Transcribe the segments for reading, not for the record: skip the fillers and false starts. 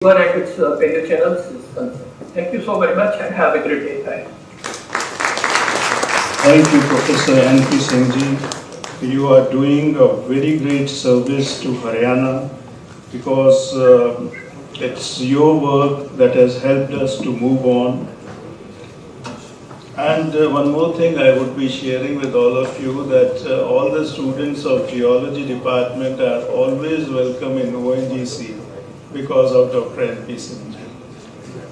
at its paid channels is concerned. Thank you so very much and have a great day. Bye. Thank you, Professor N.P. Singhji. You are doing a very great service to Haryana because it's your work that has helped us to move on. And one more thing I would be sharing with all of you that all the students of Geology Department are always welcome in ONGC because of Dr. N.P. Singhji.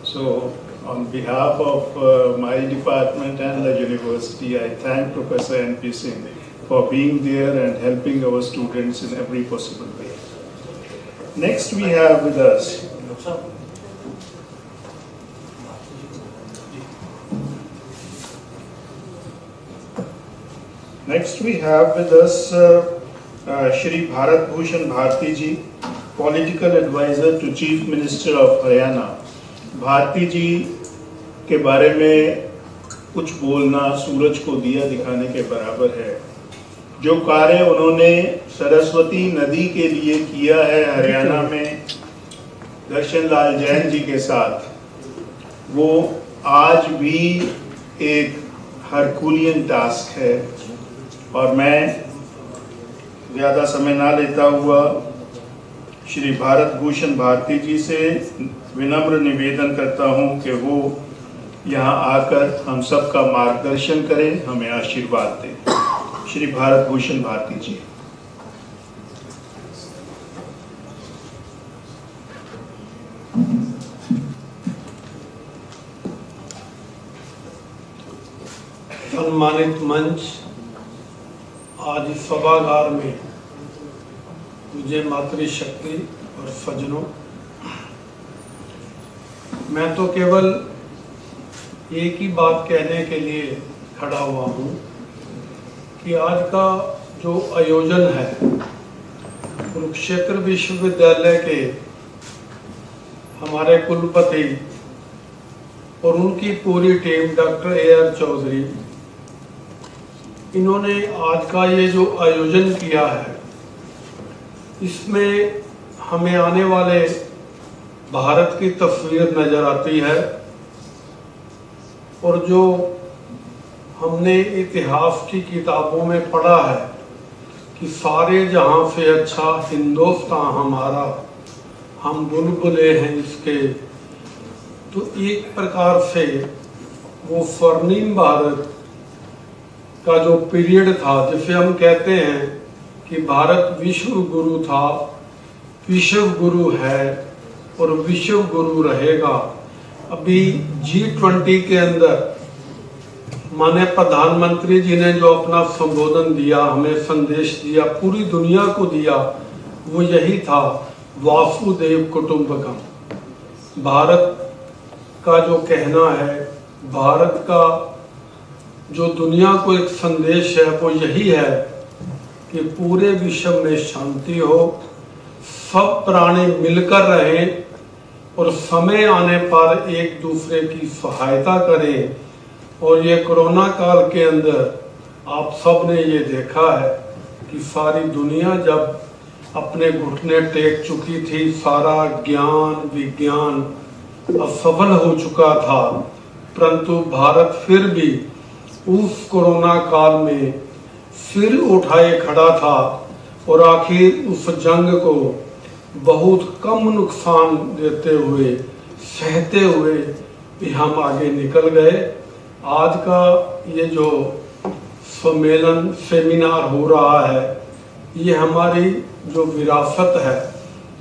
So on behalf of my department and the university, I thank Professor N.P. Singh for being there and helping our students in every possible way. Next we have with us Shri Bharat Bhushan Bharti ji, Political Advisor to Chief Minister of Haryana. Bharti जी के बारे में कुछ बोलना सूरज को दिया दिखाने के बराबर है। जो कार्य उन्होंने सरस्वती नदी के लिए किया है हरियाणा में दर्शन लाल जैन जी के साथ, वो आज भी एक हरकुलियन टास्क है। और मैं ज़्यादा समय ना लेता हुआ श्री भारत भूषण भारती जी से विनम्र निवेदन करता हूं कि वो यहाँ आकर हम सबका मार्गदर्शन करें, हमें आशीर्वाद दें। श्री भारत भूषण भारती जी। सम्मानित मंच, आज इस सभागार में मुझे मातृशक्ति और सज्जनों, मैं तो केवल एक ही बात कहने के लिए खड़ा हुआ हूँ कि आज का जो आयोजन है कुरुक्षेत्र विश्वविद्यालय के हमारे कुलपति और उनकी पूरी टीम डॉक्टर ए.आर. चौधरी, इन्होंने आज का ये जो आयोजन किया है, इसमें हमें आने वाले भारत की तस्वीर नजर आती है। और जो हमने इतिहास की किताबों में पढ़ा है कि सारे जहां से अच्छा हिंदुस्तान हमारा, हम बुलबुले हैं इसके, तो एक प्रकार से वो स्वर्णिम भारत का जो पीरियड था, जिसे हम कहते हैं कि भारत विश्व गुरु था, विश्व गुरु है और विश्व गुरु रहेगा। अभी G20 के अंदर माननीय प्रधानमंत्री जी ने जो अपना संबोधन दिया, हमें संदेश दिया, पूरी दुनिया को दिया, वो यही था, वासुदेव कुटुंबकम। भारत का जो कहना है, भारत का जो दुनिया को एक संदेश है, वो यही है कि पूरे विश्व में शांति हो, सब प्राणी मिलकर रहें और समय आने पर एक दूसरे की सहायता करें। और ये कोरोना काल के अंदर आप सब ने ये देखा है कि सारी दुनिया जब अपने घुटने टेक चुकी थी, सारा ज्ञान विज्ञान असफल हो चुका था, परंतु भारत फिर भी उस कोरोना काल में सिर उठाए खड़ा था और आखिर उस जंग को बहुत कम नुकसान देते हुए, सहते हुए भी हम आगे निकल गए। आज का ये जो सम्मेलन सेमिनार हो रहा है, ये हमारी जो विरासत है,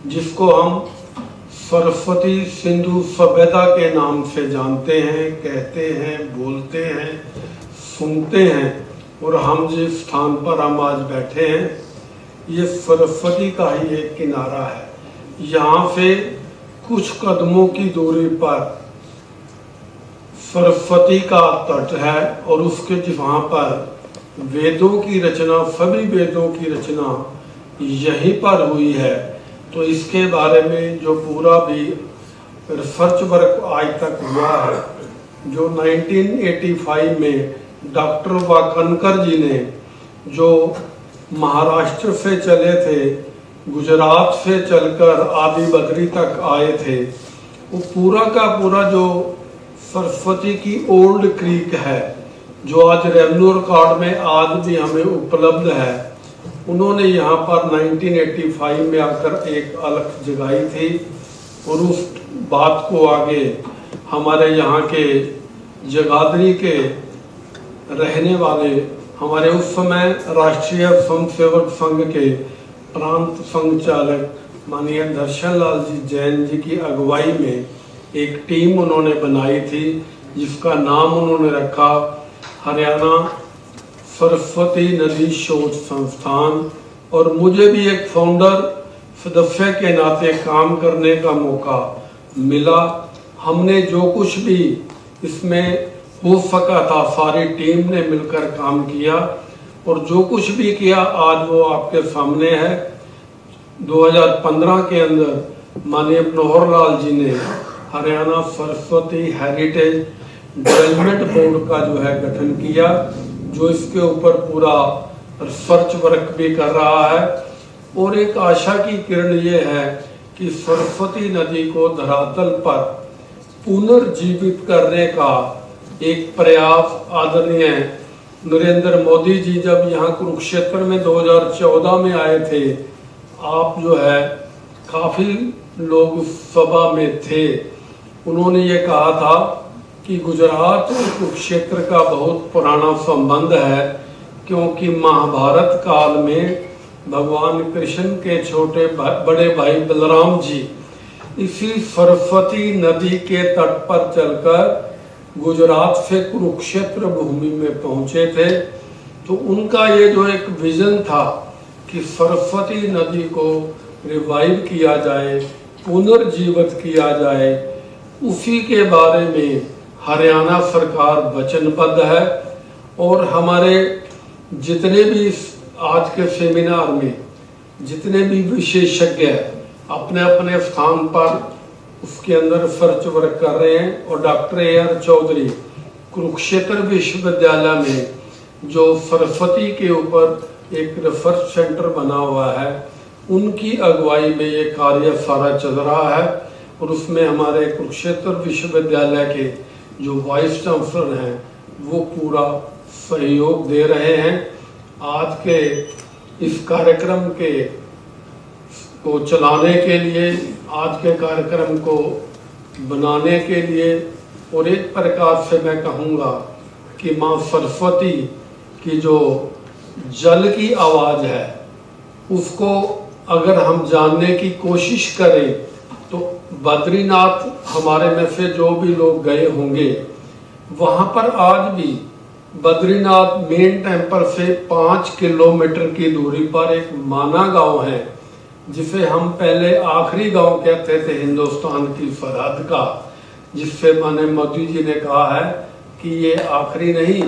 जिसको हम सरस्वती सिंधु सभ्यता के नाम से जानते हैं, कहते हैं, बोलते हैं, सुनते हैं, और हम जिस स्थान पर हम आज बैठे हैं, ये सरस्वती का ही एक किनारा है। यहाँ से कुछ कदमों की दूरी पर सरस्वती का तट है और उसके वहाँ पर वेदों की रचना, सभी वेदों की रचना यहीं पर हुई है। तो इसके बारे में जो पूरा भी रिसर्च वर्क आज तक हुआ है, जो 1985 में डॉक्टर वाकनकर जी ने जो महाराष्ट्र से चले थे गुजरात से चलकर आदि बद्री तक आए थे, वो पूरा का पूरा जो सरस्वती की ओल्ड क्रीक है, जो आज रेवेन्यू रिकॉर्ड में आज भी हमें उपलब्ध है, उन्होंने यहाँ पर 1985 में आकर एक अलख जगाई थी और उस बात को आगे हमारे यहाँ के जगाधरी के रहने वाले हमारे उस समय राष्ट्रीय स्वयंसेवक संघ के प्रांत संचालक माननीय दर्शन लाल जी जैन जी की अगुवाई में एक टीम उन्होंने बनाई थी, जिसका नाम उन्होंने रखा हरियाणा सरस्वती नदी शोध संस्थान। और मुझे भी एक फाउंडर सदस्य के नाते काम करने का मौका मिला। हमने जो कुछ भी इसमें हो सका था सारी टीम ने मिलकर काम किया और जो कुछ भी किया आज वो आपके सामने है। 2015 के अंदर माननीय मनोहर लाल जी ने Haryana Saraswati heritage development board का जो है गठन किया, जो इसके ऊपर पूरा रिसर्च वर्क भी कर रहा है। और एक आशा की किरण ये है कि सरस्वती नदी को धरातल पर पुनर्जीवित करने का एक प्रयास आदरणीय नरेंद्र मोदी जी जब यहाँ कुरुक्षेत्र में 2014 में आए थे, आप जो है काफी लोग सभा में थे, उन्होंने ये कहा था कि गुजरात और कुरुक्षेत्र का बहुत पुराना संबंध है, क्योंकि महाभारत काल में भगवान कृष्ण के छोटे बड़े भाई बलराम जी इसी सरस्वती नदी के तट पर चलकर गुजरात से कुरुक्षेत्र भूमि में पहुंचे थे। तो उनका ये जो एक विजन था कि सरस्वती नदी को रिवाइव किया जाए, पुनर्जीवित किया जाए, उसी के बारे में हरियाणा सरकार वचनबद्ध है। और हमारे जितने भी आज के सेमिनार में जितने भी विशेषज्ञ अपने अपने स्थान पर उसके अंदर रिसर्च वर्क कर रहे हैं, और डॉक्टर ए चौधरी कुरुक्षेत्र विश्वविद्यालय में जो सरस्वती के ऊपर एक रिसर्च सेंटर बना हुआ है, उनकी अगुवाई में ये कार्य सारा चल रहा है। और उसमें हमारे कुरुक्षेत्र विश्वविद्यालय के जो वाइस चांसलर हैं वो पूरा सहयोग दे रहे हैं। आज के इस कार्यक्रम को चलाने के लिए, आज के कार्यक्रम को बनाने के लिए, और एक प्रकार से मैं कहूँगा कि माँ सरस्वती की जो जल की आवाज़ है उसको अगर हम जानने की कोशिश करें तो बद्रीनाथ हमारे में से जो भी लोग गए होंगे, वहाँ पर आज भी बद्रीनाथ मेन टेम्पल से 5 किलोमीटर की दूरी पर एक माना गांव है, जिसे हम पहले आखिरी गांव कहते थे हिंदुस्तान की सरहद का, जिससे माने मोदी जी ने कहा है कि ये आखिरी नहीं,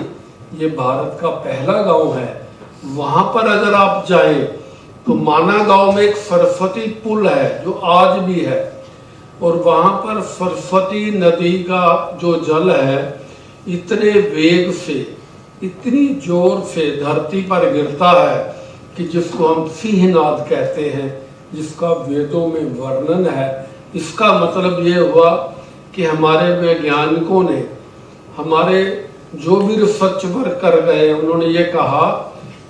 ये भारत का पहला गांव है। वहां पर अगर आप जाएं तो माना गांव में एक सरस्वती पुल है जो आज भी है, और वहां पर सरस्वती नदी का जो जल है इतने वेग से, इतनी जोर से धरती पर गिरता है कि जिसको हम सिंहनाद कहते हैं, जिसका वेदों में वर्णन है। इसका मतलब ये हुआ कि हमारे वैज्ञानिकों ने, हमारे जो भी रिसर्च वर्क कर गए, उन्होंने ये कहा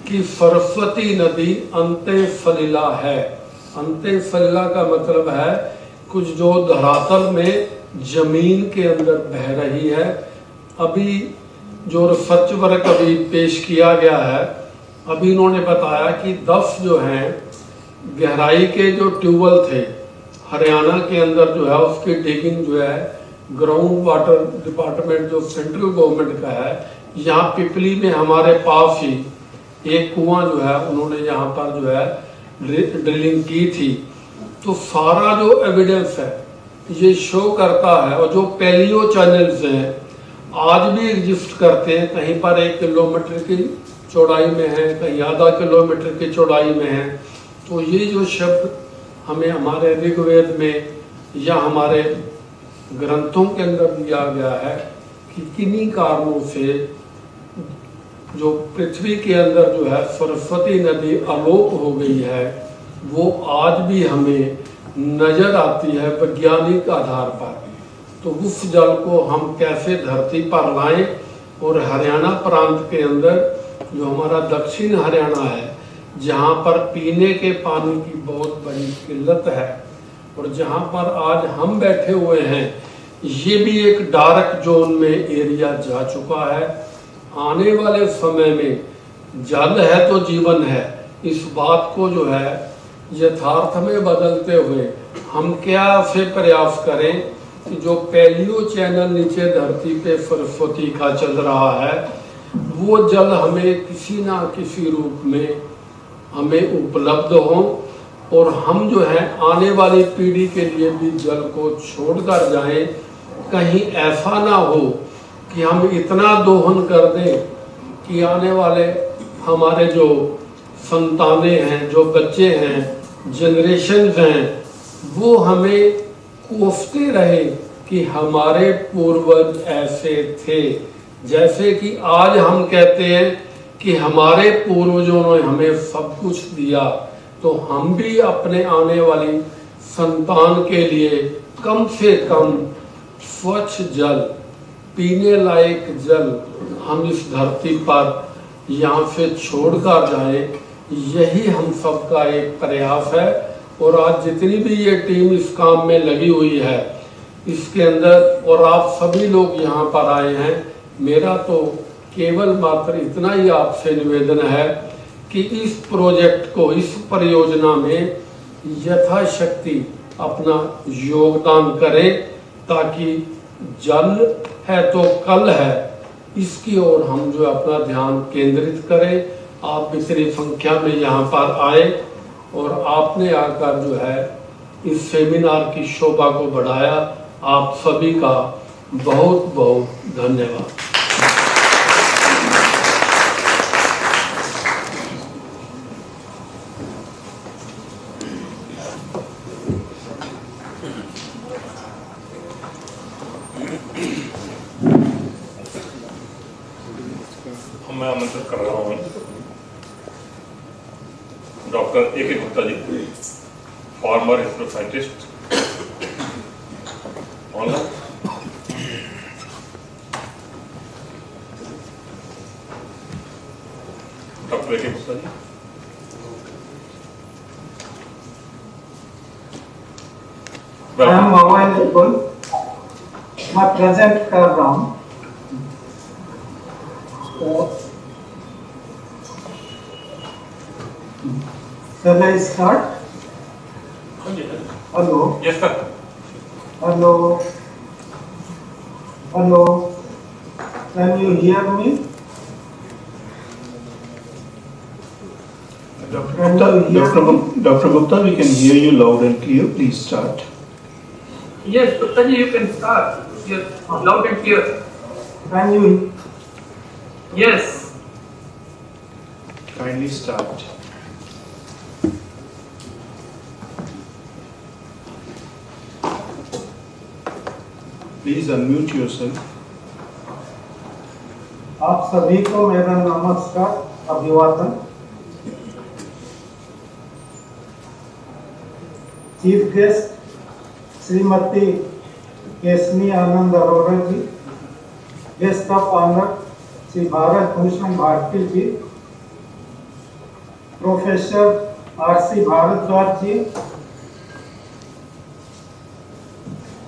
कि सरस्वती नदी अंते सलिला है। अंते सलिला का मतलब है कुछ जो धरातल में जमीन के अंदर बह रही है। अभी जो रिसर्च वर्क अभी पेश किया गया है, अभी इन्होंने बताया कि 10 जो हैं गहराई के जो ट्यूबवेल थे हरियाणा के अंदर जो है उसकी डिगिंग जो है ग्राउंड वाटर डिपार्टमेंट जो सेंट्रल गवर्नमेंट का है, यहाँ पिपली में हमारे पास ही एक कुआं जो है उन्होंने यहाँ पर जो है ड्रिलिंग की थी। तो सारा जो एविडेंस है ये शो करता है, और जो पैलियो चैनल्स हैं आज भी एग्जिस्ट करते हैं, कहीं पर 1 किलोमीटर की चौड़ाई में है, कहीं आधा किलोमीटर की चौड़ाई में है। तो ये जो शब्द हमें हमारे ऋग्वेद में या हमारे ग्रंथों के अंदर दिया गया है कि किन्हीं कारणों से जो पृथ्वी के अंदर जो है सरस्वती नदी आलोप हो गई है, वो आज भी हमें नजर आती है वैज्ञानिक आधार पर। तो उस जल को हम कैसे धरती पर लाएं, और हरियाणा प्रांत के अंदर जो हमारा दक्षिण हरियाणा है, जहाँ पर पीने के पानी की बहुत बड़ी किल्लत है, और जहाँ पर आज हम बैठे हुए हैं, ये भी एक डार्क जोन में एरिया जा चुका है। आने वाले समय में जल है तो जीवन है, इस बात को जो है यथार्थ में बदलते हुए हम क्या से प्रयास करें कि जो पैलियो चैनल नीचे धरती पे सरस्वती का चल रहा है, वो जल हमें किसी ना किसी रूप में हमें उपलब्ध हो, और हम जो है आने वाली पीढ़ी के लिए भी जल को छोड़कर जाएं। कहीं ऐसा ना हो कि हम इतना दोहन कर दें कि आने वाले हमारे जो संतानें हैं, जो बच्चे हैं, जनरेशन हैं, वो हमें कोसते रहे कि हमारे पूर्वज ऐसे थे। जैसे कि आज हम कहते हैं कि हमारे पूर्वजों ने हमें सब कुछ दिया, तो हम भी अपने आने वाली संतान के लिए कम से कम स्वच्छ जल, पीने लायक जल हम इस धरती पर यहाँ से छोड़कर जाएं। यही हम सबका एक प्रयास है। और आज जितनी भी ये टीम इस काम में लगी हुई है, इसके अंदर, और आप सभी लोग यहाँ पर आए हैं, मेरा तो केवल मात्र इतना ही आपसे निवेदन है कि इस प्रोजेक्ट को, इस परियोजना में यथाशक्ति अपना योगदान करें, ताकि जल है तो कल है, इसकी ओर हम जो अपना ध्यान केंद्रित करें। आप इतनी संख्या में यहाँ पर आए और आपने आकर जो है इस सेमिनार की शोभा को बढ़ाया। आप सभी का बहुत बहुत धन्यवाद। मैं आमंत्रित कर रहा हूँ doctor A K. Gupta ji, former ISRO scientist, online. Doctor A K. Gupta ji. I am available. मैं प्रेजेंट कर रहा हूँ। Shall I start? Hello. Yes, sir. Hello. Hello. Can you hear me? Dr. Gupta, we can hear you loud and clear. Please start. Yes, Gupta ji, you can start. Yes, loud and clear. Can you? Yes. Kindly start. Please unmute yourself. आप सभी को मेरा नमस्कार, अभिवादन। Chief guest Shrimati Kesni Anand Arora ji, guest of honour Shri Bharat Bhushan Bharti ji, professor R C. Bharadwaj ji,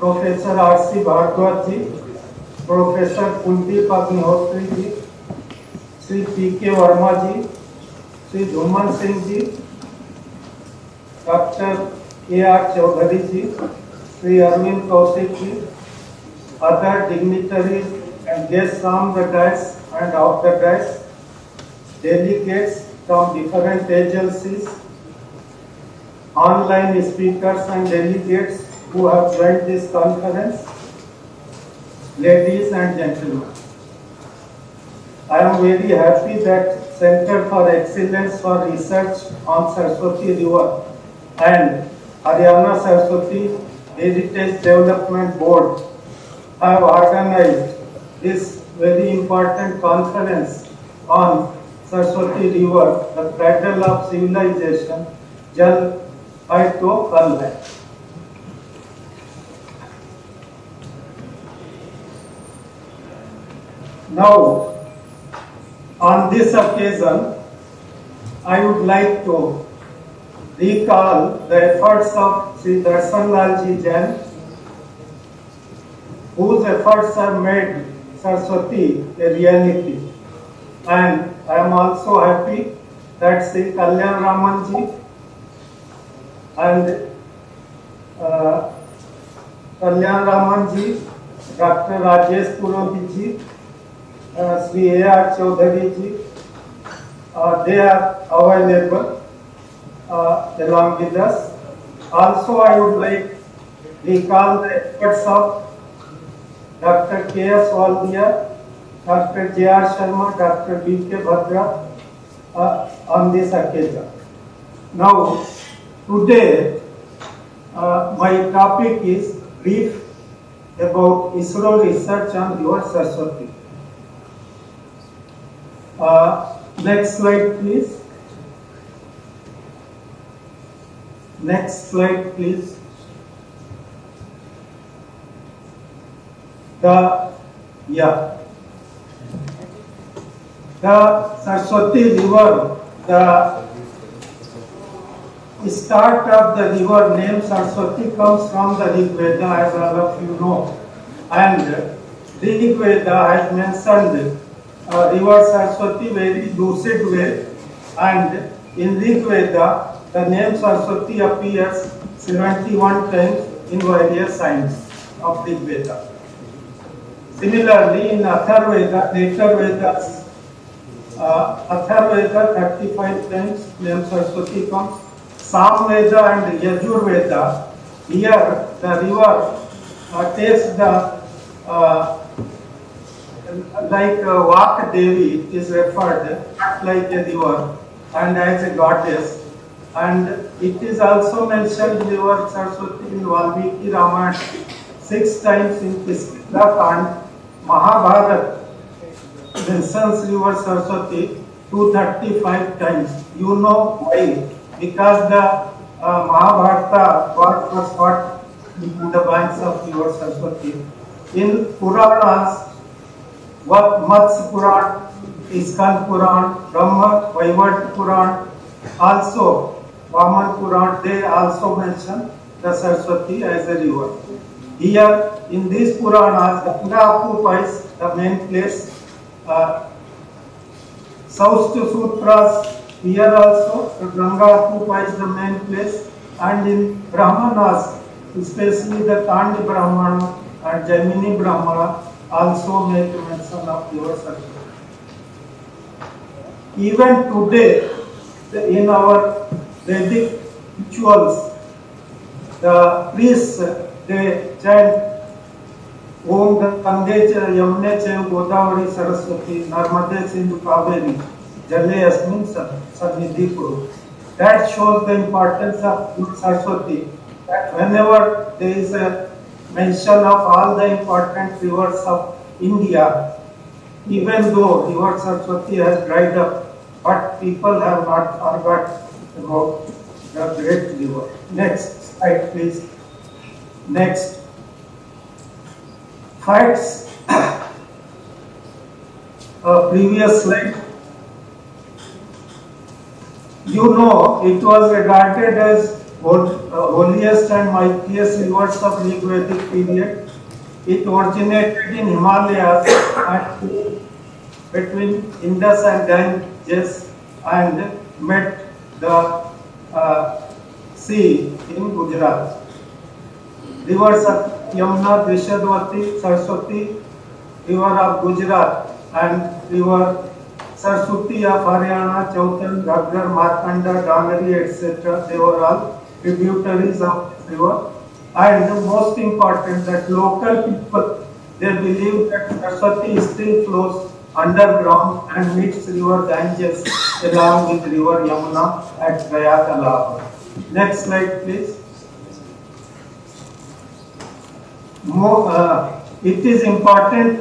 professor R C. Bharadwaj ji, professor Kuldeep Agnihotri ji, Shri P K. Verma ji, Shri Jhuman Singh ji, doctor A R. Chaudhary ji, श्री अरविंद कौशिक जी, other dignitaries and guests on the dais and off the dais, delegates from different agencies, online speakers and delegates who have joined this conference, ladies and gentlemen. I am very happy that Center for Excellence for Research on Saraswati River and Haryana Saraswati Heritage Development Board have organized this very important conference on Saraswati River, the cradle of civilization, Jal है तो कल है। Now, on this occasion, I would like to recall the efforts of Sri Darshan Lal Ji Jain, whose efforts have made Saraswati a reality. And I am also happy that Sri Kalyan Raman Ji and Kalyan Raman Ji, Dr. Rajesh Purohit Ji, Sri A.R. Chaudhri Ji, they are available along with us. Also, I would like to recall the efforts of Dr. K.S. Waldia, Dr. J.R. Sharma, Dr. B.K. Bhadra on this occasion. Now, today, my topic is brief about ISRO research on River Saraswati. Next slide, please. Next slide, please. The Saraswati River, the start of the river name Saraswati comes from the Rig Veda, as all of you know. And Rig Veda has mentioned river Saraswati very lucid way, and in Rig Veda the name Saraswati appears 71 times in various signs of Rig Veda. Similarly, in Atharvaveda, later Vedas, Atharvaveda 35 times name Saraswati comes. Samveda and Yajurveda, here the river takes the like Vak Devi is referred like a river and as a goddess, and it is also mentioned river Saraswati in Valmiki Ramayana 6 times in Kiskindha and Mahabharata mentions river Saraswati 235 times. You know why? Because the Mahabharata was fought on the banks of river Saraswati. In Puranas, Matsya Puran, Iskan Puran, Brahma Vaivat Puran, also Vaman Puran, they also mention the Saraswati as a river. Here in these Puranas, Ganga occupies the main place. Saustya Sutras, here also Ganga occupies the main place, and in Brahmanas, especially the Kandi Brahmana and Jaimini Brahmana, also make mention of river Saraswati. Even today, in our Vedic rituals, the priests they chant Om Gange Cha Yamune Cha Godavari Saraswati Narmade Sindhu Kaveri Jale Asmin Sannidhi Kuru. That shows the importance of Saraswati, that whenever there is a mention of all the important rivers of India, even though river Saraswati has dried up, but people have not forgot about the great river. Next slide, please. Next. Facts. Previous slide. You know, it was regarded as holiest and mightiest rivers of Rig Vedic period. It originated in Himalayas and between Indus and Ganges and met the sea in Gujarat. Rivers of Yamuna, Drishadwati, Saraswati, river of Gujarat, and river Saraswati of Haryana, Chautan, Ghaggar, Markanda, Dangari, etc. They were all tributaries of this river. And the most important, that local people, they believe that Saraswati still flows underground and meets river Ganges along with river Yamuna at Prayagraj. Next slide, please. It is important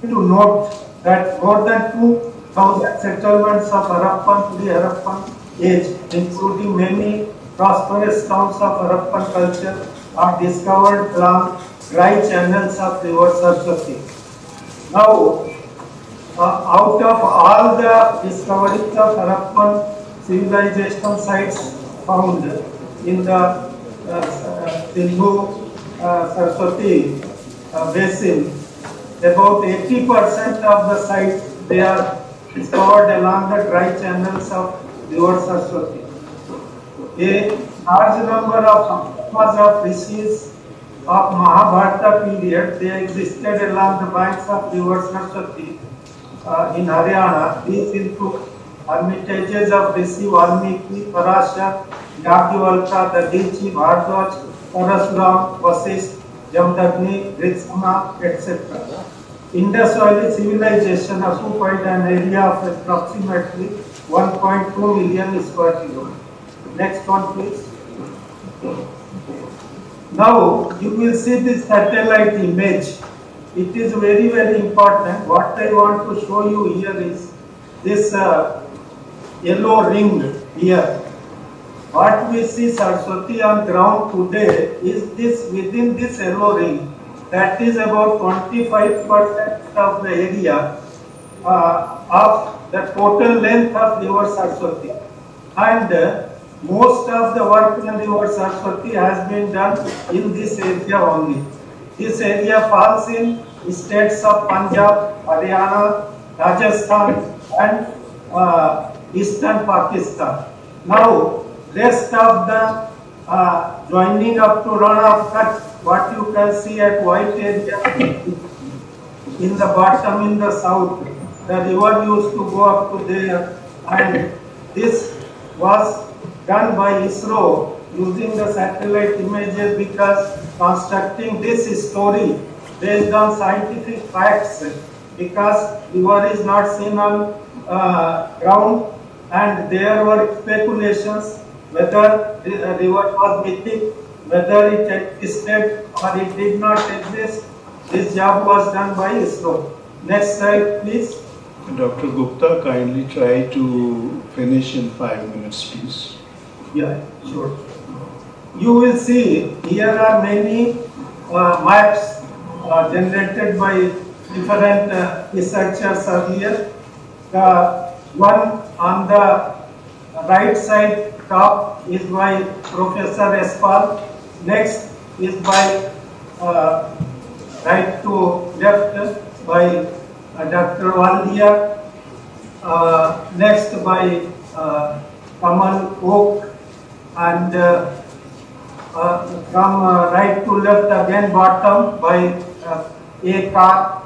to note that more than 2,000 settlements of Harappan, pre-Harappan age, including many prosperous towns of Harappan culture are discovered along dry channels of river Saraswati. Now, out of all the discoveries of Harappan civilization sites found in the Sindhu Saraswati basin, about 80% of the sites they are discovered along the dry channels of river Saraswati. A large number of sampras of rishis of Mahabharata period, they existed along the banks of river Saraswati in Haryana. These include hermitages of Rishi Valmiki, Parashar, Yagyavalkya, Dadichi, Bhardwaj, Parasuram, Vasisht, Jamdagni, Ritsama, etc. Indus Valley civilization occupied an area of approximately 1.2 million square kilometers. Next one, please. Now you will see this satellite image. It is very, very important. What I want to show you here is this yellow ring here. What we see Saraswati on ground today is this within this yellow ring. That is about 25% of the area of the total length of river Saraswati. And most of the work in river Saraswati has been done in this area only. This area falls in states of Punjab, Haryana, Rajasthan and eastern Pakistan. Now, rest of the joining up to Run of Kutch, what you can see at white area in the bottom in the south, the river used to go up to there, and this was done by ISRO using the satellite images, because constructing this story based on scientific facts, because river is not seen on ground and there were speculations whether the river was mythic, whether it existed or it did not exist. This job was done by ISRO. Next slide, please. Dr. Gupta, kindly try to finish in 5 minutes, please. Yeah, sure. You will see here are many maps generated by different researchers earlier. The one on the right side top is by Professor Espal. Next is by right to left by Dr. Waldia. Next by Kamal Oak, and from right to left again bottom by A. Carr,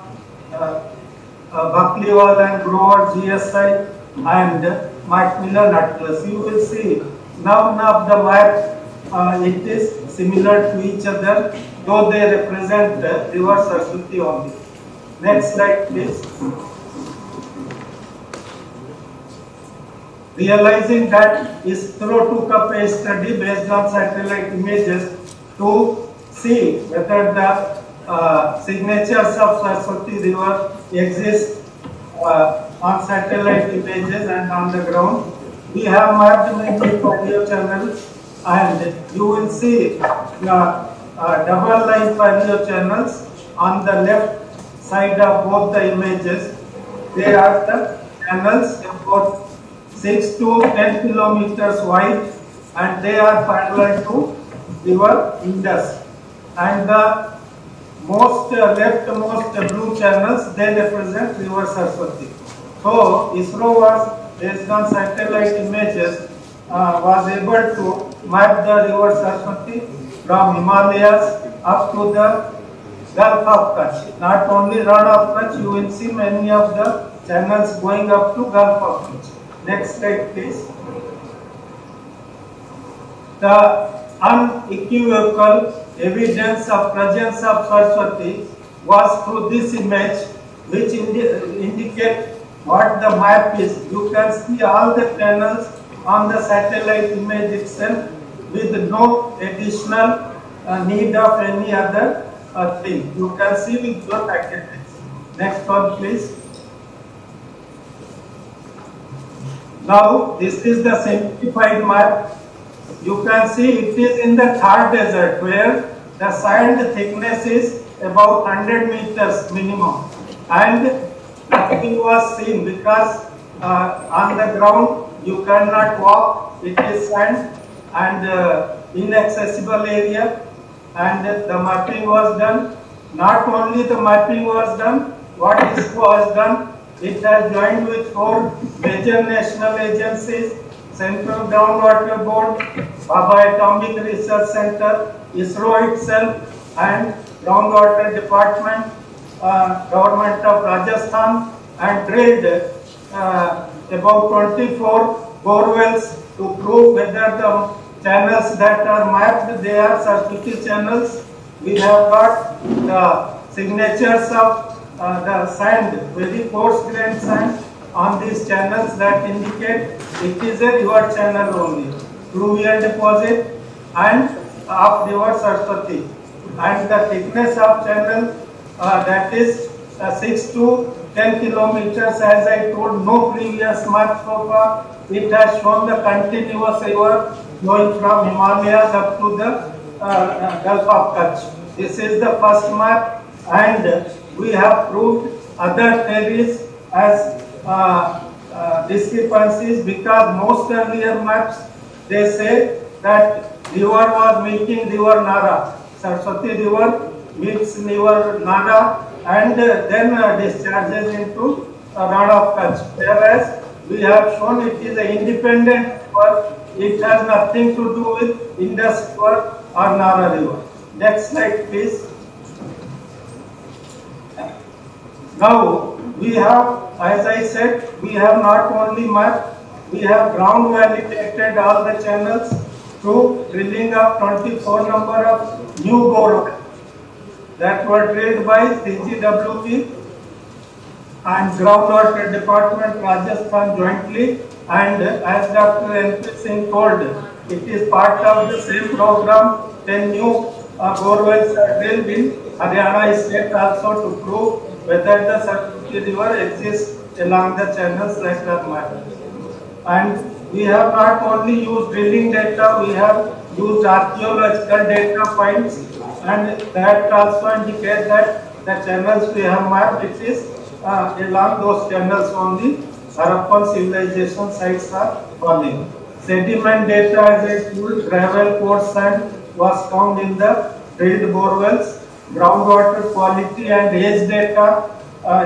Bakliwal and Grover GSI, and Macmillan Atlas. You will see none of the map it is similar to each other, though they represent river Saraswati only. Next slide, please. Realizing that ISRO took up a study based on satellite images to see whether the signatures of Saraswati river exist on satellite images and on the ground. We have mapped many paleo channels, and you will see double line paleo channels on the left side of both the images. They are the channels about 6 to 10 kilometers wide, and they are parallel to river Indus. And the most leftmost blue channels, they represent river Saraswati. So ISRO was, based on satellite images, was able to map the river Saraswati from Himalayas up to the Gulf of Kutch. Not only Run of Kutch, you will see many of the channels going up to Gulf of Kutch. Next slide, please. The unequivocal evidence of presence of Saraswati was through this image, which indicate what the map is. You can see all the channels on the satellite image itself with no additional need of any other thing. You can see with your academics. Next one, please. Now, this is the simplified map you can see it is in the Thar desert where the sand thickness is about 100 meters minimum, and nothing was seen because on the ground you cannot walk, it is sand and inaccessible area, and the mapping was done. Not only the mapping was done, what ISRO has done, it has joined with 4 major national agencies, Central Groundwater Board, Bhabha Atomic Research Center, ISRO itself, and Groundwater Department, Government of Rajasthan, and drilled about 24 bore wells to prove whether the channels that are mapped, they are Saraswati channels. We have got the signatures of the sand, very coarse grained sand on these channels that indicate it is a river channel only, fluvial deposit and of river Saraswati. And the thickness of channel that is 6 to 10 kilometers, as I told, no previous map so far. It has shown the continuous river going from Himalayas up to the Gulf of Kutch. This is the first map, and we have proved other theories as discrepancies, because most earlier maps, they say that river was meeting river Nara, Saraswati river meets river Nara, and then discharges into Rana of Kutch. Whereas we have shown it is an independent river, it has nothing to do with Indus River or Nara river. Next slide, please. Now, we have, as I said, we have not only mapped, we have ground validated all the channels through drilling of 24 number of new bore that were drilled by CGWP and Groundwater Department Rajasthan jointly, and as Dr. N.P. Singh told, it is part of the same program. 10 new bore wells are drilled in Haryana state also to prove whether the Saraswati river exists along the channels that are mapped. And we have not only used drilling data, we have used archaeological data points, and that also indicates that the channels we have mapped, it is along those channels only Harappan civilization sites are falling. Sediment data, as I told, gravel, coarse sand was found in the drilled bore wells. Groundwater quality and age data,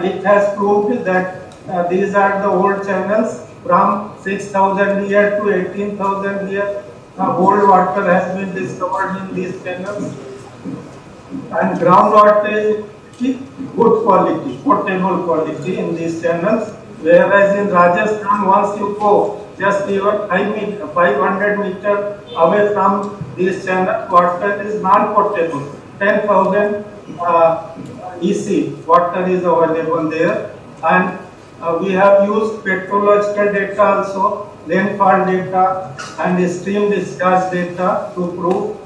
it has proved that these are the old channels from 6,000 year to 18,000 year. Old water has been discovered in these channels. And groundwater is good quality, potable quality in these channels. Whereas in Rajasthan, once you go just even 500 meters away from these channels, water is non-potable. 10,000 EC water is available there, and we have used petrological data also, rainfall data and stream discharge data to prove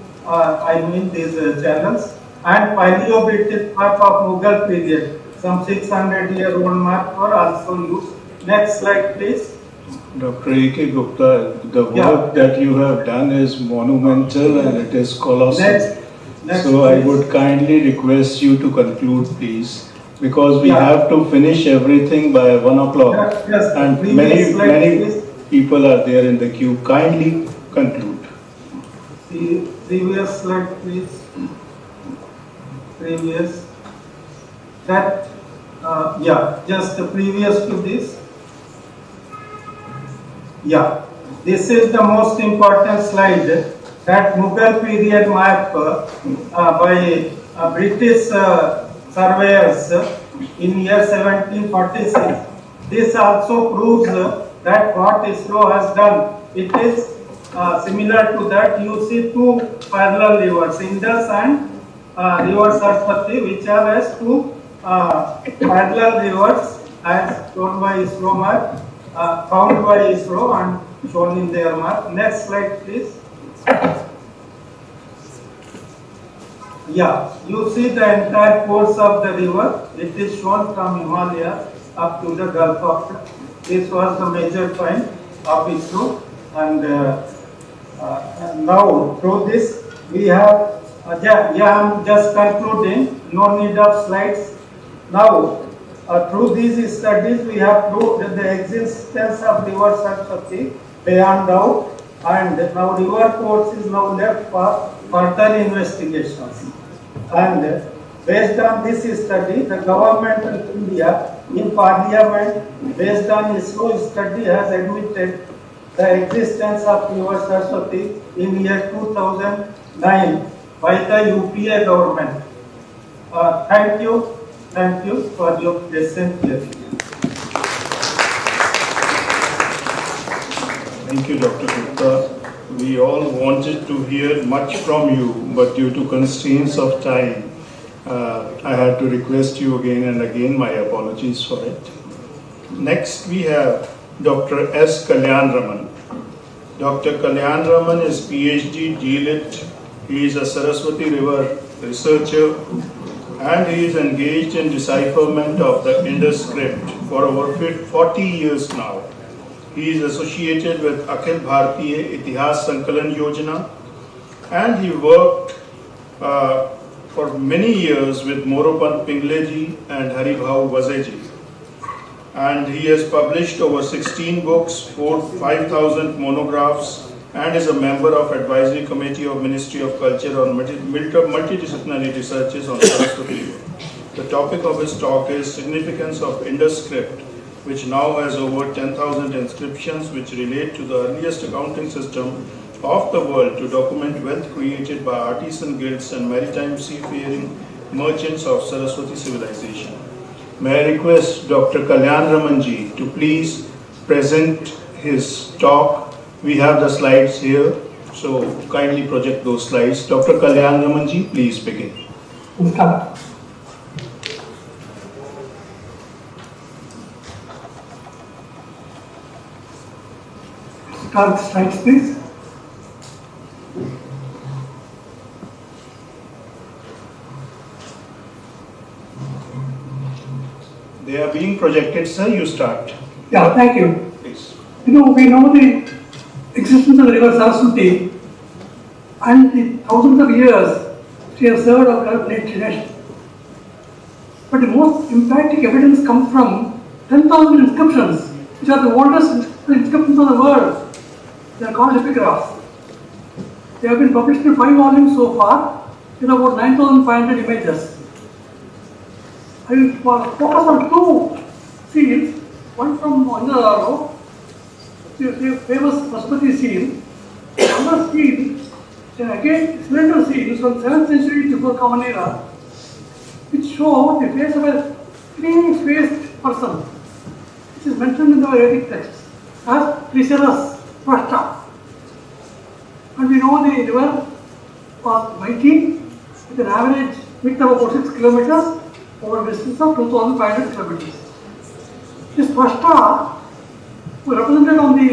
these channels, and Paleo-British map of Mughal period, some 600-year-old map were also used. Next slide, please. Dr. A.K. Gupta, the work that you have done is monumental and it is colossal. Next, so I would kindly request you to conclude, please, because we have to finish everything by 1 o'clock, and many people are there in the queue. Kindly conclude. The previous slide, please. Previous. That, just the previous to this. Yeah, this is the most important slide. That Mughal period map by British surveyors in year 1746. This also proves that what ISRO has done, it is similar to that. You see two parallel rivers, Indus and river Saraswati, which are as two parallel rivers as shown by ISRO map, found by ISRO and shown in their map. Next slide, please. Yeah, you see the entire course of the river. It is shown from Himalaya up to the Gulf of Kutch. This was the major point of ISRO, and And now, through this, we have, I'm just concluding, no need of slides. Now, through these studies, we have proved the existence of river Saraswati beyond doubt, and now river course is now left for further investigations. And based on this study, the government of India in parliament, based on ISRO study, has admitted the existence of river Saraswati in year 2009 by the UPA government. Thank you for your present hearing. Thank you, Dr. Gupta. We all wanted to hear much from you, but due to constraints of time, I had to request you again and again. My apologies for it. Next, we have Dr. S. Kalyan Raman. Dr. Kalyan Raman is PhD DLit. He is a Saraswati River researcher, and he is engaged in decipherment of the Indus script for over 40 years now. He is associated with Akhil Bharatiya Itihas Sankalan Yojana, and he worked for many years with Moropant Pingleji and Haribhau Vazeji. And he has published over 16 books, 5,000 monographs, and is a member of Advisory Committee of Ministry of Culture on multidisciplinary researches on Saraswati River. The topic of his talk is Significance of Indus script, which now has over 10,000 inscriptions which relate to the earliest accounting system of the world to document wealth created by artisan guilds and maritime seafaring merchants of Saraswati civilization. May I request Dr. Kalyan Ramanji to please present his talk. We have the slides here, so kindly project those slides. Dr. Kalyan Ramanji, please begin. Start slides, please. They are being projected, sir. You start. Yeah, thank you. Please. We know the existence of the river Saraswati, and in thousands of years she has served our nation. But the most emphatic evidence comes from 10,000 inscriptions, which are the oldest inscriptions of the world. They are called epigraphs. They have been published in 5 volumes so far, with about 9,500 images. I will focus on 2 seals, one from Anjararo, the famous Saraswati seal, another seal, again cylinder seals from 7th century before Common Era, which show the face of a 3-faced person, which is mentioned in the Vedic texts as Triceras Prashta. And we know the river was mighty, with an average width of about 6 kilometers over a distance of 2,500 kilometers. This Prashta, who represented on the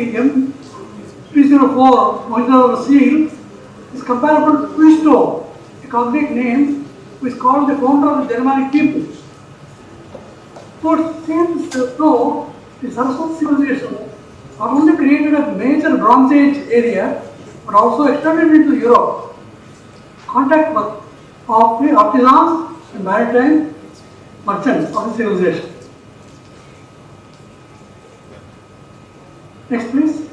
M304 Mohenjo-daro seal, is comparable to Puisto, a Cosmic name, who is called the founder of the Germanic people. So it seems though the Saraswati civilization not only created a major Bronze Age area, but also extended into Europe. Contact of the artisans and maritime merchants of the civilization. Next, please.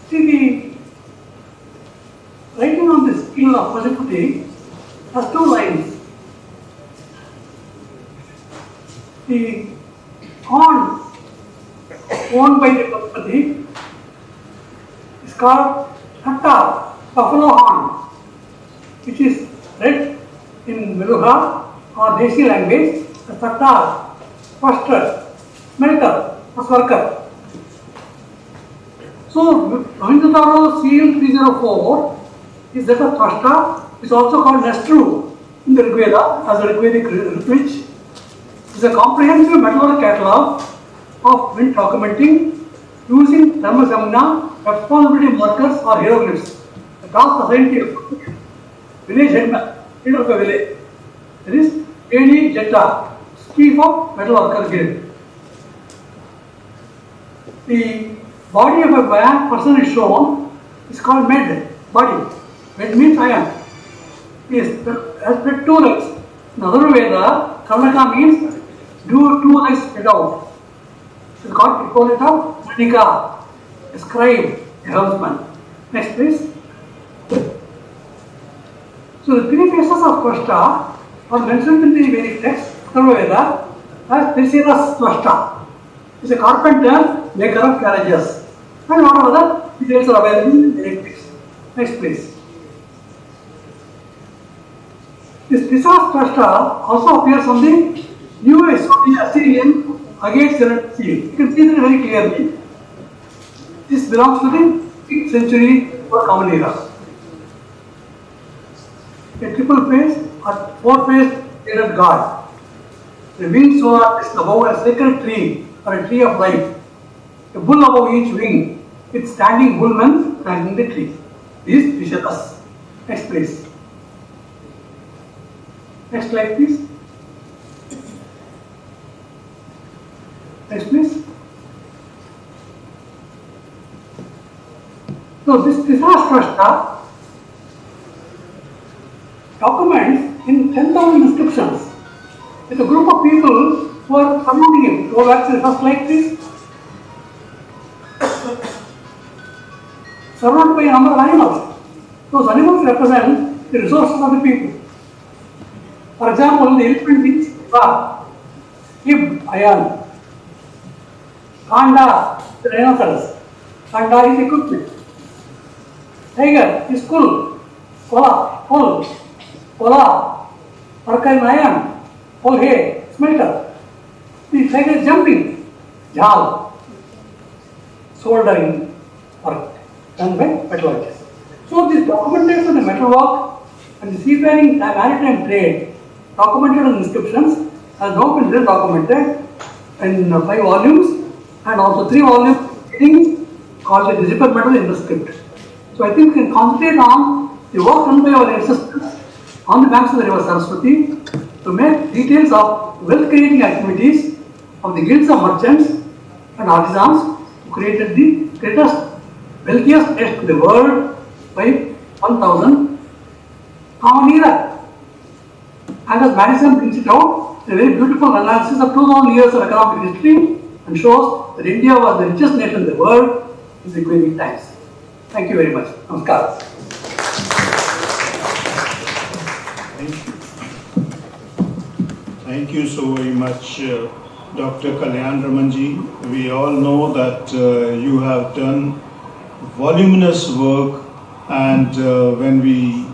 See, the writing on the skill of Pashupati has 2 lines. The horn owned by the Pashupati is called Hatta, buffalo horn, which is read in Meluha or Desi language as Hatta, foster, smelter or worker. So, Mohenjo-daro seal 304 is that of Twashta, which is also called Nestru in the Rigveda as a Rigvedic rich. It is a comprehensive metallurgical catalog of wind documenting using thermosamna, responsibility markers or hieroglyphs. The task assigned to village headman, head of a village. There is A.D. Jetta, chief of metal worker guild. The body of a person is shown is called med, body. Med means I am. Yes, has got two legs. In other Veda, Karnaka means do two legs spread out. It's got equivalent of Manika, a scribe, a helmsman. Next please. So the three phases of Tvashta are mentioned in the Vedic text, Veda, as Trisiras Tvashta. It's a carpenter, maker of carriages. And lot of other details are available in the Vedic text. Next please. This Trisiras Tvashta also appears on the New Assyrian Agate seal. You can see that very clearly. This belongs to the 6th century or Common Era. A triple face or four-faced bearded god. The winged sword is above a sacred tree or a tree of life. A bull above each wing with standing bullmen flanking the tree. This is Vishatas. Next please. Next slide please. Next please. So this Tvashta documents in 10,000 inscriptions with a group of people who are surrounding him. Go back to the first slide please. Surrounded by a number of animals. Those animals represent the resources of the people. For example, the elephant means Iba, Ib, iron. Kanda, the rhinoceros. Kanda is equipment. Tiger is Kul, Kola, Kol, Kola, Parka is iron, Kol hay, smelter. The tiger is jumping, Jal, soldering work done by metallurgists. So this documentation of the metalwork and the seafaring maritime trade documented in inscriptions has now been documented in 5 volumes and also 3 volumes called the digital metal in the script. So I think we can concentrate on the work done by our ancestors on the banks of the river Saraswati to make details of wealth creating activities of the guilds of merchants and artisans who created the greatest, wealthiest nation in the world by 1000 Common Era. And as Madison brings it out, a very beautiful analysis of 2000 years of economic history and shows that India was the richest nation in the world in the Vedic times. Thank you very much. Namaskar. Thank you. Thank you so very much, Dr. Kalyan Ramanji. We all know that you have done voluminous work, and when we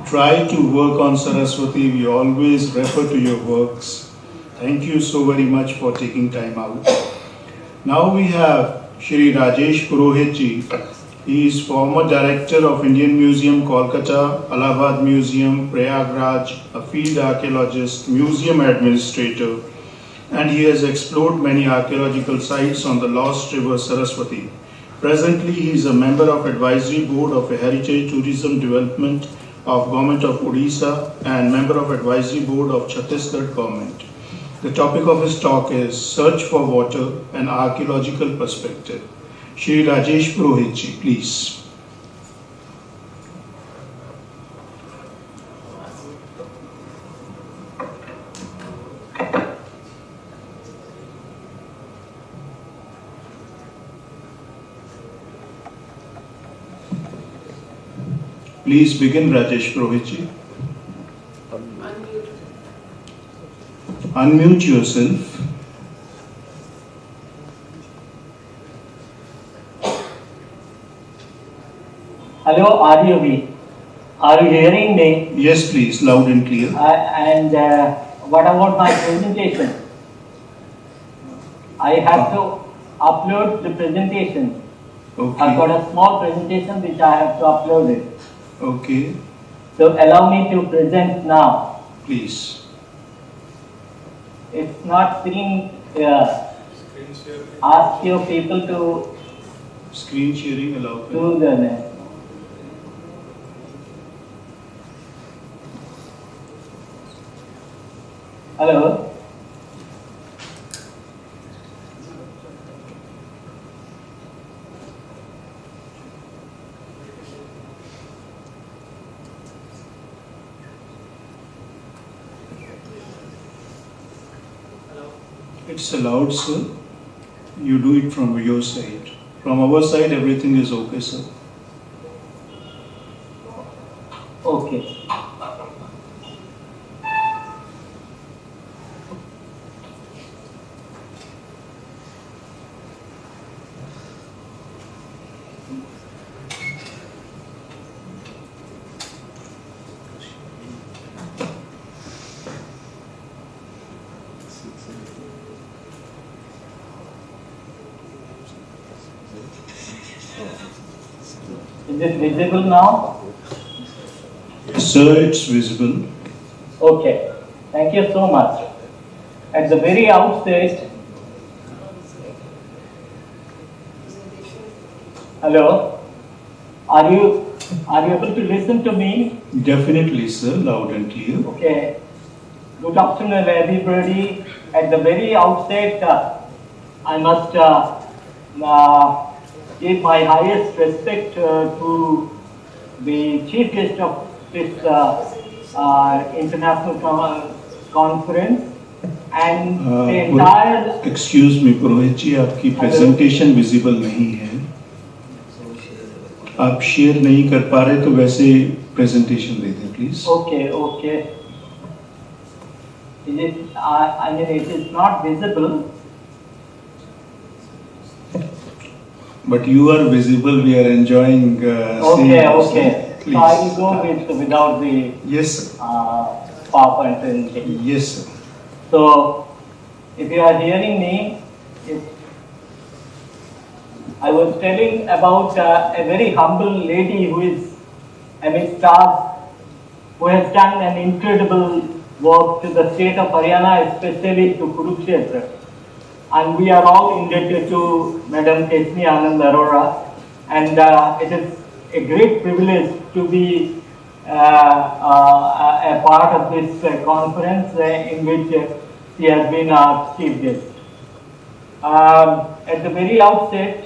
try to work on Saraswati, we always refer to your works. Thank you so very much for taking time out. Now we have Shri Rajesh Purohit ji. He is former director of Indian Museum, Kolkata, Allahabad Museum, Prayagraj, a field archaeologist, museum administrator, and he has explored many archaeological sites on the lost river Saraswati. Presently, he is a member of advisory board of a heritage tourism development of Government of Odisha and member of advisory board of Chhattisgarh government. The topic of his talk is Search for Water, an Archaeological Perspective. Shri Rajesh Purohit ji, please. Please begin, Rajesh Purohit ji. Unmute yourself. Hello, are you hearing me? Yes, please, loud and clear. And what about my presentation? I have to upload the presentation. Okay. I've got a small presentation which I have to upload it. Okay. So allow me to present now. Please. It's not seen here. Ask your people to Screen sharing allowed. do the Hello. It's allowed, sir. You do it from your side. From our side, everything is okay, sir. Okay. Is it visible now? Sir, it's visible. Okay. Thank you so much. At the very outset, hello, are you able to listen to me? Definitely, sir, loud and clear. Okay. Good afternoon, everybody. At the very outset, I must give my highest respect to the chief guest of this international conference and the entire. Excuse me, पुरोहित जी, आपकी presentation visible नहीं है. आप share नहीं कर पा रहे तो वैसे presentation दे दें, please. Okay, okay. Is it? I mean, it is not visible. But you are visible. We are enjoying. Okay, okay. Please. So I will go without the Yes, sir. PowerPoint presentation. Yes, sir. So, if you are hearing me, I was telling about a very humble lady who is amidst us, who has done an incredible work to the state of Haryana, especially to Kurukshetra. And we are all indebted to Madam Kesni Anand Arora. And it is a great privilege to be a part of this conference in which she has been our chief guest. At the very outset,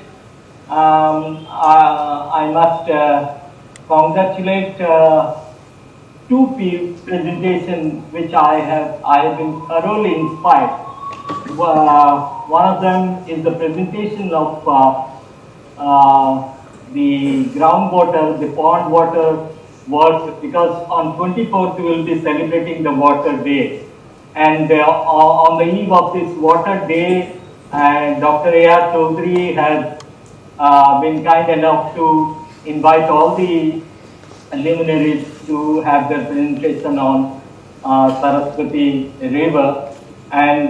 I must congratulate two presentations which I have been thoroughly inspired. One of them is the presentation of the groundwater, the pond water works, because on 24th we will be celebrating the Water Day. And on the eve of this Water Day, Dr. A.R. Chaudhri has been kind enough to invite all the luminaries to have their presentation on Saraswati River. And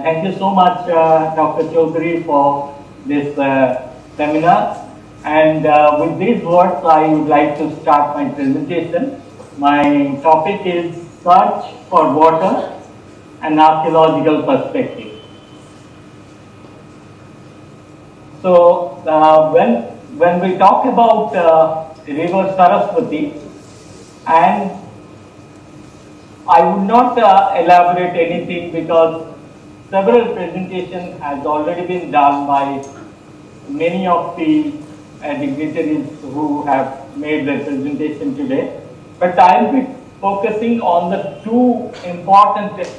thank you so much, Dr. Chaudhri, for this seminar. And with these words, I would like to start my presentation. My topic is Search for Water, an Archaeological Perspective. So, when we talk about River Saraswati, and I would not elaborate anything because several presentations has already been done by many of the dignitaries who have made their presentation today. But I will be focusing on the two important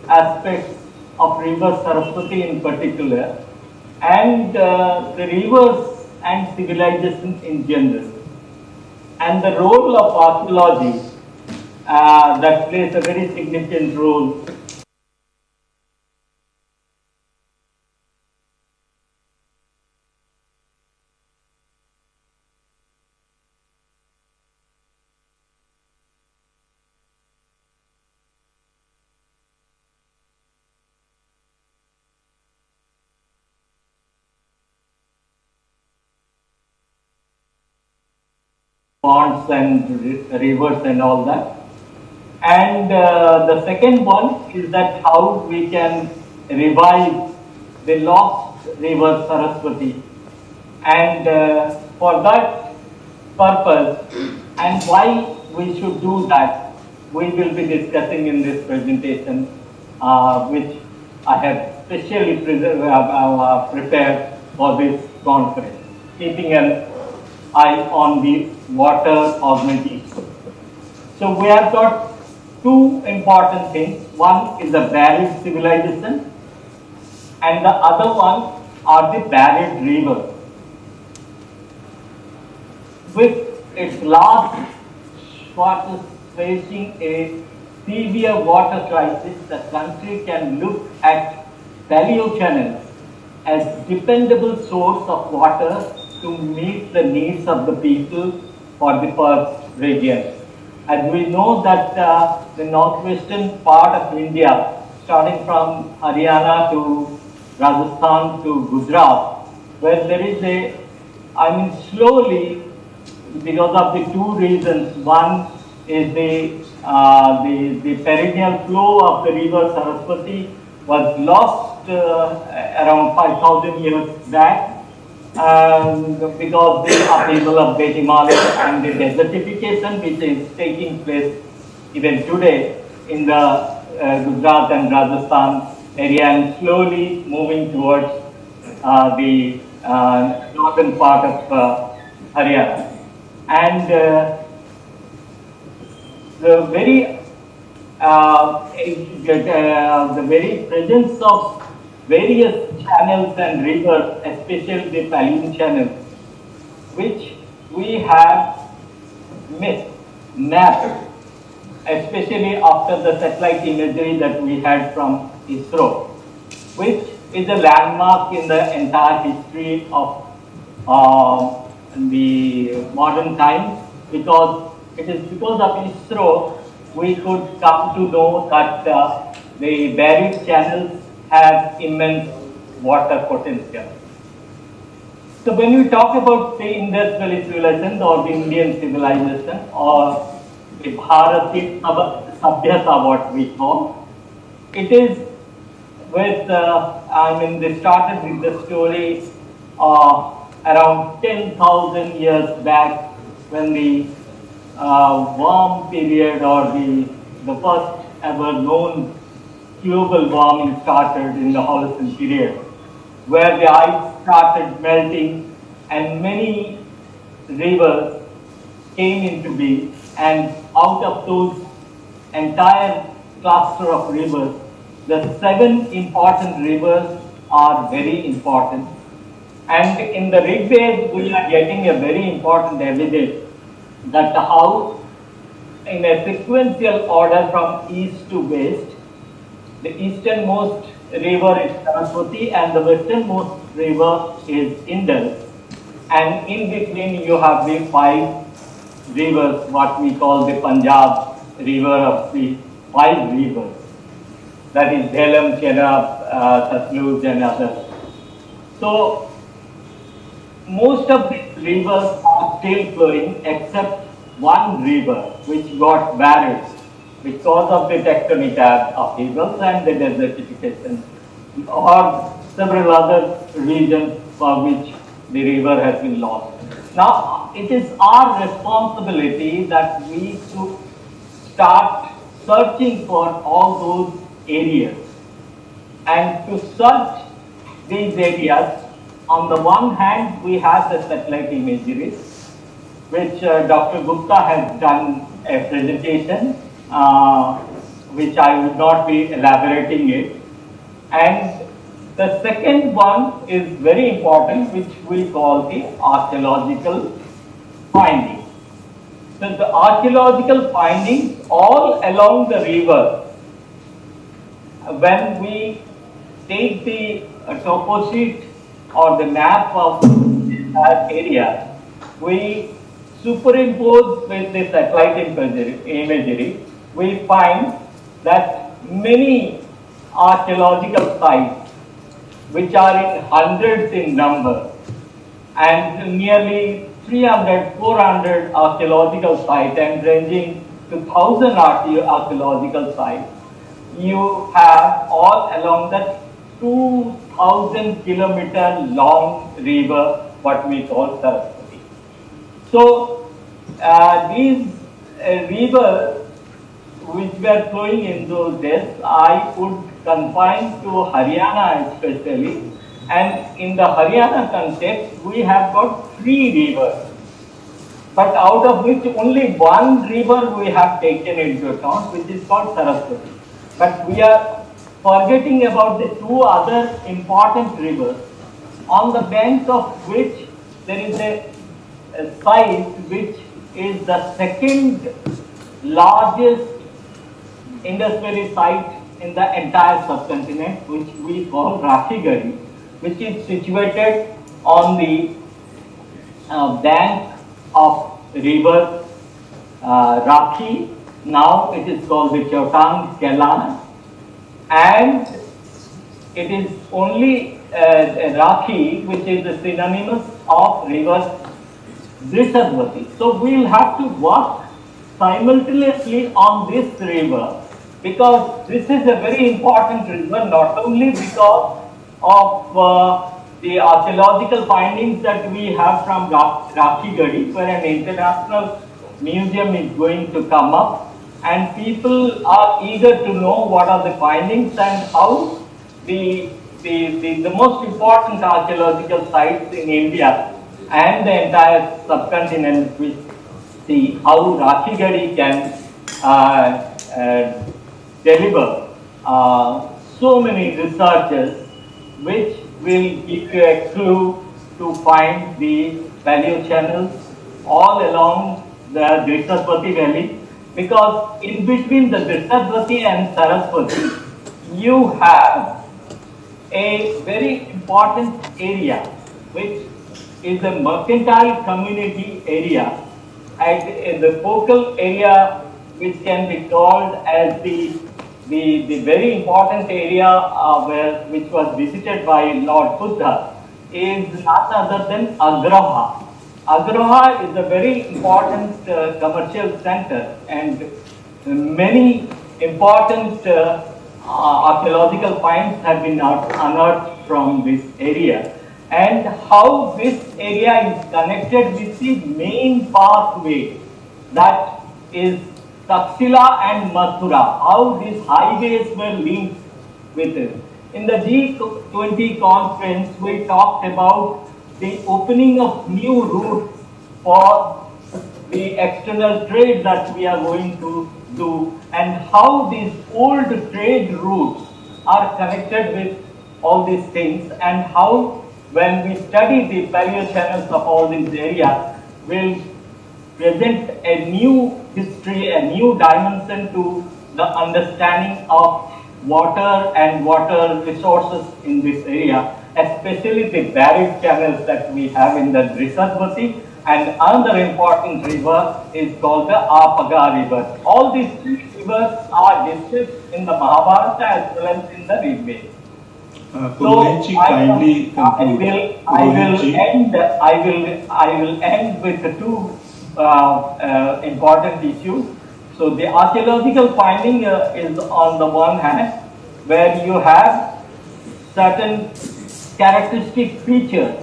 aspects of River Saraswati in particular, and the rivers and civilization in general, and the role of archaeology that plays a very significant role . Ponds and rivers and all that. And the second one is that how we can revive the lost river Saraswati. And for that purpose and why we should do that, we will be discussing in this presentation, which I have specially prepared for this conference, keeping an eye on the water augmentation. So we have got two important things. One is the buried civilization, and the other one are the buried rivers. With its large waters facing a severe water crisis, the country can look at paleo channels as dependable source of water to meet the needs of the people for the first region. As we know that the northwestern part of India, starting from Haryana to Rajasthan to Gujarat, where there is slowly, because of the two reasons. One is the perennial flow of the river Saraswati was lost around 5,000 years back because the upheaval of the Himalayas and the desertification which is taking place even today in the Gujarat and Rajasthan area, and slowly moving towards the northern part of Haryana. And the very presence of various channels and rivers, especially the Palian channels, which we have mapped, especially after the satellite imagery that we had from ISRO, which is a landmark in the entire history of the modern times, because it is because of ISRO we could come to know that the buried channels have immense water potential. So when we talk about the Indus Valley civilization or the Indian civilization or the Bharati Sabhyata, what we call, it is with, they started with the story around 10,000 years back when the warm period or the first ever known global warming started in the Holocene period, where the ice started melting and many rivers came into being, and out of those entire cluster of rivers, the 7 important rivers are very important. And in the Rig Veda, we are getting a very important evidence that how, in a sequential order from east to west, the easternmost river is Saraswati and the westernmost river is Indus. And in between you have the 5 rivers, what we call the Punjab river of the 5 rivers. That is Jhelum, Chenab, Satluj and others. So, most of these rivers are still flowing except one river which got buried because of the tectonic upheavals and the desertification, or several other reasons for which the river has been lost. Now, it is our responsibility that we should start searching for all those areas. And to search these areas, on the one hand, we have the satellite imagery, which Dr. Gupta has done a presentation, which I would not be elaborating it. And the second one is very important, which we call the archaeological findings. So the archaeological findings all along the river, when we take the topo sheet or the map of that area, we superimpose with the satellite imagery, we find that many archaeological sites, which are in hundreds in number, and nearly 300, 400 archaeological sites and ranging to 1,000 archaeological sites, you have all along that 2,000 kilometer long river, what we call Saraswati. So these rivers which were flowing in those days, I would confine to Haryana especially, and in the Haryana context, we have got 3 rivers. but out of which only one river we have taken into account, which is called Saraswati. But we are forgetting about the two other important rivers, on the banks of which there is a site which is the second largest Indus Valley site in the entire subcontinent, which we call Rakhi, which is situated on the bank of river Rakhi. Now it is called the Chautang Kelana, and it is only Rakhi which is the synonymous of river Drishabvati. So we will have to work simultaneously on this river, because this is a very important river, not only because of the archaeological findings that we have from Rakhi, where an international museum is going to come up, and people are eager to know what are the findings and how the most important archaeological sites in India and the entire subcontinent, we see how Rakhi can deliver so many researchers which will give you a clue to find the paleo channels all along the Drishabvati valley, because in between the Drishabvati and Saraswati you have a very important area which is a mercantile community area, and the focal area which can be called as the very important area which was visited by Lord Buddha is none other than Agraha. Agraha is a very important commercial center, and many important archaeological finds have been unearthed from this area. And how this area is connected with the main pathway, that is Taxila and Mathura, how these highways were linked with it. In the G20 conference, we talked about the opening of new routes for the external trade that we are going to do, and how these old trade routes are connected with all these things, and how when we study the paleo channels of all these areas, will present a new history, a new dimension to the understanding of water and water resources in this area, especially the buried channels that we have in the Drishabvati, and another important river is called the Apaga river. All these three rivers are discussed in the Mahabharata as well as in the Rigveda. Purohitji, kindly conclude. I will end with the two important issues. So the archaeological finding is on the one hand, where you have certain characteristic features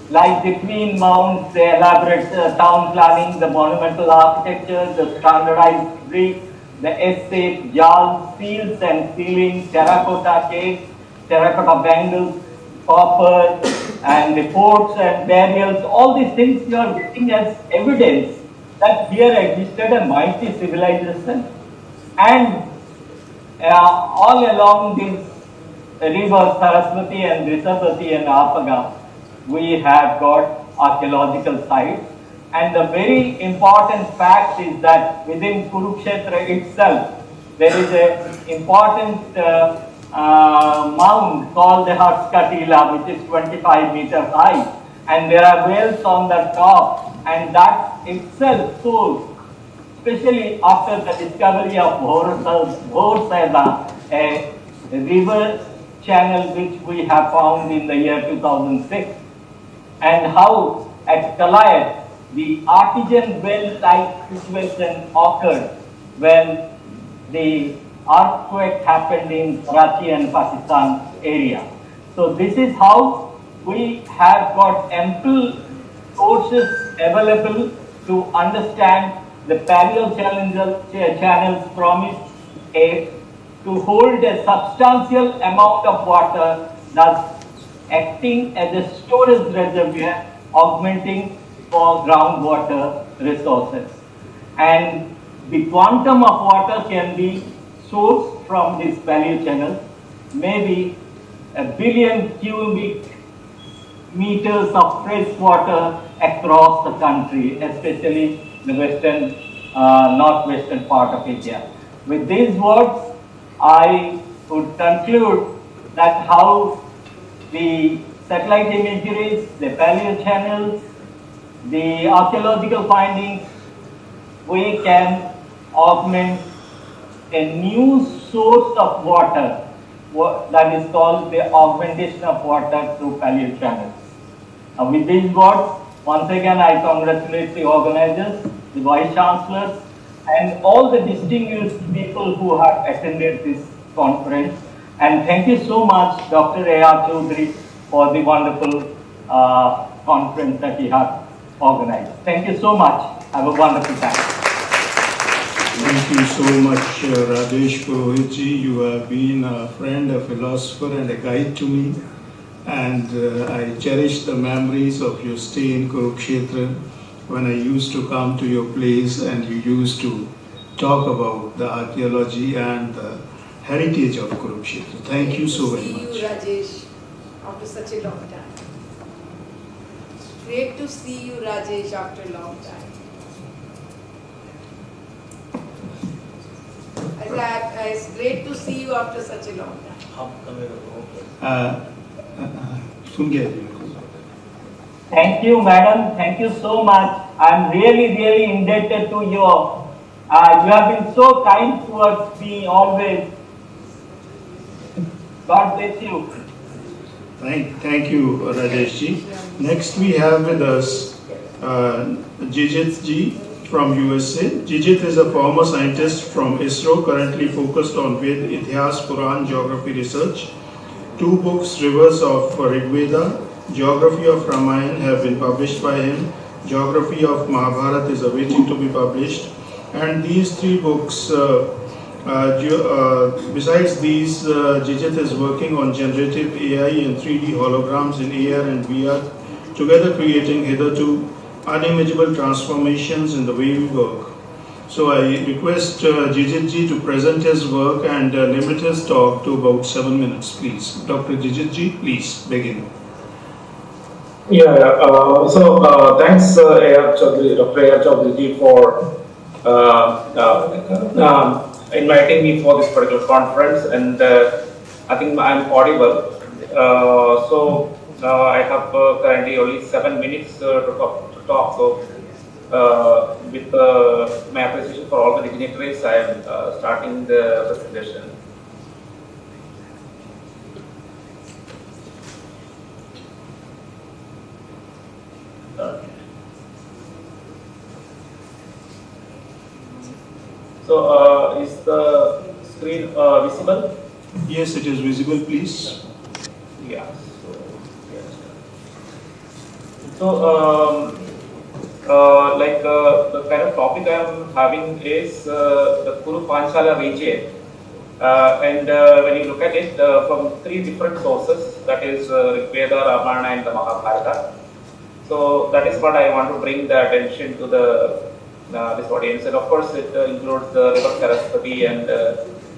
like the twin mounds, the elaborate town planning, the monumental architecture, the standardized bricks, the S-shaped jars, seals and ceilings, terracotta caves, terracotta bangles, copper, and the forts and burials. All these things you are getting as evidence that here existed a mighty civilization, and all along these rivers, Saraswati and Drishabvati and Apaga, we have got archaeological sites. And the very important fact is that within Kurukshetra itself, there is an important mound called the Hatskatila, which is 25 meters high, and there are wells on the top, and that itself shows, especially after the discovery of Bhorsada, a river channel which we have found in the year 2006, and how at Kalayat the artisan well-like situation occurred when the earthquake happened in Karachi and Pakistan area. So this is how we have got ample sources available to understand the paleo channels promise to hold a substantial amount of water, thus acting as a storage reservoir, augmenting for groundwater resources. And the quantum of water can be sourced from this value channel, maybe 1 billion cubic meters of fresh water across the country, especially the western, northwestern part of India. With these words, I would conclude that how the satellite imageries, the paleo channels, the archaeological findings, we can augment a new source of water that is called the augmentation of water through paleo channels. With these words, once again I congratulate the organizers, the vice chancellors, and all the distinguished people who have attended this conference. And thank you so much, Dr. A.R. Chaudhri, for the wonderful conference that he has organized. Thank you so much. Have a wonderful time. Thank you so much, Rajesh Purohitji. You have been a friend, a philosopher, and a guide to me. And I cherish the memories of your stay in Kurukshetra when I used to come to your place and you used to talk about the archaeology and the heritage of Kurukshetra. Thank you so very much. Great to see you, Rajesh, after such a long time. Great to see you, Rajesh, after a long time. It's great to see you after such a long time. Thank you, madam. Thank you so much. I'm really indebted to you. You have been so kind towards me always. God bless you. Thank you, Rajeshji. Next we have with us Jijit ji from USA. Jijit is a former scientist from ISRO, currently focused on Ved, Ithihas, Puran, geography research. 2 books, Rivers of Rigveda, Geography of Ramayana, have been published by him. Geography of Mahabharata is awaiting to be published. And these 3 books, besides these, Jijit is working on generative AI and 3D holograms in AR and VR, together creating hitherto unimaginable transformations in the way we work. So I request Jijit ji to present his work and limit his talk to about 7 minutes, please. Dr. Jijit ji, please begin. Thanks, A.R. Chaudhri, Dr. A.R. Chaudhri ji, for inviting me for this particular conference, and I think I'm audible. I have currently only 7 minutes to talk. So, with my appreciation for all the dignitaries, I am starting the presentation. Is the screen visible? Yes, it is visible, please. Yeah. The kind of topic I am having is the Kuru Panchala region. When you look at it from 3 different sources, that is Rigveda, Ramayana, and the Mahabharata. So that is what I want to bring the attention to the this audience, and of course it includes the river Saraswati and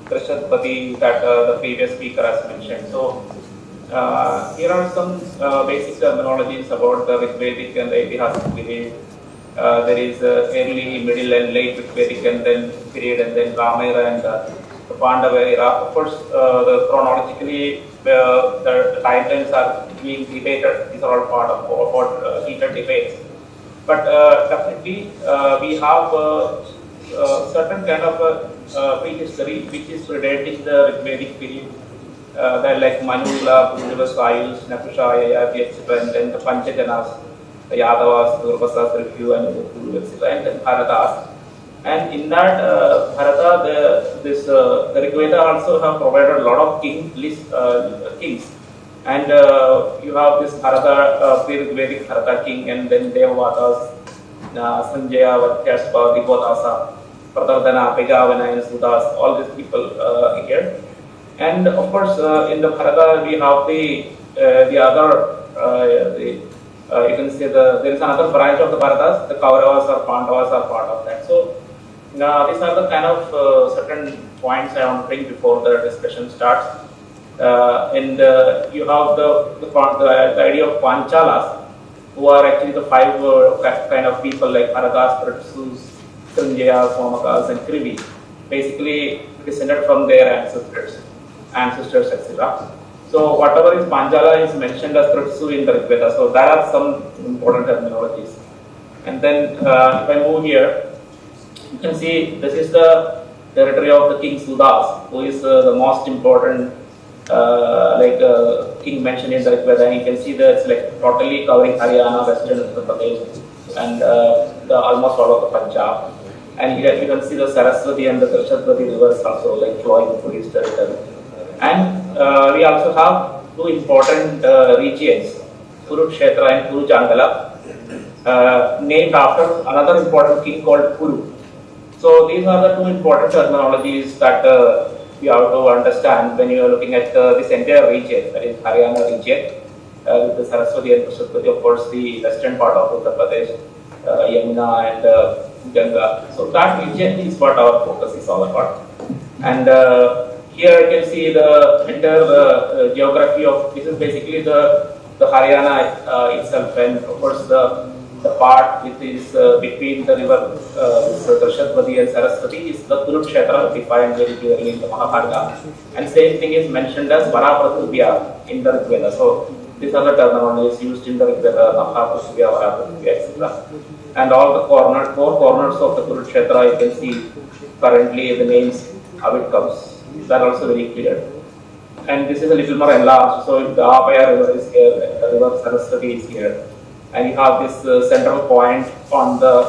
Krishnaspati that the previous speaker has mentioned. So here are some basic terminologies about the Rigvedic and the Ithihasic period. There is early, middle, and late Rigvedic, and then period, and then Ramayana and the Pandava era. Of course, the chronologically the timelines are being debated. These are all part of heated debates. But definitely, we have certain kind of prehistory which is predating the Rigvedic period. Like Manula, Puruvas, Ayush, Napusha, Yayati, etc., and then the Panchajanas, the Yadavas, Durvasas, Review, and Kuru, etc., and then Bharatas. And in that Bharata, the Rigveda also have provided a lot of kings. And you have this Bharata, pre-Rigvedic Bharata king, and then Devavatas, Sanjaya, Vatyashpa, Ribodasa, Pratardana, Pegavana, and Sudas, all these people here. And of course, in the Bharata, we have the other You can see there is another branch of the Bharatas, the Kauravas or Pandavas are part of that. So these are the kind of certain points I want to bring before the discussion starts. And you have the idea of Panchalas, who are actually the five kind of people like Bharatas, Pratsus, Srinjayas, Somakas, and Krivi, basically descended from their ancestors, etc. So whatever is Panchala is mentioned as Pratsu in the Rig Veda. So there are some important terminologies. And then if I move here, you can see this is the territory of the King Sudas, who is the most important king mentioned in the Rig Veda. And you can see that it's like totally covering Haryana, Western Uttar Pradesh, and almost all of the Punjab. And here you can see the Saraswati and the Drashadwati rivers also like flowing through his territory. And we also have two important regions, Kurukshetra and Kuru Jangala, named after another important king called Kuru. So these are the two important terminologies that you have to understand when you are looking at this entire region, that is Haryana region, with the Saraswati and Drashadwati, of course, the western part of Uttar Pradesh, Yamuna and Ganga. So that region is what our focus is all about. And here you can see the entire geography of, this is basically the Haryana itself, and of course the part which is between the river Drashadwati and Saraswati is the Kurukshetra, defined very clearly in the Mahabharata. And same thing is mentioned as Varapratubhya in the Rig Veda. So these are the terminologies used in the Rig Veda, Mahabharata, Varapratubhya, etc. And all the four corners of the Kurukshetra, you can see currently the names, how it comes. That are also very clear. And this is a little more enlarged. So if the Apaya river is here, the river Saraswati is here. And you have this central point on the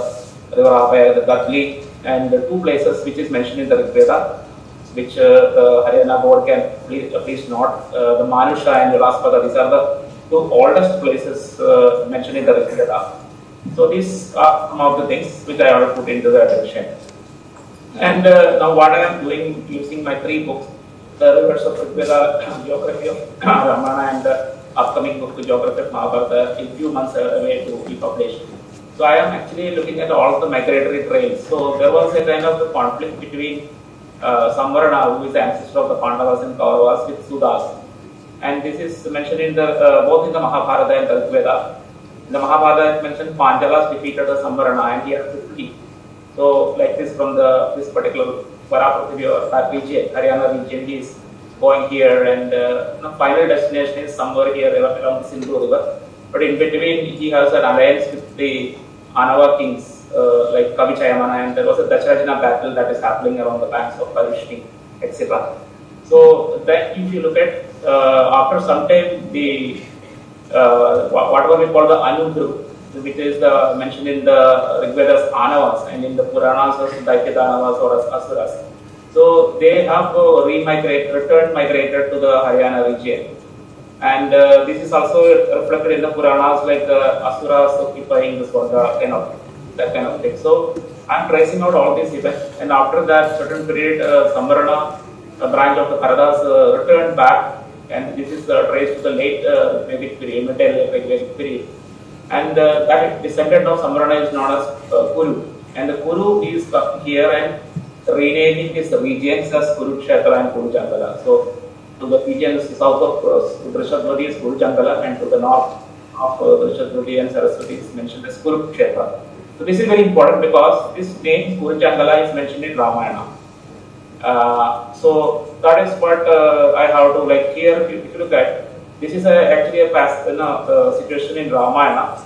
river Apaya, the Gatli, and the two places which is mentioned in the Rig Veda, which the Haryana board can please note, the Manusha and the Raspada. These are the two oldest places mentioned in the Rig Veda. So these are some of the things which I want to put into the attention. And now what I am doing using my three books, the Rivers of Rig Veda, Geography of Ramayana, and the upcoming book, Geography of Mahabharata, in few months away to be published. So I am actually looking at all the migratory trails. So there was a kind of a conflict between Samvarana, who is the ancestor of the Pandavas and Kauravas, with Sudas. And this is mentioned in the both in the Mahabharata and the Rig Veda. In the Mahabharata it mentioned Panchalas defeated the Samvarana, and he had 50. So like this from this particular Varapratibhi or that region, Haryana region, he is going here, and the final destination is somewhere here along the Sindhu river. But in between he has an alliance with the Anava kings like Kavichayamana, and there was a Dacharajana battle that is happening around the banks of Parishni, etc. So then if you look at after some time the whatever we call the Anudru, which is mentioned in the Rig Veda's Anavas, and in the Puranas as Daikyadanavas or as Asuras. So they have migrated to the Haryana region. And this is also reflected in the Puranas, like the Asuras occupying the Swarga, that kind of thing. So I'm tracing out all these events, and after that certain period, Samvarana, a branch of the Bharatas, returned back, and this is traced to the late Vedic period, Vedic period. And that descendant of Samvarana is known as Kuru. And the Kuru is here and renaming his regions as Kurukshetra and Kuru Jangala. So to the regions south of Drashadwati is Kuru Jangala, and to the north of Drashadwati and Saraswati is mentioned as Kurukshetra. So this is very important because this name Kuru Jangala is mentioned in Ramayana. So that is what I have to like here. If you look at, this is actually a past situation in Ramayana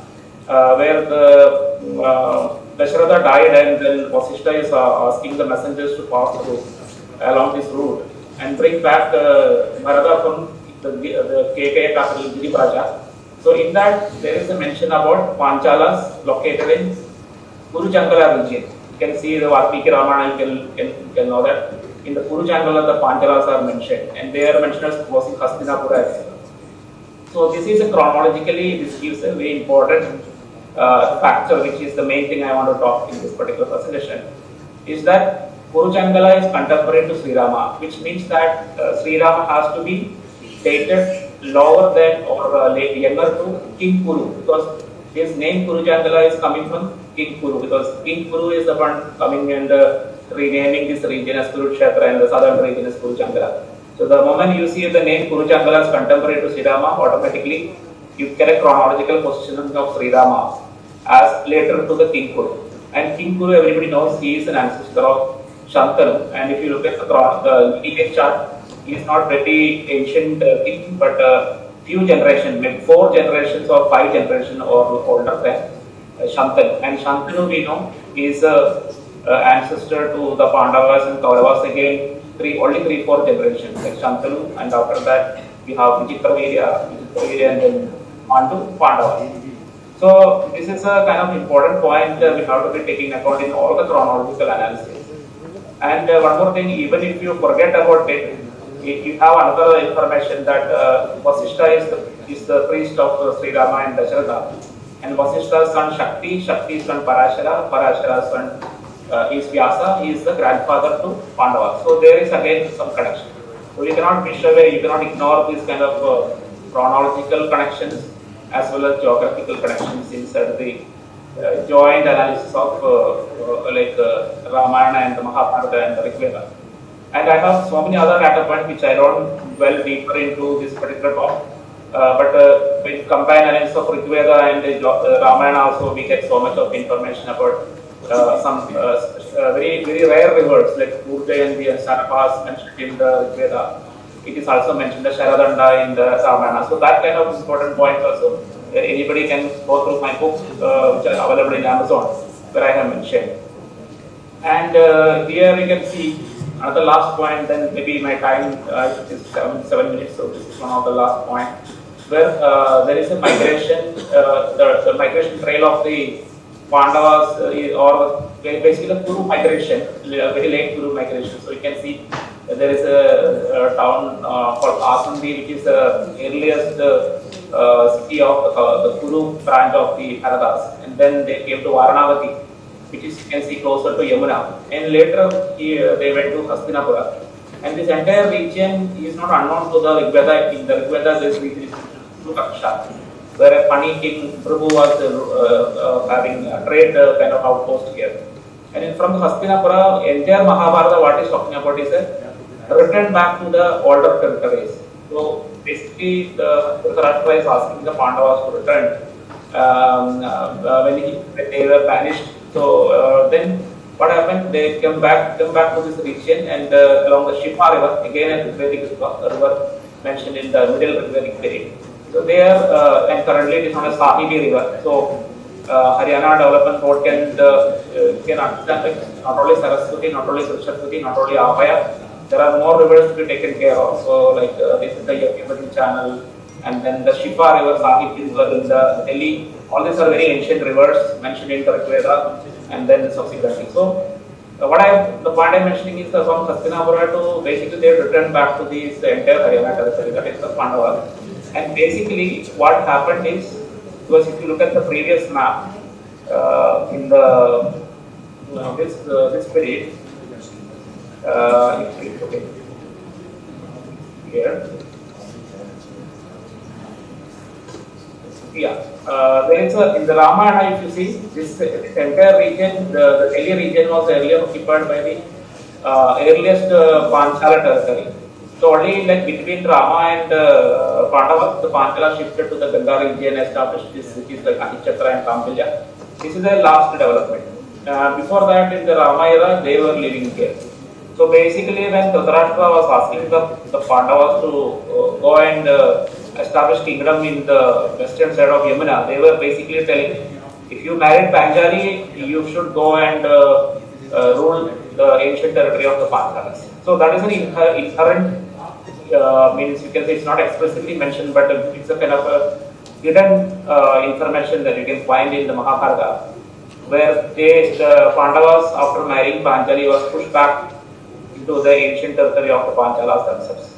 where the Dasharatha died, and then Vasishtha is asking the messengers to pass through along this route and bring back Bharata from the KK capital Giribraja. So in that there is a mention about Panchalas located in Kuru Jangala region. You can see the Valmiki Ramayana, you can know that in the Kuru Jangala the Panchalas are mentioned, and they are mentioned as was in Hastinapura, etc. So this is chronologically, this gives a very important factor, which is the main thing I want to talk in this particular presentation, is that Kuru Jangala is contemporary to Sri Rama, which means that Sri Rama has to be dated lower than or younger to King Kuru, because his name Kurujangala is coming from King Kuru, because King Kuru is the one coming and renaming this region as Kurukshetra and the southern region as Kurujangala. So the moment you see the name Kurujangala as contemporary to Sri Rama, automatically you get a chronological positioning of Sri Rama as later to the King Kuru. And King Kuru, everybody knows, he is an ancestor of Shantanu. And if you look at the lineage chart, he is not very ancient king, but few generations, maybe 4 generations or 5 generations or older than Shantanu. And Shantanu, we know, is ancestor to the Pandavas and Kauravas again, only 3-4 generations, like Shantanu, and after that we have Vichitravirya and then on to Pandavas. So this is a kind of important point we have to be taking account in all the chronological analysis. And one more thing, even if you forget about it, you have another information that Vasishtha is the priest of Sri Rama and Dasharatha. And Vasishtha's son Shakti's son Parashara's son is Vyasa, he is the grandfather to Pandava. So there is again some connection. So you cannot wish away, you cannot ignore these kind of chronological connections as well as geographical connections inside the joint analysis of Ramayana and the Mahabharata and the Rigveda. And I have so many other data points which I don't dwell deeper into this particular talk. But with combined analysis of Rigveda and Ramayana also, we get so much of information about some very rare rivers like Urjayanti and Sanapas mentioned in the Rigveda. It is also mentioned the Sharadanda in the Ramayana. So that kind of important point also, anybody can go through my books which are available in Amazon, where I have mentioned. And here you can see another last point, then maybe my time is 7 minutes, so this is one of the last point, where there is a migration, the migration trail of the Pandavas or basically the Kuru migration, very late Kuru migration. So you can see there is a town called Asandi, which is the earliest city of the Kuru branch of the Bharatas, and then they came to Varanavati, which is you can see closer to Yamuna, and later they went to Hastinapura. And this entire region is not unknown to the Rigveda. In the Rigveda, this region is Kaksha, where a Pani king Prabhu was having a trade kind of outpost here. And from Hastinapura, entire Mahabharata, what is talking about is a return back to the older territories. So basically, the Dhritarashtra is asking the Pandavas to return when they were banished. So then what happened? They came back to this region and along the Shifa river, again a Rigvedic river mentioned in the middle Rigvedic period. So there and currently it is on a Sahibi river. So Haryana Development Board can understand not only Saraswati, not only Saraswati, not only Abhaya. There are more rivers to be taken care of. So like this is the Yamuna channel, and then the Shifa river, Sahibi river in the Delhi. All these are very ancient rivers mentioned in the Rigveda, and then subsequently. So the point I'm mentioning is from Hastinapura to basically they returned back to this entire Haryana territory, that is the Pandavas. And basically what happened is, because if you look at the previous map in the this period, okay, here. Yeah, there is in the Ramayana, if you see, this entire region, the Delhi region was earlier occupied by the earliest Panchala territory. So only like between Rama and Pandavas, the Panchala shifted to the Ganga region, established this cities like Anichatra and Kambilya. This is the last development. Before that, in the Rama era, they were living here. So basically, when Dhritarashtra was asking the Pandavas to go and establish kingdom in the western side of Yamuna, they were basically telling, if you married Panjali, you should go and rule the ancient territory of the Panchalas. So that is an inherent, means you can say it's not explicitly mentioned, but it's a kind of a hidden information that you can find in the Mahabharata, where the Pandavas, after marrying Panjali, was pushed back into the ancient territory of the Panchalas themselves.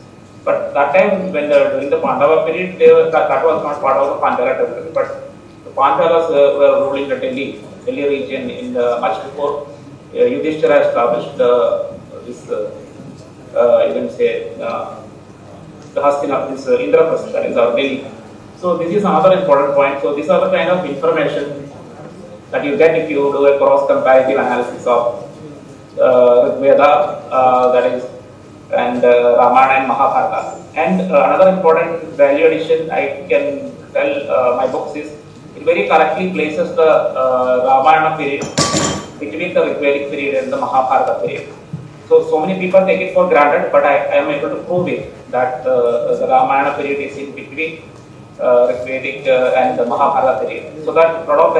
But that time, when during the Pandava period, that was not part of the Panchala territory, but the Panchalas were ruling the Delhi region in much before Yudhishthira established this, you can say, the Hastinapura, this Indraprastha, that is our Delhi. So this is another important point. So these are the kind of information that you get if you do a cross-comparative analysis of Rig Veda, that is, and Ramayana and Mahabharata. And another important value addition I can tell my books is it very correctly places the Ramayana period between the Rig Vedic period and the Mahabharata period. So many people take it for granted, but I am able to prove it that the Ramayana period is in between Rig Vedic and the Mahabharata period. So that Prof.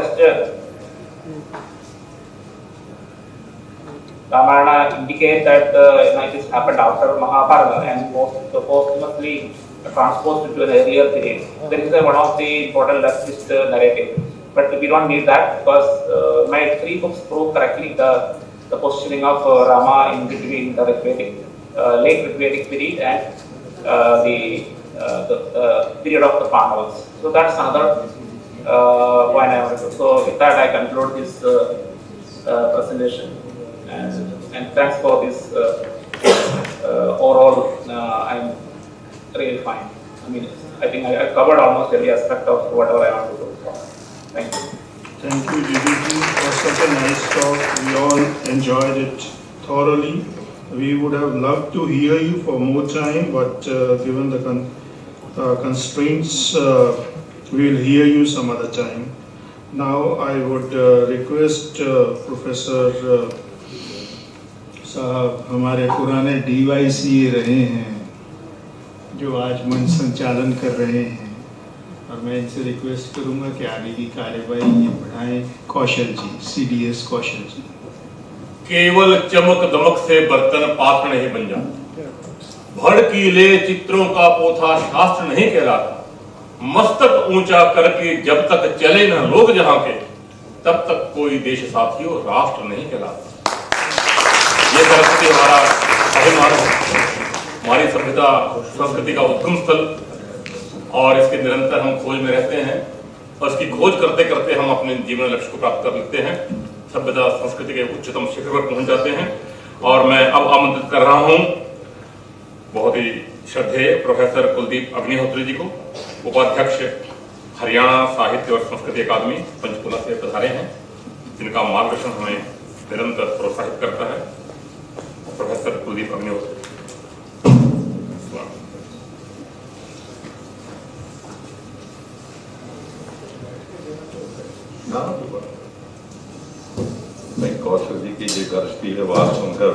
Ramayana indicate that it has happened after Mahabharata and posthumously transposed into an earlier period. There is one of the important leftist narrative, but we don't need that because my 3 books prove correctly the positioning of Rama in between the Rig Vedic, late Rig Vedic period and the period of the Pandavas. So that's another point I want to do. So with that I conclude this presentation. And thanks for this overall. I'm really fine. I mean, I think I covered almost every aspect of whatever I want to do. Thank you. Thank you, Didi. For such a nice talk. We all enjoyed it thoroughly. We would have loved to hear you for more time, but given the constraints, we will hear you some other time. Now I would request Professor साहब हमारे पुराने DYCA रहे हैं जो आज मंच संचालन कर रहे हैं और मैं इनसे रिक्वेस्ट करूंगा कि आगे की कार्यवाही ये बढ़ाएं। कौशल जी, CDS कौशल जी। केवल चमक दमक से बर्तन पात्र नहीं बन जाता, भड़कीले चित्रों का पोथा शास्त्र नहीं कहलाता, मस्तक ऊंचा करके जब तक चले न लोग जहां के तब तक कोई देश साथियों राष्ट्र नहीं कहलाता। ये सरस्वती हमारा अभिमान है, हमारी सभ्यता संस्कृति का उद्गम स्थल, और इसके निरंतर हम खोज में रहते हैं और इसकी खोज करते करते हम अपने जीवन लक्ष्य को प्राप्त कर लेते हैं, सभ्यता संस्कृति के उच्चतम शिखर पर पहुंच जाते हैं। और मैं अब आमंत्रित कर रहा हूं बहुत ही श्रद्धेय प्रोफेसर कुलदीप अग्निहोत्री जी को, उपाध्यक्ष हरियाणा साहित्य और संस्कृति अकादमी पंचकुला से पधारे हैं, जिनका मार्गदर्शन हमें निरंतर प्रोत्साहित करता है। प्रोफेसर कुलदीप अग्निहोत्री। मैं कौशल जी की ये गरजती है बात सुनकर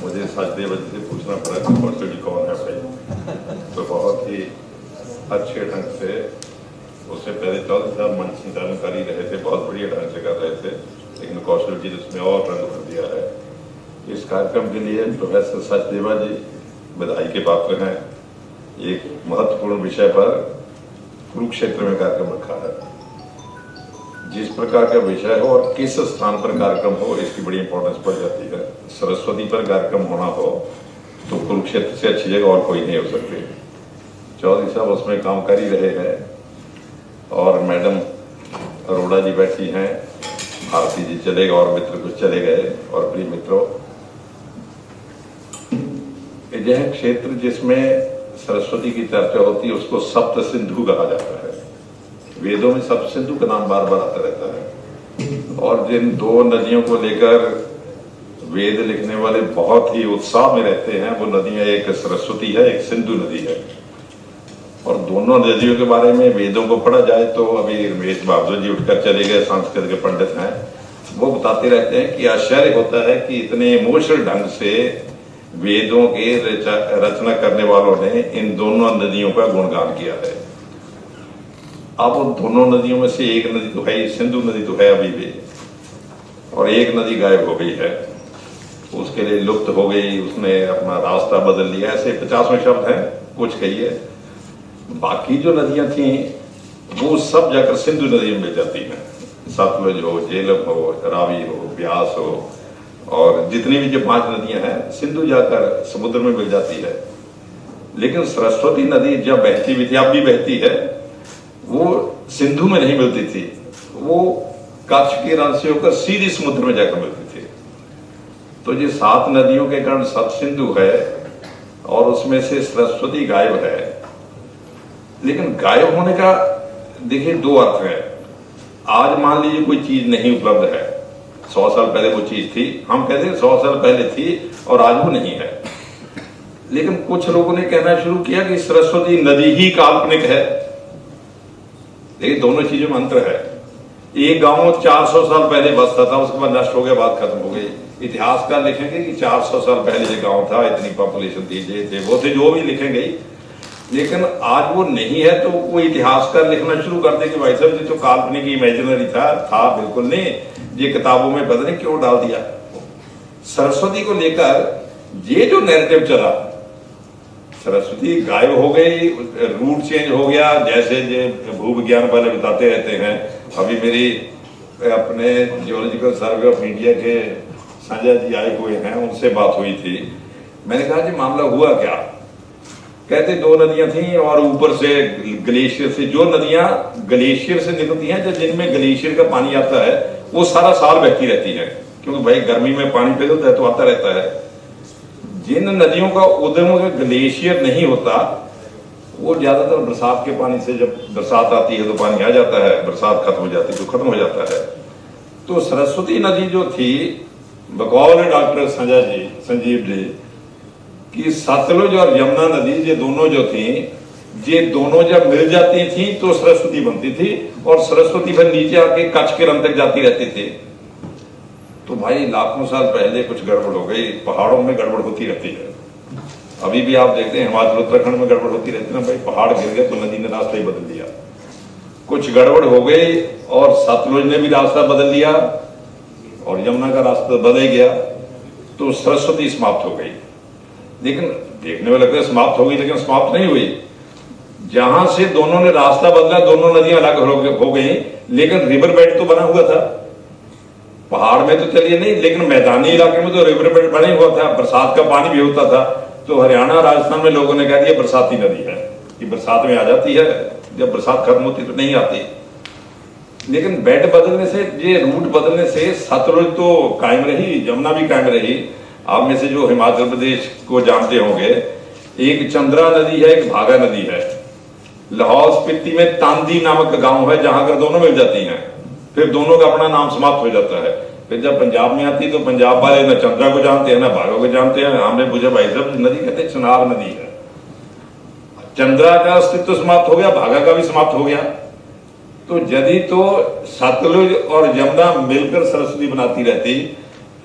मुझे सचदेव जी से पूछना पड़ा कि कौशल जी कौन है भाई। तो बहुत ही अच्छे ढंग से उससे पहले 14 साल मंच संचालन कर ही रहे थे, बहुत बढ़िया ढंग से कर रहे थे, लेकिन कौशल जी ने उसमें और रंग भर दिया है। इस कार्यक्रम के लिए प्रोफेसर सचदेवा जी बधाई के पात्र हैं। एक महत्वपूर्ण विषय पर कुरुक्षेत्र में कार्यक्रम रखा है। जिस प्रकार का विषय हो और किस स्थान पर कार्यक्रम हो, इसकी बड़ी इंपॉर्टेंस पड़ जाती है। सरस्वती पर कार्यक्रम होना हो तो कुरुक्षेत्र से अच्छी जगह और कोई नहीं हो सकती। चौधरी साहब उसमें काम कर ही रहे हैं और मैडम अरोड़ा जी बैठी हैं, भारती जी चले गए और मित्र कुछ चले गए। और प्रिय मित्रों, यह क्षेत्र जिसमें सरस्वती की चर्चा होती है उसको सप्त सिंधु कहा जाता है। वेदों में सप्त सिंधु का नाम बार बार आता रहता है, और जिन 2 नदियों को लेकर वेद लिखने वाले बहुत ही उत्साह में रहते हैं वो नदियां एक सरस्वती है, एक सिंधु नदी है। और दोनों नदियों के बारे में वेदों को पढ़ा जाए तो अभी रमेश बहादुर जी उठकर चले गए, संस्कृत के पंडित हैं, वो बताते रहते हैं कि आश्चर्य होता है कि इतने इमोशनल ढंग से वेदों के रचना करने वालों ने इन दोनों नदियों का गुणगान किया है। अब उन दोनों नदियों में से एक नदी तो है, सिंधु नदी तो है अभी भी, और एक नदी गायब हो गई है, उसके लिए लुप्त हो गई, उसने अपना रास्ता बदल लिया। ऐसे 50वें शब्द हैं, कुछ कहिए। बाकी जो नदियां थी वो सब जाकर सिंधु नदी में मिल जाती हैं। सतलुज हो, झेलम हो, रावी हो, ब्यास हो, और जितनी भी जो 5 नदियां हैं सिंधु जाकर समुद्र में मिल जाती है। लेकिन सरस्वती नदी जब बहती भी थी, अब भी बहती है, वो सिंधु में नहीं मिलती थी, वो कच्छ के रन से होकर सीधी समुद्र में जाकर मिलती थी। तो ये 7 नदियों के कारण सत सिंधु है और उसमें से सरस्वती गायब है। लेकिन गायब होने का देखिए दो अर्थ है। आज मान लीजिए कोई चीज नहीं उपलब्ध है, 100 साल पहले वो चीज थी, हम कहते हैं 100 साल पहले थी और आज वो नहीं है। लेकिन कुछ लोगों ने कहना शुरू किया कि सरस्वती नदी ही काल्पनिक है। देखिए दोनों चीजों में अंतर है। एक गांव 400 साल पहले बसता था, उसके बाद नष्ट हो गया, बात खत्म हो गई। इतिहासकार लिखेंगे कि 400 साल पहले ये गांव था, इतनी पॉपुलेशन थी, ये थे वो थे, जो भी लिखेंगे। लेकिन आज वो नहीं है तो कोई इतिहासकार लिखना शुरू कर दे कि भाई साहब ये तो काल्पनिक इमेजिनरी था बिल्कुल नहीं, ये किताबों में पता नहीं क्यों डाल दिया। सरस्वती को लेकर ये जो नैरेटिव चला, सरस्वती गायब हो गई, रूट चेंज हो गया, जैसे भू विज्ञान वाले बताते रहते हैं। अभी मेरी अपने जियोलॉजिकल सर्वे ऑफ इंडिया के संजय जी आए हुए हैं, उनसे बात हुई थी। मैंने कहा जी मामला हुआ क्या? कहते 2 नदियां थी और ऊपर से ग्लेशियर से, जो नदियां ग्लेशियर से निकलती हैं, जिनमें ग्लेशियर का पानी आता है वो सारा साल बहती रहती है, क्योंकि भाई गर्मी में पानी पिघलता है तो आता रहता है। जिन नदियों का उद्गम ग्लेशियर नहीं होता वो ज्यादातर बरसात के पानी से, जब बरसात आती है तो पानी आ जाता है, बरसात खत्म हो जाती है तो खत्म हो जाता है। तो सरस्वती नदी जो थी, बकौल डॉक्टर संजीव जी कि सतलुज और यमुना नदी ये दोनों जो थी, ये दोनों जब मिल जाती थी तो सरस्वती बनती थी, और सरस्वती फिर नीचे आके कच्छ के रन तक जाती रहती थी। तो भाई लाखों साल पहले कुछ गड़बड़ हो गई, पहाड़ों में गड़बड़ होती रहती है। अभी भी आप देखते हैं हिमाचल उत्तराखंड में गड़बड़ होती रहती है ना भाई, पहाड़ गिर गए तो नदी ने रास्ता ही बदल दिया। कुछ गड़बड़ हो गई और सतलुज ने भी रास्ता बदल दिया और यमुना का रास्ता बदल गया, तो सरस्वती समाप्त हो गई। लेकिन देखने में लगता है समाप्त हो गई, लेकिन समाप्त नहीं हुई। जहां से दोनों ने रास्ता बदला, दोनों नदियां अलग हो गई, लेकिन रिवर बेड तो बना हुआ था। पहाड़ में तो चलिए नहीं, लेकिन मैदानी इलाके में तो रिवर बेड बना हुआ था, बरसात का पानी भी होता था। तो हरियाणा राजस्थान में लोगों ने कह दिया बरसाती नदी है, कि बरसात में आ जाती है, जब बरसात खत्म होती तो नहीं आती। लेकिन बेड बदलने से, ये रूट बदलने से सतलुज तो कायम रही, यमुना भी कायम रही। आप में से जो हिमाचल प्रदेश को जानते होंगे, एक चंद्रा नदी है, एक भागा नदी है। लाहौल स्पीति में तांदी नामक गांव है जहां अगर दोनों मिल जाती हैं फिर दोनों का अपना नाम समाप्त हो जाता है। फिर जब पंजाब में आती तो पंजाब वाले न चंद्रा को जानते हैं, न भागा को जानते हैं। हमने पूछा भाई साहब नदी, कहते चुनार नदी है। चंद्रा का अस्तित्व समाप्त हो गया, भागा का भी समाप्त हो गया। तो यदि तो सतलुज और यमुना मिलकर सरस्वती बनाती रहती,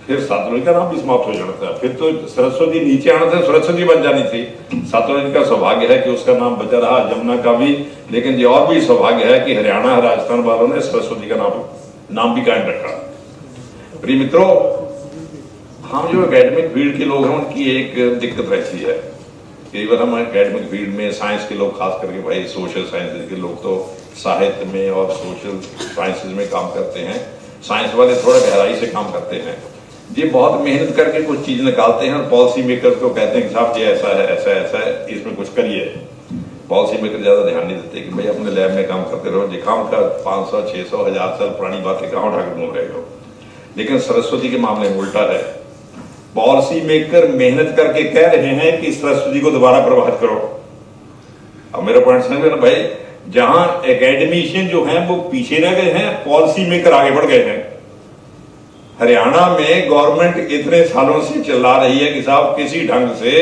फिर सतलुज का नाम भी समाप्त हो जाना था। फिर तो सरस्वती नीचे आना था, सरस्वती बन जानी थी। सतलुज का सौभाग्य है कि उसका नाम बचा रहा, यमुना का भी। लेकिन ये और भी सौभाग्य है कि हरियाणा राजस्थान वालों ने सरस्वती का नाम भी कायम रखा। प्रिय मित्रों, हम जो एकेडमिक फील्ड के लोग हैं उनकी एक दिक्कत रहती है। कई बार हम एकेडमिक फील्ड में साइंस के लोग, खास करके भाई सोशल साइंसेज के लोग तो साहित्य में और सोशल साइंसेज में काम करते हैं। साइंस वाले थोड़ा गहराई से काम करते हैं। ये बहुत मेहनत करके कुछ चीज निकालते हैं और पॉलिसी मेकर्स को कहते हैं कि साहब ये ऐसा है, ऐसा ऐसा है, इसमें कुछ करिए। पॉलिसी मेकर ज्यादा ध्यान नहीं देते कि भाई अपने लैब में काम करते रहो, दिखाओ का 500, 600, 1000 साल पुरानी बातें कहाँ उठा कर घूम रहे हो। लेकिन सरस्वती के मामले में उल्टा है। पॉलिसी मेकर मेहनत करके कह रहे हैं कि सरस्वती को दोबारा प्रभावित करो। अब मेरा पॉइंट समझ ना भाई, जहां एकेडमिशियन जो हैं वो पीछे रह गए हैं, पॉलिसी मेकर आगे बढ़ गए हैं। हरियाणा में गवर्नमेंट इतने सालों से चिल्ला रही है कि साहब किसी ढंग से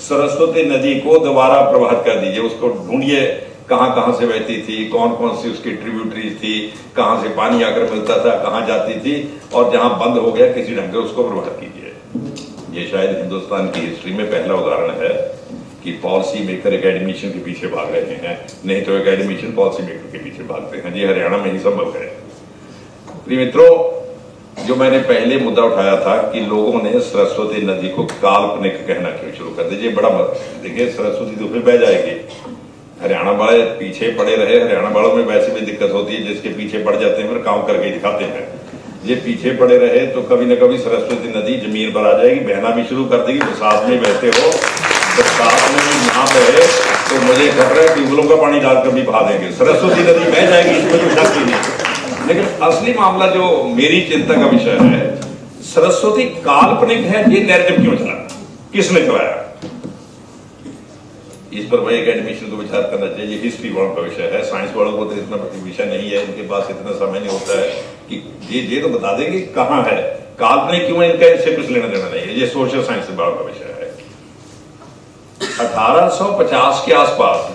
सरस्वती नदी को दोबारा प्रभावित कर दीजिए, उसको ढूंढिए कहां कहां से बहती थी, कौन कौन सी उसकी ट्रिब्यूटरीज थी, कहां से पानी आकर मिलता था, कहां जाती थी, और जहां बंद हो गया किसी ढंग से उसको प्रभावित कीजिए। ये शायद हिंदुस्तान की हिस्ट्री में पहला उदाहरण है कि पॉलिसी मेकर एकेडमिशियन के पीछे भाग रहे हैं, नहीं तो एकेडमिशियन पॉलिसी मेकर के पीछे भागते हैं। ये हरियाणा में ही संभव है। प्रिय मित्रों, जो मैंने पहले मुद्दा उठाया था कि लोगों ने सरस्वती नदी को काल्पनिक कहना क्यों शुरू कर दिया, बड़ा देखिए सरस्वती तो फिर बह जाएगी। हरियाणा वाले पीछे पड़े रहे, हरियाणा वालों में वैसे भी दिक्कत होती है, जिसके पीछे पड़ जाते हैं फिर काम करके दिखाते हैं। ये पीछे पड़े रहे तो कभी न कभी सरस्वती नदी जमीन पर आ जाएगी, बहना भी शुरू कर देगी। बरसात में बहते हो, बरसात में भी ना बहे तो मुझे खतरा है ट्यूबवेलों का पानी डालकर भी बहा देंगे, सरस्वती नदी बह जाएगी, इसमें कोई शक ही नहीं। लेकिन असली मामला जो मेरी चिंता का विषय है, सरस्वती काल्पनिक है, ये नैरेटिव क्यों चला, किसने चलाया? इस पर वही एकेडमिशियन को विचार करना चाहिए। हिस्ट्री वालों का विषय है, साइंस वालों को तो इतना विषय नहीं है, इनके पास इतना समय नहीं होता है कि ये तो बता देंगे कहाँ है, काल्पनिक क्यों है, इनका इससे कुछ लेना देना नहीं है, ये सोशल साइंस वालों का विषय है। 1850 के आसपास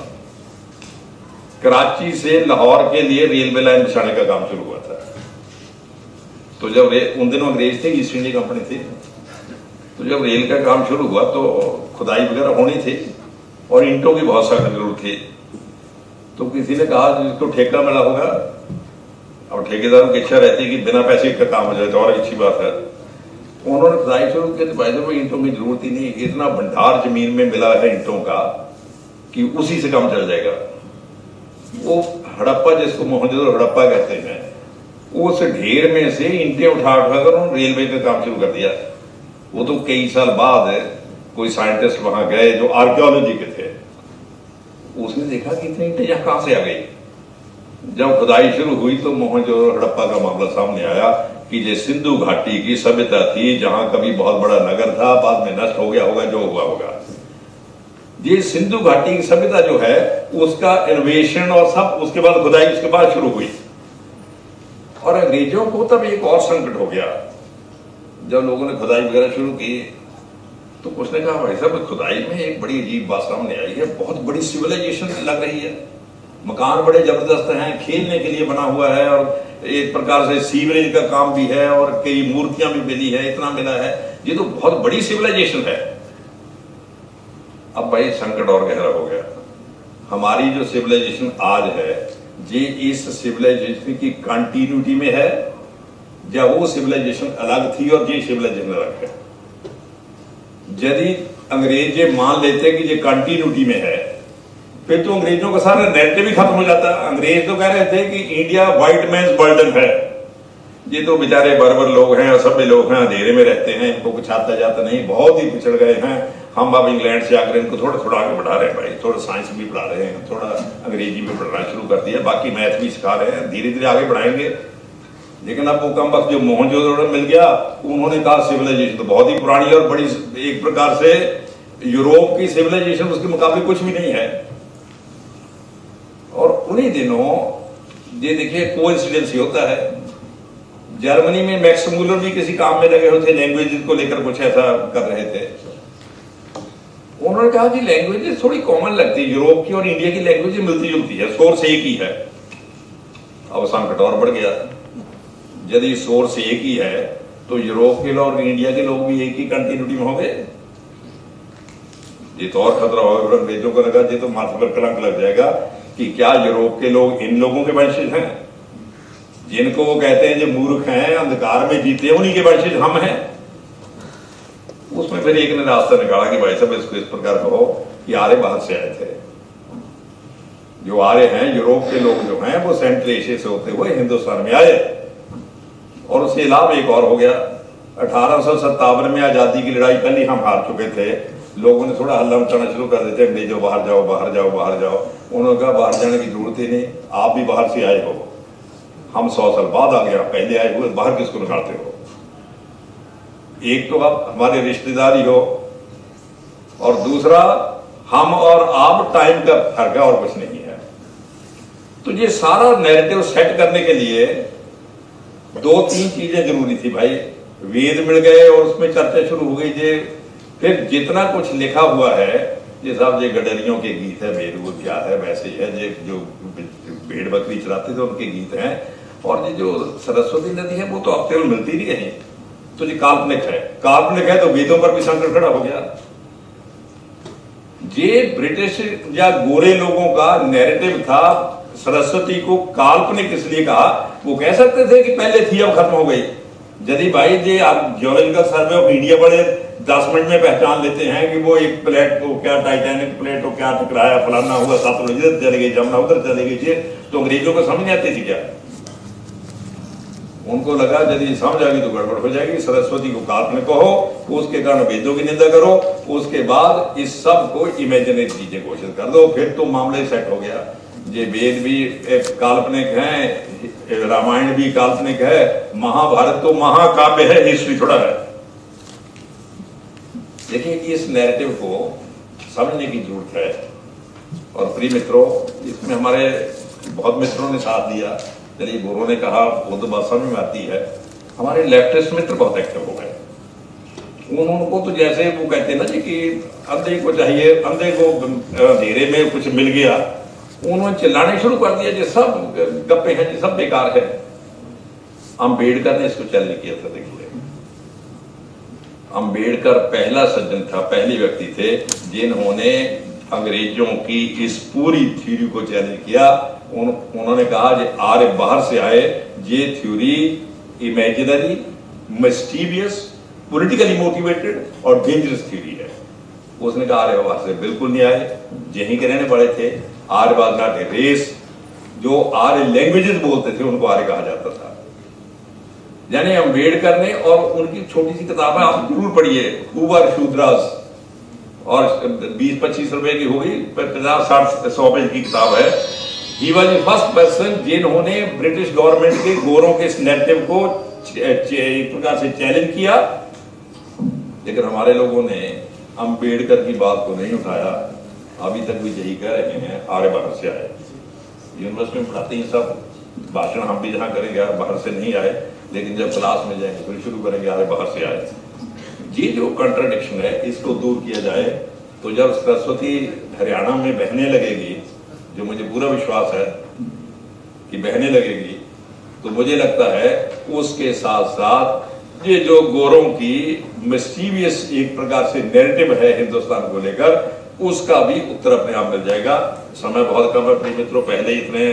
कराची से लाहौर के लिए रेलवे लाइन बिछाने का काम शुरू हुआ था। तो जब उन दिनों अंग्रेज थे, ईस्ट इंडिया कंपनी थी, तो जब रेल का काम शुरू हुआ तो खुदाई वगैरह होनी थी और ईंटों की बहुत सख्त जरूरत थी। तो किसी ने कहा जिसको ठेका मिला होगा, अब ठेकेदारों की इच्छा रहती है कि बिना पैसे का काम हो जाए तो और अच्छी बात है। उन्होंने खुदाई शुरू की तो भाई साहब ईंटों की जरूरत ही नहीं, इतना भंडार जमीन में मिला है ईंटों का कि उसी से काम चल जाएगा। वो हड़प्पा, जिसको मोहनजोदड़ो हड़प्पा कहते हैं, उस ढेर में से ईंटें उठा उठाकर उन्होंने रेलवे का काम शुरू कर दिया। वो तो कई साल बाद कोई साइंटिस्ट वहां गए जो आर्कियोलॉजी के थे, उसने देखा कि इतनी ईंटें यहाँ कहां से आ गई। जब खुदाई शुरू हुई तो मोहनजोदड़ो हड़प्पा का मामला सामने आया कि ये सिंधु घाटी की सभ्यता थी, जहां कभी बहुत बड़ा नगर था, बाद में नष्ट हो गया होगा, जो हुआ होगा। ये सिंधु घाटी की सभ्यता जो है उसका इनोवेशन और सब उसके बाद खुदाई उसके बाद शुरू हुई। और अंग्रेजों को तब एक और संकट हो गया, जब लोगों ने खुदाई वगैरह शुरू की तो उसने कहा भाई साहब खुदाई में एक बड़ी अजीब बात सामने आई है, बहुत बड़ी सिविलाइजेशन लग रही है, मकान बड़े जबरदस्त हैं, खेलने के लिए बना हुआ है और एक प्रकार से सीवरेज का काम भी है और कई मूर्तियां भी मिली है, इतना मिला है, ये तो बहुत बड़ी सिविलाइजेशन है। अब भाई संकट और गहरा हो गया। हमारी जो सिविलाइजेशन आज है ये इस सिविलाइजेशन की कंटिन्यूटी में है या वो सिविलाइजेशन अलग थी और ये सिविलाइजेशन अलग है। यदि अंग्रेज ये मान लेते कि ये कंटिन्यूटी में है फिर तो अंग्रेजों का सारा नैरेटिव ही खत्म हो जाता। अंग्रेज तो कह रहे थे कि इंडिया व्हाइट मैन्स बर्डन है, ये तो बेचारे बर्बर लोग हैं और सभ्य लोग हैं, अंधेरे में रहते हैं, इनको कुछ आता जाता नहीं, बहुत ही पिछड़ गए हैं। हम अब इंग्लैंड से आकर इनको थोड़ा थोड़ा आगे बढ़ा रहे हैं भाई, थोड़ा साइंस भी पढ़ा रहे हैं, थोड़ा अंग्रेजी भी पढ़ना शुरू कर दिया, बाकी मैथ भी सिखा रहे हैं, धीरे धीरे आगे बढ़ाएंगे। लेकिन अब वो कम वक्त जो मोहनजोदड़ो मिल गया, उन्होंने कहा सिविलाइजेशन तो बहुत ही पुरानी और बड़ी, एक प्रकार से यूरोप की सिविलाइजेशन उसके मुकाबले कुछ भी नहीं है। और उन्हीं दिनों ये देखिए कोइंसिडेंस ही होता है, जर्मनी में मैक्स मूलर भी किसी काम में लगे हुए थे, लैंग्वेजेस को लेकर कुछ ऐसा कर रहे थे। उन्होंने कहा कि लैंग्वेजेस थोड़ी कॉमन लगती है, यूरोप की और इंडिया की लैंग्वेज मिलती जुलती है, सोर्स एक ही है। अब संकट और बढ़ गया, यदि सोर्स एक ही है तो यूरोप के लोग और इंडिया के लोग भी एक ही कंटिन्यूटी में हो गए, ये तो और खतरा होगा। अंग्रेजों को लगा ये तो माथे पर कलंक लग जाएगा कि क्या यूरोप के लोग इन लोगों के वंशज हैं, जिनको वो कहते हैं जो मूर्ख हैं, अंधकार में जीते हैं, उन्हीं के वंशज हम हैं। उसमें फिर एक ने रास्ता निकाला कि भाई साहब इसको इस प्रकार कहो कि आर्य बाहर से आए थे, जो आर्य हैं यूरोप के लोग जो हैं वो सेंट्रल एशिया से होते हुए हिंदुस्तान में आए। और उसके अलावा एक और हो गया, 1857 में आजादी की लड़ाई पहले हम हार चुके थे, लोगों ने थोड़ा हल्ला मचाना शुरू कर देते, अंग्रेजों बाहर जाओ बाहर जाओ बाहर जाओ। उन्होंने कहा बाहर जाने की जरूरत ही नहीं, आप भी बाहर से आए हो, हम 100 साल बाद आ गया, पहले आए हुए बाहर किसको निकालते हो। एक तो आप हमारे रिश्तेदार ही हो और दूसरा हम और आप टाइम का फर्क है और कुछ नहीं है। तो ये सारा नैरेटिव सेट करने के लिए 2-3 चीजें जरूरी थी भाई। वेद मिल गए और उसमें चर्चा शुरू हो गई। जे फिर जितना कुछ लिखा हुआ है, ये साहब ये गडरियों के गीत है, बेरू क्या है वैसे ही है, जो भेड़ बकरी चलाते थे उनके गीत हैं, और ये जो सरस्वती नदी है वो तो अब केवल मिलती नहीं है, तो ये काल्पनिक है। काल्पनिक है तो वेदों पर भी संकट खड़ा हो गया। ये ब्रिटिश या गोरे लोगों का नैरेटिव था। सरस्वती को काल्पनिक इसलिए कहा, वो कह सकते थे कि पहले थी अब खत्म हो गई। यदि भाई ये आप जियोलॉजिकल सर्वे ऑफ इंडिया बड़े 10 मिनट में पहचान लेते हैं कि वो एक प्लेट को क्या, टाइटैनिक प्लेट को क्या टकराया, फलाना हुआ, सतलुज इधर चली गई, जमुना उधर चली गई, तो अंग्रेजों को समझ नहीं आती थी क्या? उनको लगा यदि समझ आ गई तो गड़बड़ हो जाएगी, सरस्वती को काल्पनिक कहो, उसके कारण वेदों की निंदा करो, उसके बाद इस सब को इमेजिनरी चीजें घोषित कर दो, फिर तो मामले सेट हो गया। ये वेद भी एक काल्पनिक है, रामायण भी काल्पनिक है, महाभारत तो महाकाव्य है, हिस्ट्री थोड़ा है। देखिए इस नैरेटिव को समझने की जरूरत है और प्रिय मित्रों, इसमें हमारे बहुत मित्रों ने साथ दिया। चलिए, गोरों ने कहा, वो तो बात समझ में आती है। हमारे लेफ्टिस्ट मित्र बहुत एक्टिव हो गए। उनको तो जैसे वो कहते हैं ना जी कि अंधे को चाहिए, अंधे को अंधेरे में कुछ मिल गया, उन्होंने चिल्लाने शुरू कर दिया कि सब गप्पे हैं जी, सब बेकार है। अम्बेडकर ने इसको चैलेंज किया था। देखिए, अम्बेडकर पहला सज्जन था, पहले व्यक्ति थे जिन्होंने अंग्रेजों की इस पूरी थ्योरी को चैलेंज किया। उन्होंने कहा कि आर्य बाहर से आए, ये थ्योरी इमेजिनरी, मिस्टीवियस, पॉलिटिकली मोटिवेटेड और डेंजरस थ्योरी है। उसने कहा आर्य बाहर से बिल्कुल नहीं आए, यहीं के रहने वाले थे। आर्यवाद नॉट ए रेस। जो आर्य लैंग्वेजेस बोलते थे उनको आर्य कहा जाता था। यानी अम्बेडकर ने, और उनकी छोटी सी किताब है, आप जरूर पढ़िए, हू आर शूद्रास, और 20-25 रुपए की होगी, 50-60-100 पेज की किताब है। He was the first person जिन्होंने ब्रिटिश गवर्नमेंट के गोरों के इस नैरेटिव को एक प्रकार से चैलेंज किया। लेकिन हमारे लोगों ने अम्बेडकर की बात को नहीं उठाया। अभी तक भी यही कह रहे हैं, आर्य बाहर से आए। यूनिवर्सिटी में पढ़ाते हैं सब, भाषण हम भी जहाँ करेंगे बाहर से नहीं आए, लेकिन जब क्लास में जाएंगे फिर शुरू करेंगे आर्य बाहर से आए। ये जो कंट्राडिक्शन है, इसको दूर किया जाए तो जब सरस्वती हरियाणा में बहने लगेगी, जो मुझे पूरा विश्वास है कि बहने लगेगी, तो मुझे लगता है उसके साथ साथ ये जो गोरों की मिस्टीवियस एक प्रकार से नैरेटिव है हिंदुस्तान को लेकर, उसका भी उत्तर अपने आप मिल जाएगा। समय बहुत कम है प्रिय मित्रों, पहले इतने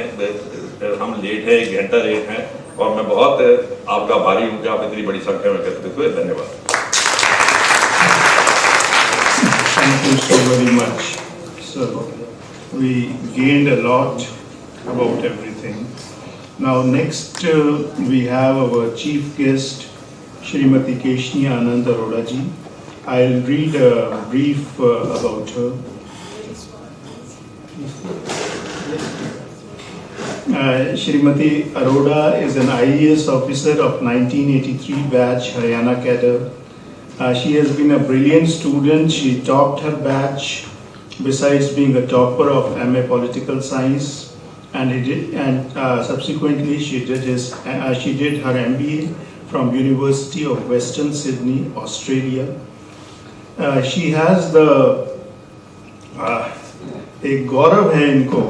हम लेट है, 1 घंटा लेट है, और मैं बहुत आपका आभारी हूँ कि आप इतनी बड़ी संख्या में एकत्रित हुए। धन्यवाद। Thank you so very much. So we gained a lot about everything. Now next we have our chief guest, Shrimati Keshni Anand Arora ji. I'll read a brief about her. Shrimati Arora is an IAS officer of 1983 batch, Haryana cadre. She has been a brilliant student. She topped her batch besides being a topper of MA Political Science, and subsequently she did her MBA from University of Western Sydney, Australia. She has the एक गौरव है इनको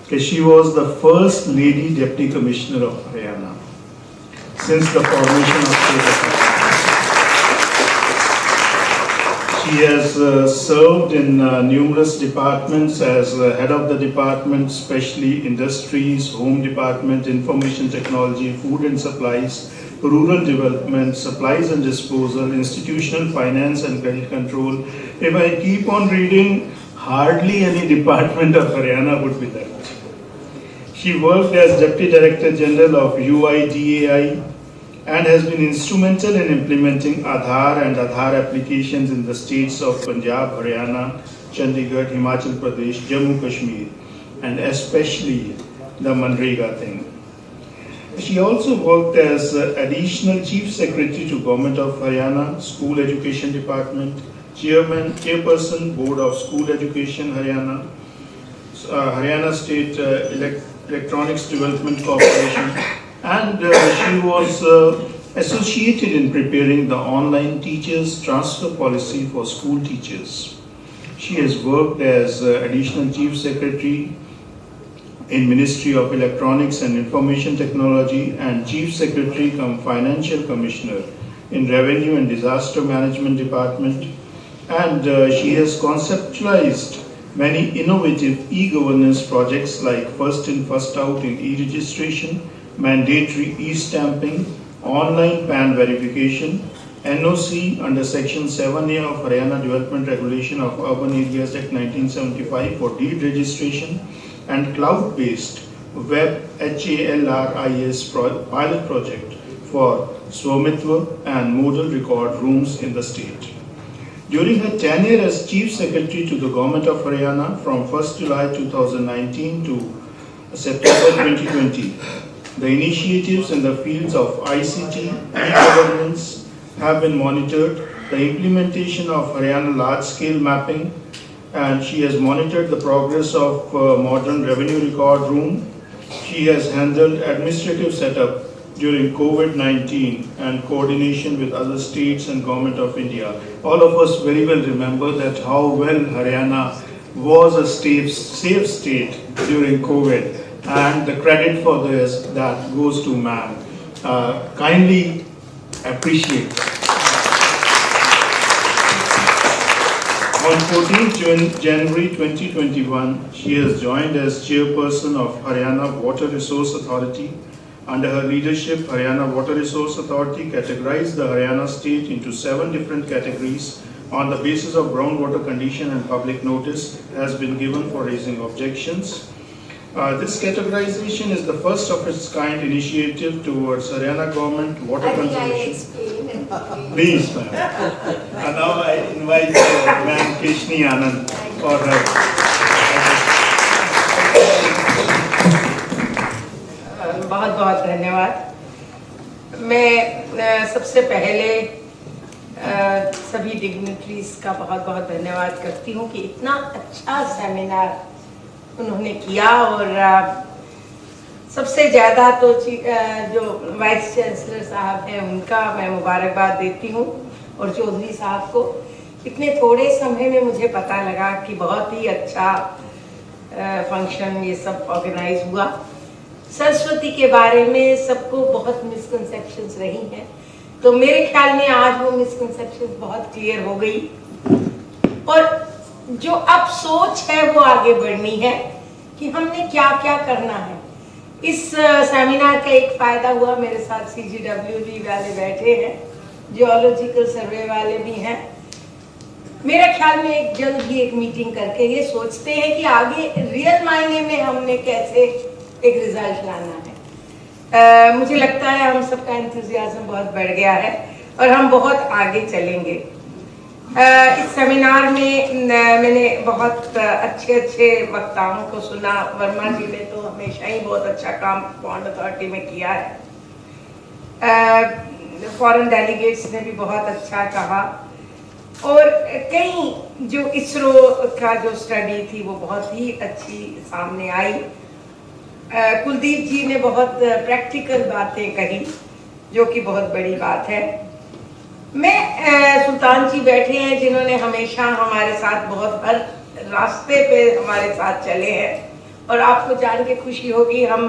कि she was the first lady Deputy Commissioner of Haryana since the formation of state of Haryana. She has served in numerous departments as head of the department, especially industries, home department, information technology, food and supplies, rural development, supplies and disposal, institutional finance and credit control. If I keep on reading, hardly any department of Haryana would be left. She worked as Deputy Director General of UIDAI and has been instrumental in implementing Aadhaar and Aadhaar applications in the states of Punjab, Haryana, Chandigarh, Himachal Pradesh, Jammu Kashmir, and especially the Manrega thing. She also worked as Additional Chief Secretary to Government of Haryana, School Education Department, Chairperson, Board of School Education, Haryana, Haryana State Electronics Development Corporation, and she was associated in preparing the online teachers transfer policy for school teachers. She has worked as Additional Chief Secretary in Ministry of Electronics and Information Technology and Chief Secretary cum Financial Commissioner in Revenue and Disaster Management Department, and she has conceptualized many innovative e-governance projects like first in first out in e-registration, mandatory e-stamping, online PAN verification, NOC under Section 7A of Haryana Development Regulation of Urban Areas Act 1975 for deed registration, and cloud-based Web HALRIS pilot project for Swamitva and model record rooms in the state. During her tenure as Chief Secretary to the Government of Haryana from 1st July 2019 to September 2020, the initiatives in the fields of ICT, e-governance have been monitored. The implementation of Haryana large-scale mapping and she has monitored the progress of modern revenue record room. She has handled administrative setup during COVID-19 and coordination with other states and Government of India. All of us very well remember that how well Haryana was a safe state during COVID, and the credit for this that goes to ma'am. Kindly appreciate. On 14th January 2021, she has joined as chairperson of Haryana Water Resource Authority. Under her leadership, Haryana Water Resource Authority categorized the Haryana state into 7 different categories on the basis of groundwater condition, and public notice has been given for raising objections. This categorization is the first of its kind initiative towards Haryana government water conservation. Please, ma'am. And now I invite Ma'am Keshni Anand for her. बहुत बहुत धन्यवाद। मैं सबसे पहले सभी dignitaries का बहुत बहुत धन्यवाद करती हूँ कि इतना अच्छा सेमिनार उन्होंने किया, और सबसे ज़्यादा तो जो वाइस चांसलर साहब हैं उनका मैं मुबारकबाद देती हूँ, और चौधरी साहब को। इतने थोड़े समय में मुझे पता लगा कि बहुत ही अच्छा फंक्शन ये सब ऑर्गेनाइज हुआ। सरस्वती के बारे में सबको बहुत मिसकंसेप्शंस रही हैं, तो मेरे ख्याल में आज वो मिसकंसेप्शंस बहुत क्लियर हो गई, और जो अब सोच है वो आगे बढ़नी है कि हमने क्या क्या करना है। इस सेमिनार का एक फायदा हुआ, मेरे साथ CGWB वाले बैठे हैं, जियोलॉजिकल सर्वे वाले भी हैं। मेरे ख्याल में एक जल्द ही एक मीटिंग करके ये सोचते हैं कि आगे रियल मायने में हमने कैसे एक रिजल्ट लाना है। मुझे लगता है हम सबका एंथुजियाज्म बहुत बढ़ गया है और हम बहुत आगे चलेंगे। इस सेमिनार में मैंने बहुत अच्छे अच्छे वक्ताओं को सुना। वर्मा जी ने तो हमेशा ही बहुत अच्छा काम पॉन्ड अथॉरिटी में किया है। फॉरेन डेलीगेट्स ने भी बहुत अच्छा कहा, और कई जो इसरो का जो स्टडी थी वो बहुत ही अच्छी सामने आई। कुलदीप जी ने बहुत प्रैक्टिकल बातें कही, जो कि बहुत बड़ी बात है। मैं सुल्तान जी बैठे हैं जिन्होंने हमेशा हमारे साथ बहुत हर रास्ते पे हमारे साथ चले हैं, और आपको जान के खुशी होगी हम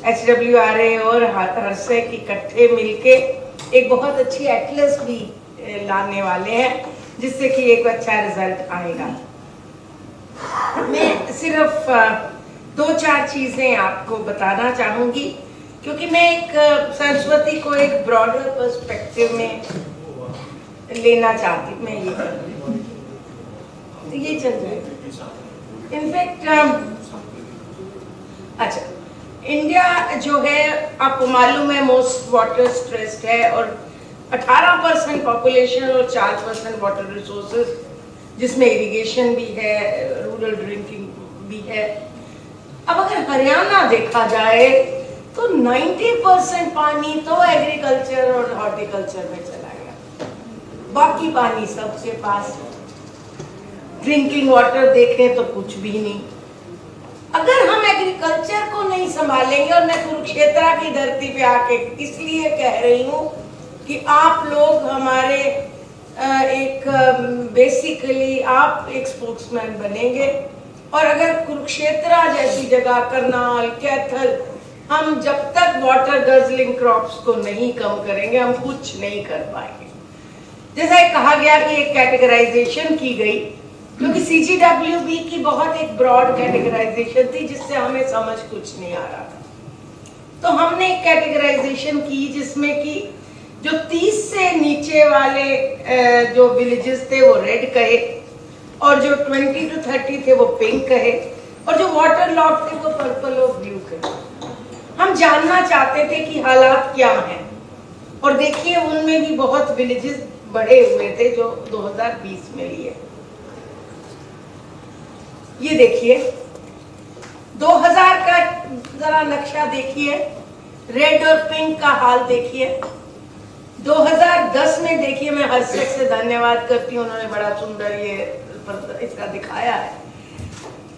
HWRA और हरसेक इकट्ठे मिलके एक बहुत अच्छी एटलस भी लाने वाले हैं, जिससे कि एक अच्छा रिजल्ट आएगा। मैं सिर्फ 2-4 चीजें आपको बताना चाहूंगी, क्योंकि मैं एक सरस्वती को एक ब्रॉडर पर्सपेक्टिव में लेना चाहती। मैं ये चल जाए। इनफैक्ट अच्छा, इंडिया जो है आपको मालूम है मोस्ट वाटर स्ट्रेस्ड है, और 18% पॉपुलेशन और 4% वाटर रिसोर्सेज, जिसमें इरिगेशन भी है, रूरल ड्रिंकिंग भी है। अब अगर हरियाणा देखा जाए तो 90% पानी तो एग्रीकल्चर और हॉर्टिकल्चर में चला गया, बाकी पानी सबके पास। ड्रिंकिंग वाटर देखें तो कुछ भी नहीं। अगर हम एग्रीकल्चर को नहीं संभालेंगे, और मैं कुरुक्षेत्र की धरती पे आके इसलिए कह रही हूँ कि आप लोग हमारे एक बेसिकली आप एक स्पोक्समैन बनेंगे, और अगर कुरुक्षेत्र जैसी जगह, करनाल, कैथल, हम जब तक वाटर गजलिंग क्रॉप्स को नहीं कम करेंगे हम कुछ नहीं कर पाएंगे। जैसा कहा गया कि एक कैटेगराइजेशन की गई, क्योंकि CGWB की बहुत एक ब्रॉड कैटेगराइजेशन थी जिससे हमें समझ कुछ नहीं आ रहा था। तो हमने एक कैटेगराइजेशन की जिसमें कि जो 30 से नीचे वाले जो विलेजेस थे वो रेड कहे, और जो 20 to 30 थे वो पिंक कहे, और जो वाटर लॉट थे वो पर्पल और ब्लू कहे। हम जानना चाहते थे कि हालात क्या हैं, और देखिए उनमें भी बहुत विलेजेस बढ़े हुए थे जो 2020 में लिए। ये देखिए 2000 का जरा नक्शा देखिए, रेड और पिंक का हाल देखिए। 2010 में देखिए, मैं हर्षद से धन्यवाद करती हूँ, उन्होंने बड़ा सुंदर ये पर इसका दिखाया है।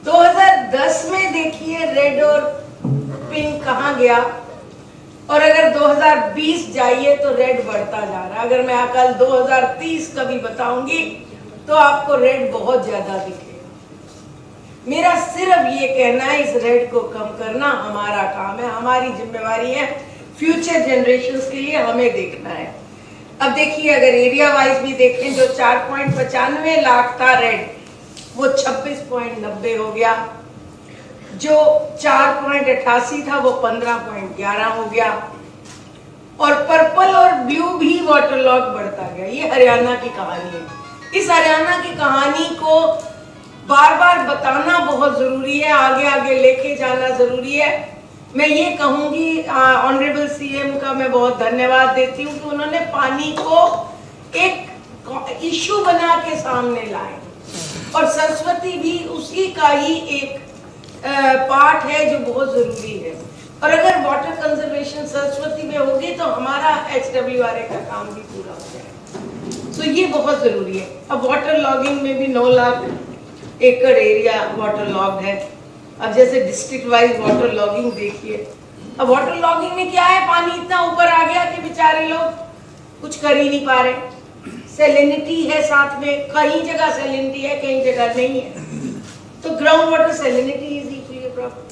2010 में देखिए रेड और पिंक कहाँ गया, और अगर 2020 जाइए तो रेड बढ़ता जा रहा है। अगर मैं कल 2030 का भी बताऊंगी तो आपको रेड बहुत ज्यादा दिखेगा। मेरा सिर्फ ये कहना है, इस रेड को कम करना हमारा काम है, हमारी जिम्मेवारी है, फ्यूचर जनरेशंस के लिए हमें देखना है। अब देखिए अगर एरिया वाइज भी देखें, जो 4.95 लाख था रेड, वो 26.90 हो गया। जो 4.88 था वो 15.11 हो गया। और पर्पल और ब्लू भी वाटर लॉग बढ़ता गया। ये हरियाणा की कहानी है। इस हरियाणा की कहानी को बार बार बताना बहुत जरूरी है, आगे आगे लेके जाना जरूरी है। मैं ये कहूंगी ऑनरेबल सीएम का मैं बहुत धन्यवाद देती हूँ कि उन्होंने पानी को एक इशू बना के सामने लाए, और सरस्वती भी उसी का ही एक पार्ट है जो बहुत जरूरी है। और अगर वाटर कंजर्वेशन सरस्वती में होगी तो हमारा HWRA का काम भी पूरा हो जाएगा। तो ये बहुत जरूरी है। अब वाटर लॉगिंग में भी 9 लाख एकड़ एरिया वाटर लॉग्ड है। अब जैसे डिस्ट्रिक्ट वाइज वाटर लॉगिंग देखिए, अब वाटर लॉगिंग में क्या है, पानी इतना ऊपर आ गया कि बेचारे लोग कुछ कर ही नहीं पा रहे। सैलिनिटी है साथ में, कई जगह सैलिनिटी है, कई जगह नहीं है। तो ground water salinity is equally a problem.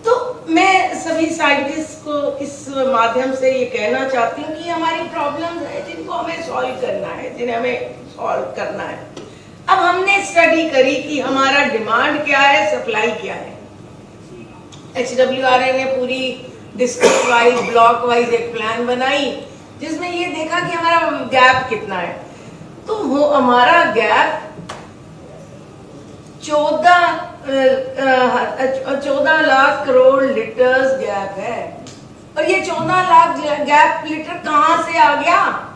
तो मैं सभी साइंटिस्ट को इस माध्यम से ये कहना चाहती हूँ कि हमारी प्रॉब्लम्स है जिनको हमें सॉल्व करना है, जिन्हें हमें सॉल्व करना है। अब हमने स्टडी करी कि हमारा डिमांड क्या है, सप्लाई क्या है। HWRA ने पूरी डिस्ट्रिक्ट वाइज, ब्लॉक वाइज एक प्लान बनाई जिसमें ये देखा कि हमारा गैप कितना है। तो वो हमारा gap 14 lakh crore litres gap है। और ये 14 लाख गैप लीटर कहां से आ गया?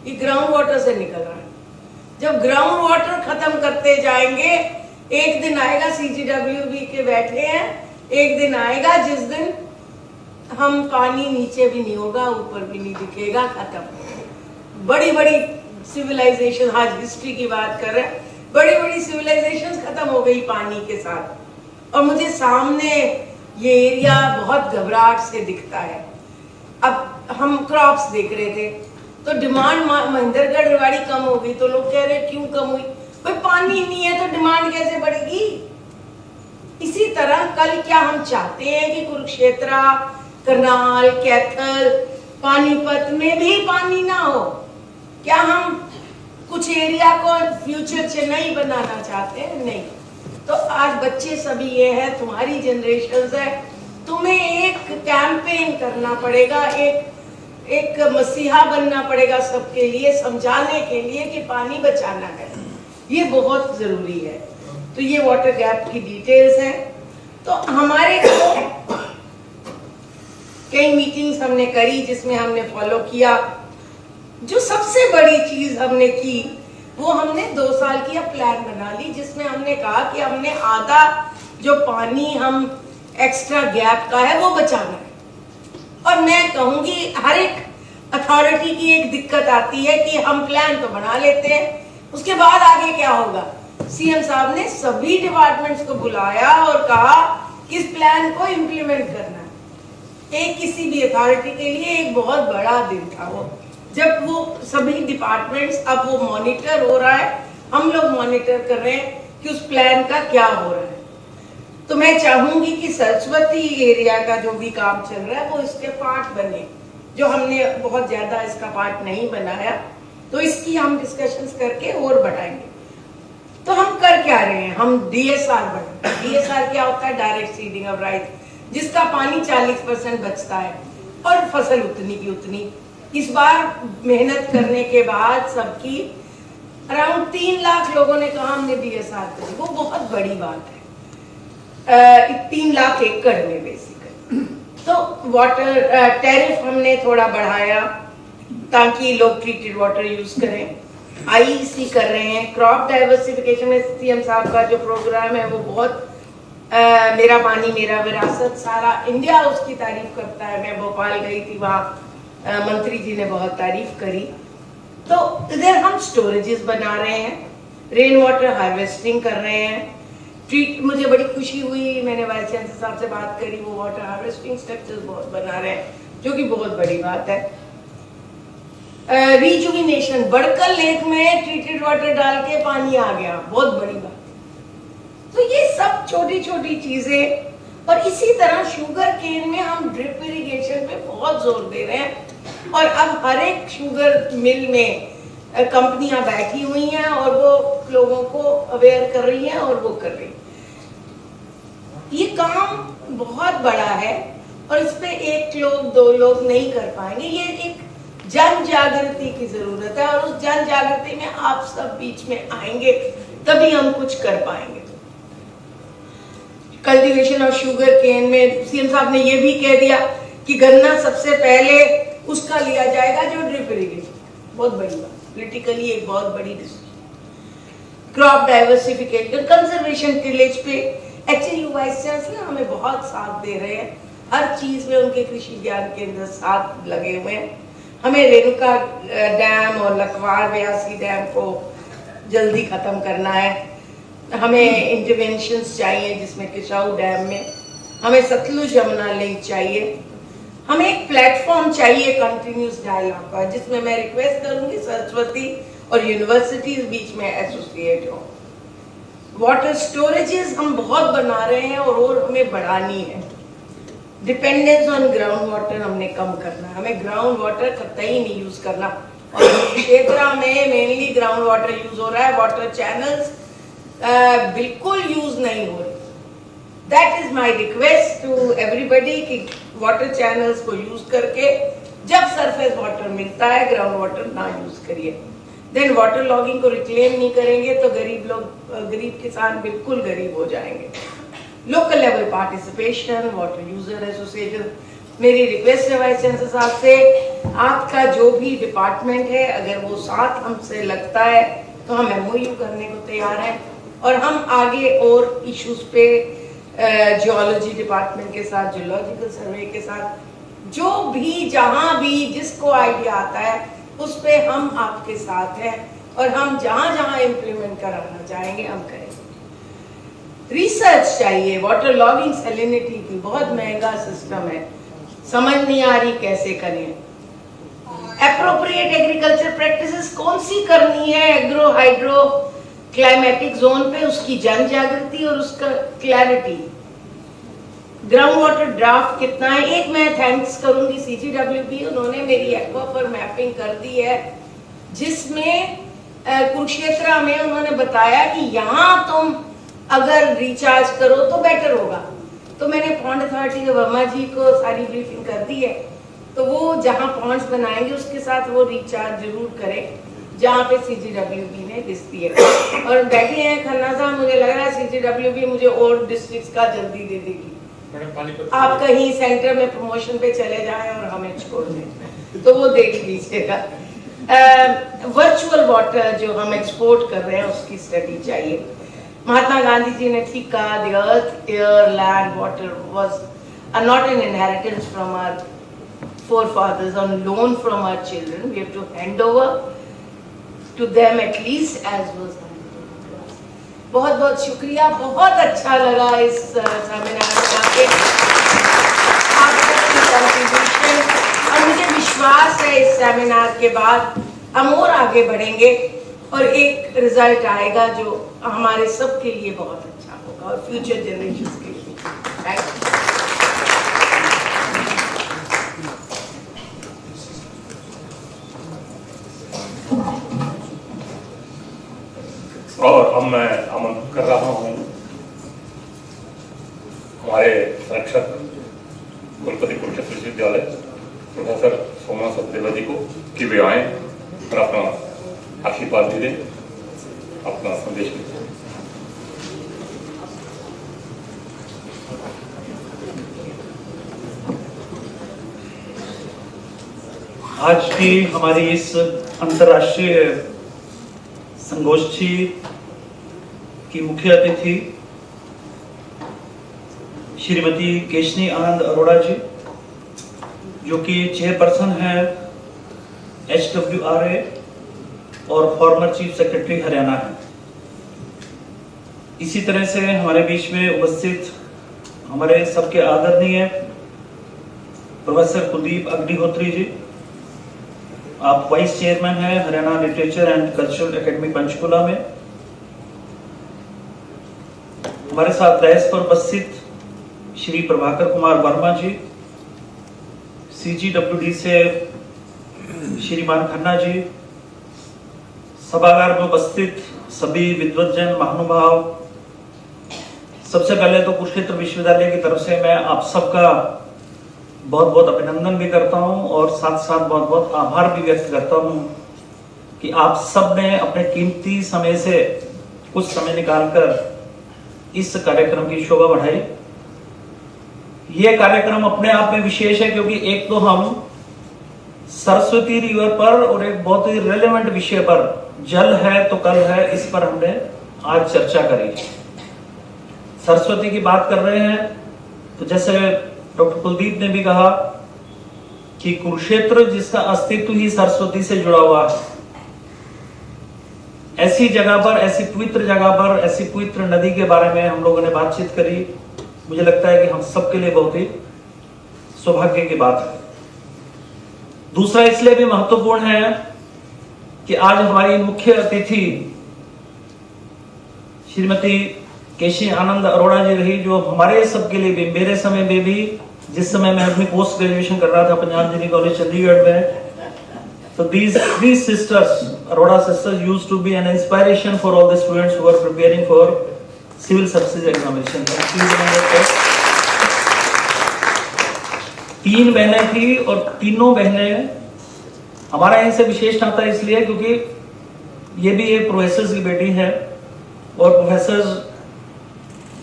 ये ग्राउंड वाटर से निकल रहा है। जब ग्राउंड वाटर खत्म करते जाएंगे, एक दिन आएगा, CGWB के बैठे हैं, एक दिन आएगा जिस दिन हम पानी नीचे भी नहीं होगा, ऊपर भी नहीं दिखेगा, खत्म। बड़ी बड़ी सिविलाइजेशन, आज हिस्ट्री की बात कर रहे हैं, बड़ी बड़ी सिविलाइजेशन खत्म हो गई पानी के साथ। और मुझे सामने ये एरिया बहुत घबराहट से दिखता है। अब हम क्रॉप्स देख रहे थे तो डिमांड महेंद्रगढ़ रेवाड़ी कम हो गई, तो लोग कह रहे क्यों कम हुई? भाई पानी नहीं है तो डिमांड कैसे बढ़ेगी? इसी तरह कल क्या हम चाहते हैं कि कुरुक्षेत्र, करनाल, कैथल, पानीपत में भी पानी ना हो? क्या हम कुछ एरिया को फ्यूचर चेन्नई बनाना चाहते हैं? नहीं। तो आज बच्चे सभी ये है, तुम्हारी जनरेशन है, तुम्हें एक कैंपेन करना पड़ेगा, एक मसीहा बनना पड़ेगा सबके लिए, समझाने के लिए कि पानी बचाना है। ये बहुत जरूरी है। तो ये वाटर गैप की डिटेल्स हैं। तो हमारे को कई मीटिंग्स हमने करी जिसमें हमने फॉलो किया। जो सबसे बड़ी चीज हमने की वो हमने 2 साल की प्लान बना ली, जिसमें हमने कहा कि हमने आधा जो पानी हम एक्स्ट्रा गैप का है वो बचाना है। और मैं कहूंगी हर एक अथॉरिटी की एक दिक्कत आती है कि हम प्लान तो बना लेते हैं, उसके बाद आगे क्या होगा? सीएम साहब ने सभी डिपार्टमेंट्स को बुलाया और कहा कि इस प्लान को इम्प्लीमेंट करना है। एक किसी भी अथॉरिटी के लिए एक बहुत बड़ा दिन था वो, जब वो सभी डिपार्टमेंट्स, अब वो मॉनिटर हो रहा है, हम लोग मॉनिटर कर रहे हैं कि उस प्लान का क्या हो रहा है। तो मैं चाहूंगी कि सरस्वती एरिया का जो भी काम चल रहा है वो इसके पार्ट बने, जो हमने बहुत ज्यादा इसका पार्ट नहीं बनाया, तो इसकी हम डिस्कशंस करके और बढ़ाएंगे। तो हम कर क्या रहे हैं? हम DSR बढ़ा। DSR क्या होता है? डायरेक्ट सीडिंग ऑफ राइस, जिसका पानी 40% बचता है और फसल उतनी की उतनी। इस बार मेहनत करने के बाद सबकी अराउंड 3 लाख लोगों ने कहा हमने DSR करी, वो बहुत बड़ी बात है। 3 लाख एकड़ में बेसिकली। तो वाटर टैरिफ हमने थोड़ा बढ़ाया ताकि लोग ट्रीटेड वाटर यूज करें। IEC कर रहे हैं। क्रॉप डाइवर्सिफिकेशन में सीएम साहब का जो प्रोग्राम है वो बहुत मेरा पानी मेरा विरासत, सारा इंडिया उसकी तारीफ करता है। मैं भोपाल गई थी, वहाँ मंत्री जी ने बहुत तारीफ करी। तो इधर हम स्टोरेजेस बना रहे हैं, रेन वाटर हार्वेस्टिंग कर रहे हैं। मुझे बड़ी खुशी हुई, मैंने वाइस चांसलर साहब से बात करी, वो वाटर हार्वेस्टिंग स्ट्रक्चर्स बहुत बना रहे हैं, जो कि बहुत बड़ी बात है। रिजुविनेशन, बड़कल लेक में ट्रीटेड वाटर डाल के पानी आ गया, बहुत बड़ी बात। तो ये सब छोटी छोटी चीजें, और इसी तरह शुगर केन में हम ड्रिप इरिगेशन पे बहुत जोर दे रहे हैं, और अब हर एक शुगर मिल में कंपनियां बैठी हुई हैं और वो लोगों को अवेयर कर रही हैं और वो कर रही हैं। ये काम बहुत बड़ा है और इस पे एक लोग दो लोग नहीं कर पाएंगे, ये एक जन जागृति की जरूरत है, और उस जन जागृति में आप सब बीच में आएंगे तभी हम कुछ कर पाएंगे। कल्टीवेशन ऑफ शुगर केन में सीएम साहब ने ये भी कह दिया कि गन्ना सबसे पहले उसका लिया जाएगा जो ड्रिप इरिगेशन, बहुत बड़ी बात, पॉलिटिकली एक बहुत बड़ी decision. Crop diversification, conservation tillage पे एक्चुअली वाइस चांसलर हमें बहुत साथ दे रहे हैं, हर चीज में उनके कृषि ज्ञान केंद्र साथ लगे हुए हैं। हमें रेणुका डैम और लखवार व्यासी डैम को जल्दी खत्म करना है, हमें इंटरवेंशंस चाहिए जिसमें किशाऊ डैम में, हमें सतलुज यमुना लिंक चाहिए, हमें एक प्लेटफॉर्म चाहिए कंटिन्यूस डायलॉग का, जिसमें मैं रिक्वेस्ट करूंगी सरस्वती और यूनिवर्सिटीज बीच में एसोसिएट हो। वाटर स्टोरेजेस हम बहुत बना रहे हैं और हमें बढ़ानी है। डिपेंडेंस ऑन ग्राउंड वाटर हमने कम करना है, हमें ग्राउंड वाटर कतई नहीं यूज करना, और क्षेत्र में मेनली ग्राउंड वाटर यूज हो रहा है, वाटर चैनल्स बिल्कुल यूज नहीं हो रहे। That is my request to everybody कि वाटर चैनल्स को यूज करके जब सरफेस वाटर मिलता है ग्राउंड वाटर ना यूज करिए। देन वाटर लॉगिंग को रिक्लेम नहीं करेंगे तो गरीब किसान बिल्कुल गरीब हो जाएंगे। Local level participation, water user association, मेरी रिक्वेस्ट है वाइस चांसलर साहब से, आपका जो भी डिपार्टमेंट है अगर वो साथ हमसे लगता है तो हम MOU करने को तैयार हैं, और हम आगे और इश्यूज पे जियोलॉजी डिपार्टमेंट के साथ, जियोलॉजिकल सर्वे के साथ, जो भी जहां भी जिसको आइडिया आता है उस पे हम आपके साथ हैं, और हम जहां जहां इम्प्लीमेंट कराना चाहेंगे हम करेंगे। रिसर्च चाहिए, वाटर लॉगिंग सैलिनिटी की बहुत महंगा सिस्टम है, समझ नहीं आ रही कैसे करें। एप्रोप्रिएट एग्रीकल्चर प्रैक्टिसेस कौन सी करनी है एग्रो हाइड्रो क्लाइमेटिक जोन पे, उसकी जन जागृति और उसका क्लैरिटी। ग्राउंड वाटर ड्राफ्ट कितना है, एक मैं थैंक्स करूंगी CGWB, उन्होंने मेरी एक्वाफर मैपिंग कर दी है, जिसमें कुरुक्षेत्र में उन्होंने बताया कि यहाँ तुम अगर रिचार्ज करो तो बेटर होगा। तो मैंने पॉन्ड अथॉरिटी के वर्मा जी को सारी ब्रीफिंग कर दी है, तो वो जहाँ पॉन्ड्स बनाएंगे उसके साथ वो रिचार्ज जरूर करें जहाँ पे CGWB ने लिस्ट दी है। और बैठे हैं खन्ना साहब, मुझे लग रहा है CGWB मुझे और डिस्ट्रिक्ट्स का जल्दी दे देगी, आप कहीं सेंटर में प्रमोशन पे चले जाएं और हमें छोड़ दें तो वो देख लीजिएगा। वर्चुअल वाटर जो हम एक्सपोर्ट कर रहे हैं उसकी स्टडी चाहिए। महात्मा गांधी जी ने ठीक कहा, the earth air land water was not an inheritance from our forefathers, on loan from our children. We have to hand over to them at least as was handed to us. बहुत बहुत शुक्रिया, बहुत अच्छा लगा इस seminar में आके, आपकी कंट्रीब्यूशन, और मुझे विश्वास है इस सेमिनार के बाद हम और आगे बढ़ेंगे और एक रिजल्ट आएगा जो हमारे सब के लिए बहुत अच्छा होगा और फ्यूचर जनरेशंस के लिए। Thank you. और अब मैं आमंत्रित कर रहा हूँ हमारे संरक्षक कुलपति कुरुक्षेत्र विश्वविद्यालय प्रोफेसर सोमनाथ सचदेवा जी को कि वे आए और अपना आशीर्वाद दे दें, अपना संदेश दें। आज की हमारी इस अंतर्राष्ट्रीय संगोष्ठी की मुख्य अतिथि श्रीमती केशनी आनंद अरोड़ा जी, जो कि चेयरपर्सन है HWRA और फॉर्मर चीफ सेक्रेटरी हरियाणा है। इसी तरह से हमारे बीच में उपस्थित हमारे सबके आदरणीय प्रोफेसर कुलदीप अग्निहोत्री जी, आप वाइस चेयरमैन हैं Haryana literature and cultural academy Panchkula में। हमारे साथ दहस पर उपस्थित श्री प्रभाकर कुमार वर्मा जी, CGWD से श्रीमान खन्ना जी, सभागार में उपस्थित सभी विद्वतजन महानुभाव, सबसे पहले तो कुरुक्षेत्र विश्वविद्यालय की तरफ से मैं आप सबका बहुत बहुत अभिनंदन भी करता हूं और साथ साथ बहुत बहुत आभार भी व्यक्त करता हूं कि आप सब ने अपने कीमती समय से कुछ समय निकालकर इस कार्यक्रम की शोभा बढ़ाई। यह कार्यक्रम अपने आप में विशेष है क्योंकि एक तो हम सरस्वती रिवर पर और एक बहुत ही रेलेवेंट विषय पर, जल है तो कल है, इस पर हमने आज चर्चा करी। सरस्वती की बात कर रहे हैं तो जैसे डॉक्टर कुलदीप ने भी कहा कि कुरुक्षेत्र जिसका अस्तित्व ही सरस्वती से जुड़ा हुआ है, ऐसी जगह पर, ऐसी पवित्र जगह पर, ऐसी पवित्र नदी के बारे में हम लोगों ने बातचीत करी। मुझे लगता है कि हम सबके लिए बहुत ही सौभाग्य की बात है। दूसरा इसलिए भी महत्वपूर्ण है कि आज हमारी मुख्य अतिथि श्रीमती केशनी आनंद अरोड़ा जी रही, जो हमारे सबके लिए भी, मेरे समय में भी, जिस समय मैं अपनी पोस्ट ग्रेजुएशन कर रहा था पंजाब इंजीनियरिंग कॉलेज चंडीगढ़ में, so these three sisters, Arora sisters, used to be an inspiration for all the students who are preparing for civil services examination. तीन बहनें थी और तीनों बहनें, हमारा इनसे विशेष नाता इसलिए क्योंकि ये भी एक प्रोफेसर की बेटी है और प्रोफेसर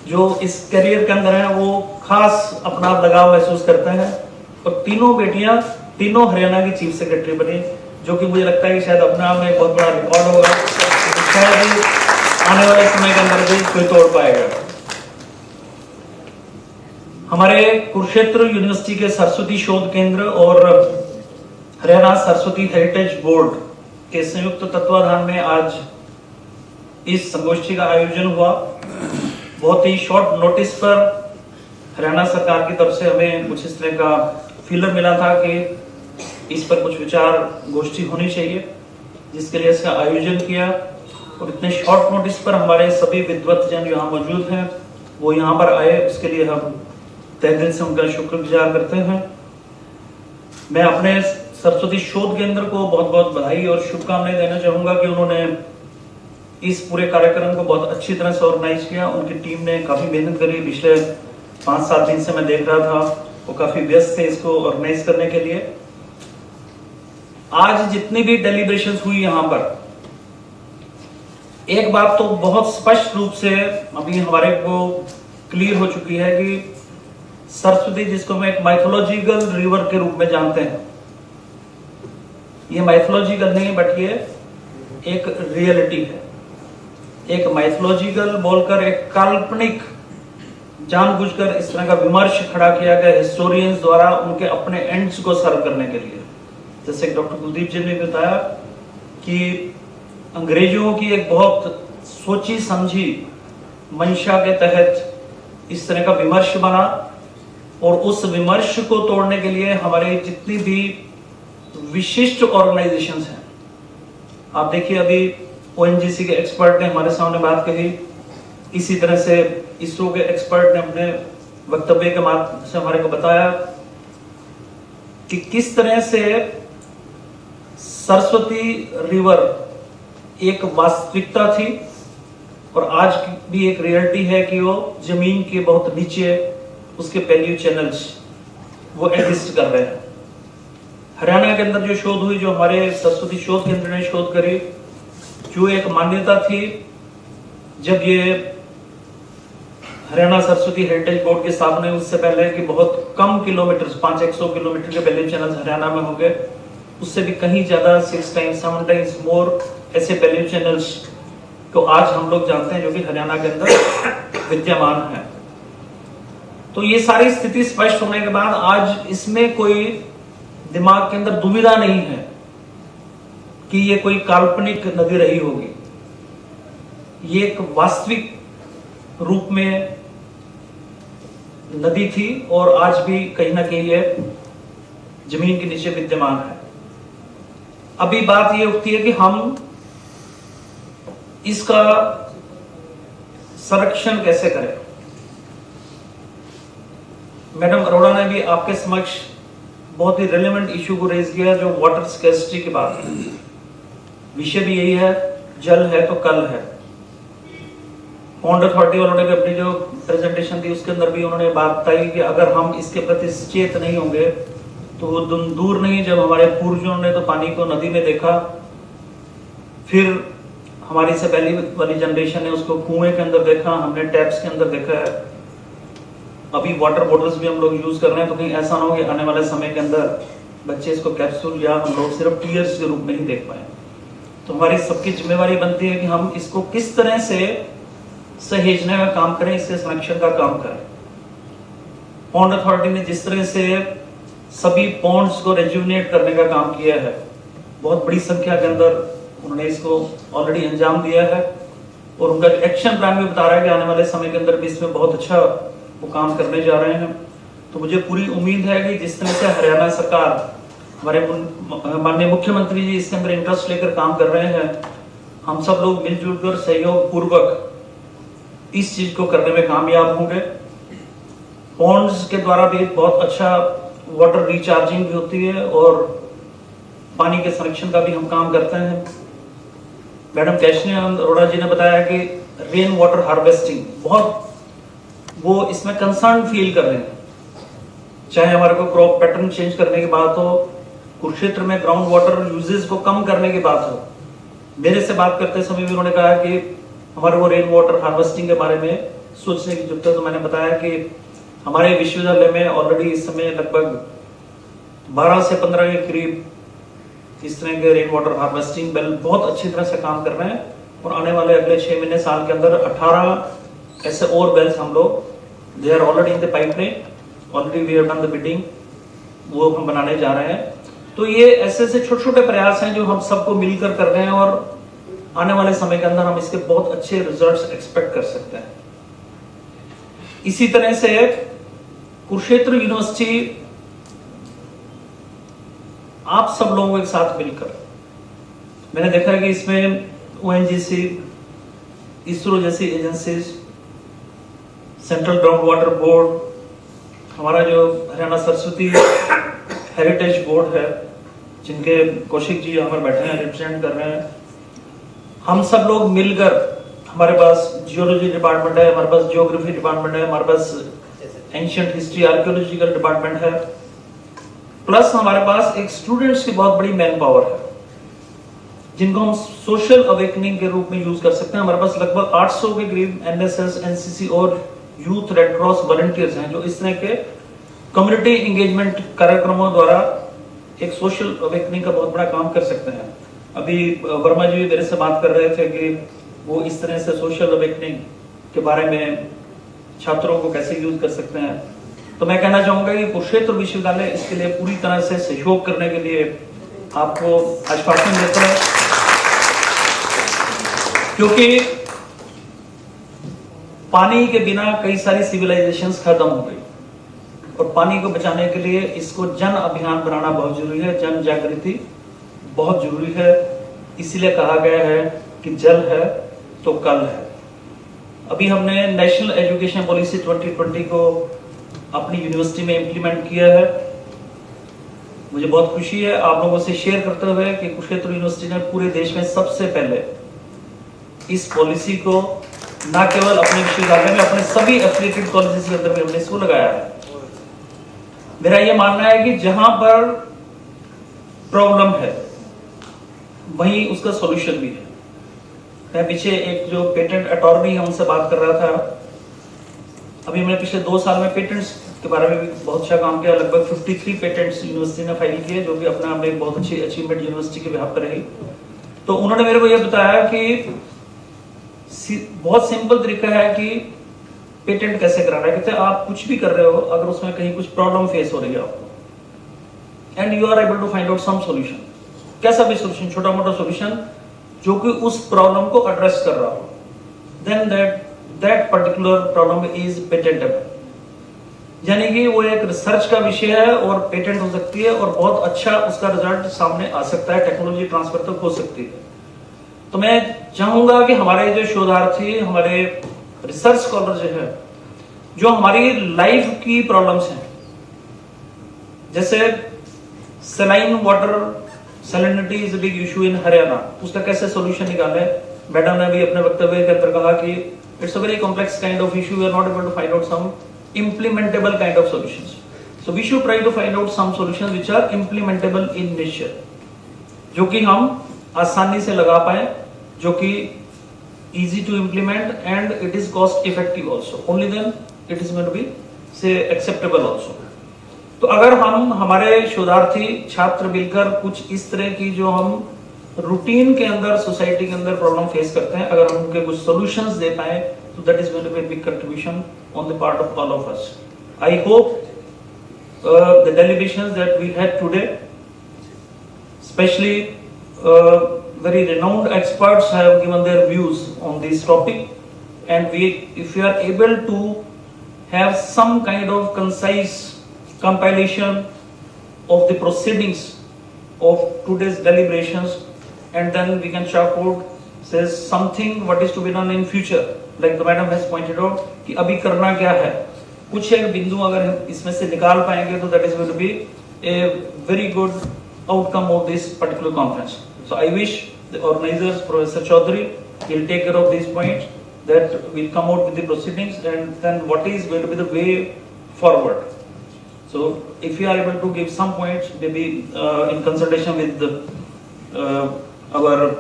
जो इस करियर के अंदर है वो खास अपना लगाव महसूस करते हैं। और तीनों बेटियां तीनों हरियाणा की चीफ सेक्रेटरी बनी, जो कि मुझे लगता है कि शायद अपने आप में एक बहुत बड़ा रिकॉर्ड होगा, शायद आने वाले समय के अंदर भी कोई तोड़ पाएगा। हमारे कुरुक्षेत्र यूनिवर्सिटी के सरस्वती शोध केंद्र और हरियाणा सरस्वती हेरिटेज बोर्ड के संयुक्त तत्वाधान में आज इस संगोष्ठी का आयोजन हुआ। बहुत ही शॉर्ट नोटिस पर हरियाणा सरकार की तरफ से हमें कुछ इस तरह का फीलर मिला था कि इस पर कुछ विचार गोष्ठी होनी चाहिए, जिसके लिए इसका आयोजन किया। और इतने शॉर्ट नोटिस पर हमारे सभी विद्वतजन यहाँ मौजूद हैं, वो यहाँ पर आए, उसके लिए हम तहे दिल से उनका शुक्रगुजार करते हैं। मैं अपने सरस्वती शोध केंद्र को बहुत बहुत बधाई और शुभकामनाएं देना चाहूंगा कि उन्होंने इस पूरे कार्यक्रम को बहुत अच्छी तरह से ऑर्गेनाइज किया। उनकी टीम ने काफी मेहनत करी, पिछले 5-7 दिन से मैं देख रहा था, वो काफी व्यस्त थे इसको ऑर्गेनाइज करने के लिए। आज जितनी भी डेलिब्रेशंस हुई यहाँ पर, एक बात तो बहुत स्पष्ट रूप से अभी हमारे को क्लियर हो चुकी है कि सरस्वती, जिसको हम एक माइथोलॉजिकल रिवर के रूप में जानते हैं, ये माइथोलॉजिकल नहीं बट ये एक रियलिटी है। एक माइथोलॉजिकल बोलकर एक काल्पनिक जानबूझकर इस तरह का विमर्श खड़ा किया गया हिस्टोरियंस द्वारा उनके अपने एंड्स को सर्व करने के लिए। जैसे डॉक्टर कुलदीप जी ने बताया कि अंग्रेजों की एक बहुत सोची समझी मंशा के तहत इस तरह का विमर्श बना और उस विमर्श को तोड़ने के लिए हमारे जितनी भी विशिष्ट ऑर्गेनाइजेशंस हैं, आप देखिए अभी ONGC के एक्सपर्ट ने हमारे सामने बात कही, इसी तरह से इसरो के एक्सपर्ट ने अपने वक्तव्य के माध्यम से हमारे को बताया कि किस तरह से सरस्वती रिवर एक वास्तविकता थी और आज भी एक रियलिटी है कि वो जमीन के बहुत नीचे उसके पैल्यू चैनल्स वो एग्जिस्ट कर रहे हैं। हरियाणा के अंदर जो शोध हुई, जो हमारे सरस्वती शोध केंद्र ने शोध करी, जो एक मान्यता थी जब ये हरियाणा सरस्वती हेरिटेज बोर्ड की स्थापना हुई, उससे पहले कि बहुत कम किलोमीटर, 500 किलोमीटर के पैल्यू चैनल्स हरियाणा में हो गए, उससे भी कहीं ज्यादा 6 टाइम्स 7 टाइम्स मोर ऐसे पैल्यू चैनल्स को आज हम लोग जानते हैं जो कि हरियाणा के अंदर विद्यमान है। तो ये सारी स्थिति स्पष्ट होने के बाद आज इसमें कोई दिमाग के अंदर दुविधा नहीं है कि ये कोई काल्पनिक नदी रही होगी। ये एक वास्तविक रूप में नदी थी और आज भी कहीं ना कहीं ये जमीन के नीचे विद्यमान है। अभी बात ये उठती है कि हम इसका संरक्षण कैसे करें। मैडम अरोड़ा ने भी आपके समक्ष बहुत ही रेलेवेंट इशू को रेज किया, जो वाटर स्कैर्सिटी की बात है। विषय भी यही है, जल है तो कल है। पॉन्ड अथॉरिटी वालों ने भी अपनी जो प्रेजेंटेशन दी उसके अंदर भी उन्होंने बात बताई कि अगर हम इसके प्रति सचेत नहीं होंगे तो वो दूर नहीं, जब हमारे पूर्वजों ने तो पानी को नदी में देखा, फिर हमारी से पहली वाली जनरेशन ने उसको कुएं के अंदर देखा, हमने टैप्स के अंदर देखा है। अभी वाटर बॉटल्स भी हम लोग यूज कर रहे हैं, तो कहीं ऐसा ना हो कि आने वाले समय के अंदर बच्चे इसको कैप्सूल या हम लोग सिर्फ टीयर्स के रूप में ही देख पाए। तो हमारी सबकी जिम्मेवारी बनती है कि हम इसको किस तरह से सहेजने का काम करें, इसके संरक्षण का काम करें। पॉन्ड अथॉरिटी ने जिस तरह से सभी पॉन्ड्स को रेजुविनेट करने का काम किया है, बहुत बड़ी संख्या के अंदर उन्होंने इसको ऑलरेडी अंजाम दिया है और उनका एक्शन प्लान भी बता रहा है कि आने वाले समय के अंदर भी इसमें बहुत अच्छा वो काम करने जा रहे हैं। तो मुझे पूरी उम्मीद है कि जिस तरह से हरियाणा सरकार, हमारे माननीय मुख्यमंत्री जी इसके अंदर इंटरेस्ट लेकर काम कर रहे हैं, हम सब लोग मिलजुल कर सहयोग पूर्वक इस चीज को करने में कामयाब होंगे। पॉन्ड्स के द्वारा भी बहुत अच्छा वाटर रिचार्जिंग भी होती है और पानी के संरक्षण का भी हम काम करते हैं। मैडम कैशनी अरोड़ा जी ने बताया कि रेन वाटर हार्वेस्टिंग, बहुत वो इसमें कंसर्न फील कर रहे हैं। चाहे हमारे को क्रॉप पैटर्न चेंज करने की बात हो, कुरुक्षेत्र में ग्राउंड वाटर यूजेस को कम करने की बात हो, मेरे से बात करते समय भी उन्होंने कहा कि हमारे को रेन वाटर हार्वेस्टिंग के बारे में सोचने की जरूरत है। तो मैंने बताया कि हमारे विश्वविद्यालय में ऑलरेडी इस समय लगभग 12 से 15 के करीब इस तरह के रेन वाटर हार्वेस्टिंग बेल बहुत अच्छी तरह से काम कर रहे हैं और आने वाले अगले 6 महीने साल के अंदर 18 ऐसे और बेल्स हम लोग, they are already in the pipeline, already we have done the bidding, वो हम बनाने जा रहे हैं। तो ये ऐसे ऐसे छोटे छोटे प्रयास हैं जो हम सबको मिलकर कर रहे हैं और आने वाले समय के अंदर हम इसके बहुत अच्छे रिजल्ट्स एक्सपेक्ट कर सकते हैं। इसी तरह से कुरुक्षेत्र यूनिवर्सिटी आप सब लोगों के साथ मिलकर, मैंने देखा है कि इसमें ONGC, इसरो जैसी agencies, central ground water board, हमारा जो हरियाणा सरस्वती हेरिटेज बोर्ड है, जिनके कौशिक जी यहाँ पर बैठे हैं, रिप्रेजेंट कर रहे हैं, हम सब लोग मिलकर, हमारे पास जियोलॉजी डिपार्टमेंट है, हमारे पास जियोग्राफी डिपार्टमेंट है, हमारे पास एंशिएंट हिस्ट्री आर्कियोलॉजिकल डिपार्टमेंट है, प्लस हमारे पास एक स्टूडेंट्स की बहुत बड़ी मैन पावर है जिनको हम सोशल अवेकनिंग के रूप में यूज कर सकते हैं। हमारे पास लगभग 800 के करीब NSS, NCC और यूथ रेड क्रॉस वॉलंटियर्स हैं जो इस तरह के कम्युनिटी एंगेजमेंट कार्यक्रमों द्वारा एक सोशल अवेकनिंग का बहुत बड़ा काम कर सकते हैं। अभी वर्मा जी मेरे से बात कर रहे थे कि वो इस तरह से सोशल अवेकनिंग के बारे में छात्रों को कैसे यूज कर सकते हैं। तो मैं कहना चाहूंगा कि कुरुक्षेत्र विश्वविद्यालय इसके लिए पूरी तरह से सहयोग करने के लिए आपको आश्वासन देता है, क्योंकि पानी के बिना कई सारी सिविलाइजेशंस खत्म हो गई और पानी को बचाने के लिए इसको जन अभियान बनाना बहुत जरूरी है, जन जागृति बहुत जरूरी है। इसीलिए कहा गया है कि जल है तो कल है। अभी हमने नेशनल एजुकेशन पॉलिसी 2020 को अपनी यूनिवर्सिटी में इंप्लीमेंट किया है। मुझे बहुत खुशी है आप लोगों से शेयर करते हुए कि कुरुक्षेत्र यूनिवर्सिटी ने पूरे देश में सबसे पहले इस पॉलिसी को न केवल अपने विश्वविद्यालय में, अपने सभी एफिलिएटेड कॉलेजेस के अंदर भी हमने इसको लगाया है। मेरा यह मानना है कि जहां पर प्रॉब्लम है वहीं उसका सॉल्यूशन भी है। मैं पीछे एक जो पेटेंट अटॉर्नी है उनसे बात कर रहा था, अभी मैंने पिछले 2 साल में पेटेंट्स के बारे में भी बहुत अच्छा काम किया। लगभग 53 पेटेंट्स यूनिवर्सिटी ने फाइल किए, जो कि अपने आप में एक बहुत अच्छी अचीवमेंट यूनिवर्सिटी के बिहाफ पर रही। तो उन्होंने मेरे को यह बताया कि बहुत सिंपल तरीका है कि पेटेंट कैसे कराना है। कहते हैं आप कुछ भी कर रहे हो, अगर उसमें कहीं कुछ प्रॉब्लम फेस हो रही है आपको and you are able to find out some solution, कैसा भी सॉल्यूशन, छोटा मोटा सॉल्यूशन जो कि उस प्रॉब्लम को एड्रेस कर रहा हो, then that that particular problem is patentable. यानी कि वो एक रिसर्च का विषय है और पेटेंट हो सकती है और बहुत अच्छा उसका रिजल्ट सामने आ सकता है, टेक्नोलॉजी ट्रांसफर तक हो सकती है। तो मैं चाहूंगा कि हमारे जो शोधार्थी, हमारे रिसर्च स्कॉलर जो है, जो हमारी लाइफ की प्रॉब्लम्स हैं, जैसे saline water salinity is a big issue in Haryana, उसका कैसे सॉल्यूशन निकालें। मैडम ने भी अपने वक्तव्य के अंदर कहा कि it's a very complex kind of issue, we are not able to find out some implementable kind of solutions. So we should try to find out some solutions which are implementable in nature, जो कि हम आसानी से लगा पाए, जो कि easy to implement and it is cost effective also. Only then it is going to be say acceptable also. तो अगर हम हमारे शोधार्थी छात्र मिलकर कुछ इस तरह की जो हम रूटीन के अंदर सोसाइटी के अंदर प्रॉब्लम फेस करते हैं, अगर हम उनके कुछ सॉल्यूशंस दे पाए, तो that is going to be a big contribution on the part of all of us. I hope the deliberations that we had today, especially very renowned experts have given their views on this topic, and if we are able to have some kind of concise compilation of the proceedings of today's deliberations, and then we can chalk out says something what is to be done in future. Like the madam has pointed out कि अभी करना क्या है, कुछ एक बिंदु अगर हम इसमें से निकाल पाएंगे तो that is going to be a very good outcome of this particular conference. So I wish the organizers, Professor Chaudhri, will take care of these points, that will come out with the proceedings and then what is going to be the way forward. So if you are able to give some points, maybe in consultation with our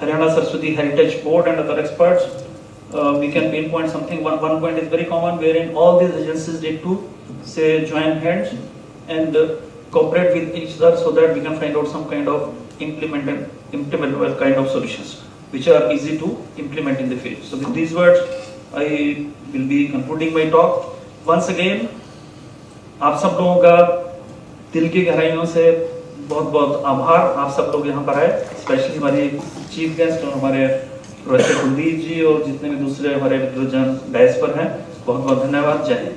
Haryana Saraswati Heritage Board and other experts, we can pinpoint something. One point is very common, wherein all these agencies need to say join hands and cooperate with each other, so that we can find out some kind of implementable kind of solutions which are easy to implement in the field. So with these words, I will be concluding my talk. Once again, आप सब लोगों का दिल की गहराइयों से बहुत बहुत आभार, आप सब लोग यहाँ पर आए, स्पेशली हमारी चीफ गेस्ट और हमारे प्रोफेसर कुलदीप जी और जितने भी दूसरे हमारे विद्वजन डायस पर हैं, बहुत बहुत धन्यवाद। जय हिंद।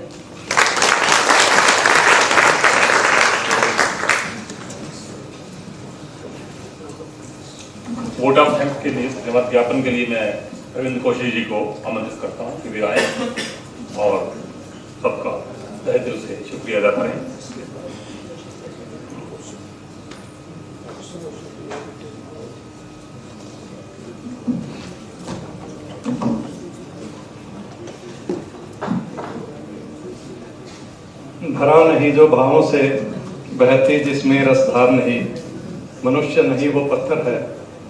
वोट ऑफ थैंक्स के लिए, धन्यवाद ज्ञापन के लिए मैं अरविंद कौशिक जी को आमंत्रित करता हूँ कि वे आए और सबका तहे दिल से शुक्रिया अदा करें। भरा नहीं जो भावों से बहती जिसमें रसधार नहीं, मनुष्य नहीं वो पत्थर है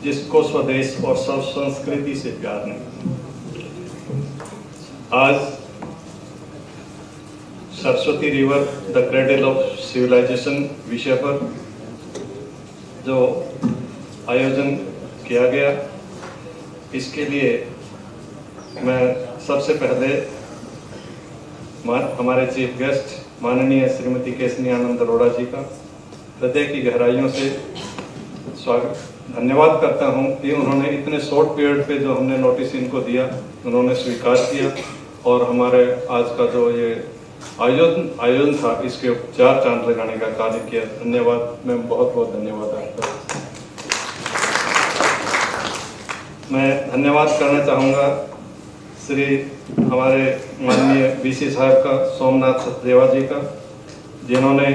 जिसको स्वदेश और सब संस्कृति से प्यार नहीं। आज Saraswati river the cradle of civilization विषय पर जो आयोजन किया गया, इसके लिए मैं सबसे पहले हमारे चीफ गेस्ट माननीय श्रीमती केसनी आनंद अरोड़ा जी का हृदय की गहराइयों से स्वागत धन्यवाद करता हूं कि उन्होंने इतने शॉर्ट पीरियड पे जो हमने नोटिस इनको दिया, उन्होंने स्वीकार किया और हमारे आज का जो ये आयोजन था, इसके 4 चांद लगाने का कार्य किया। धन्यवाद, मैं बहुत बहुत धन्यवाद आपका। मैं धन्यवाद करना चाहूँगा श्री हमारे माननीय बीसी साहब का, सोमनाथ सचदेवा जी का, जिन्होंने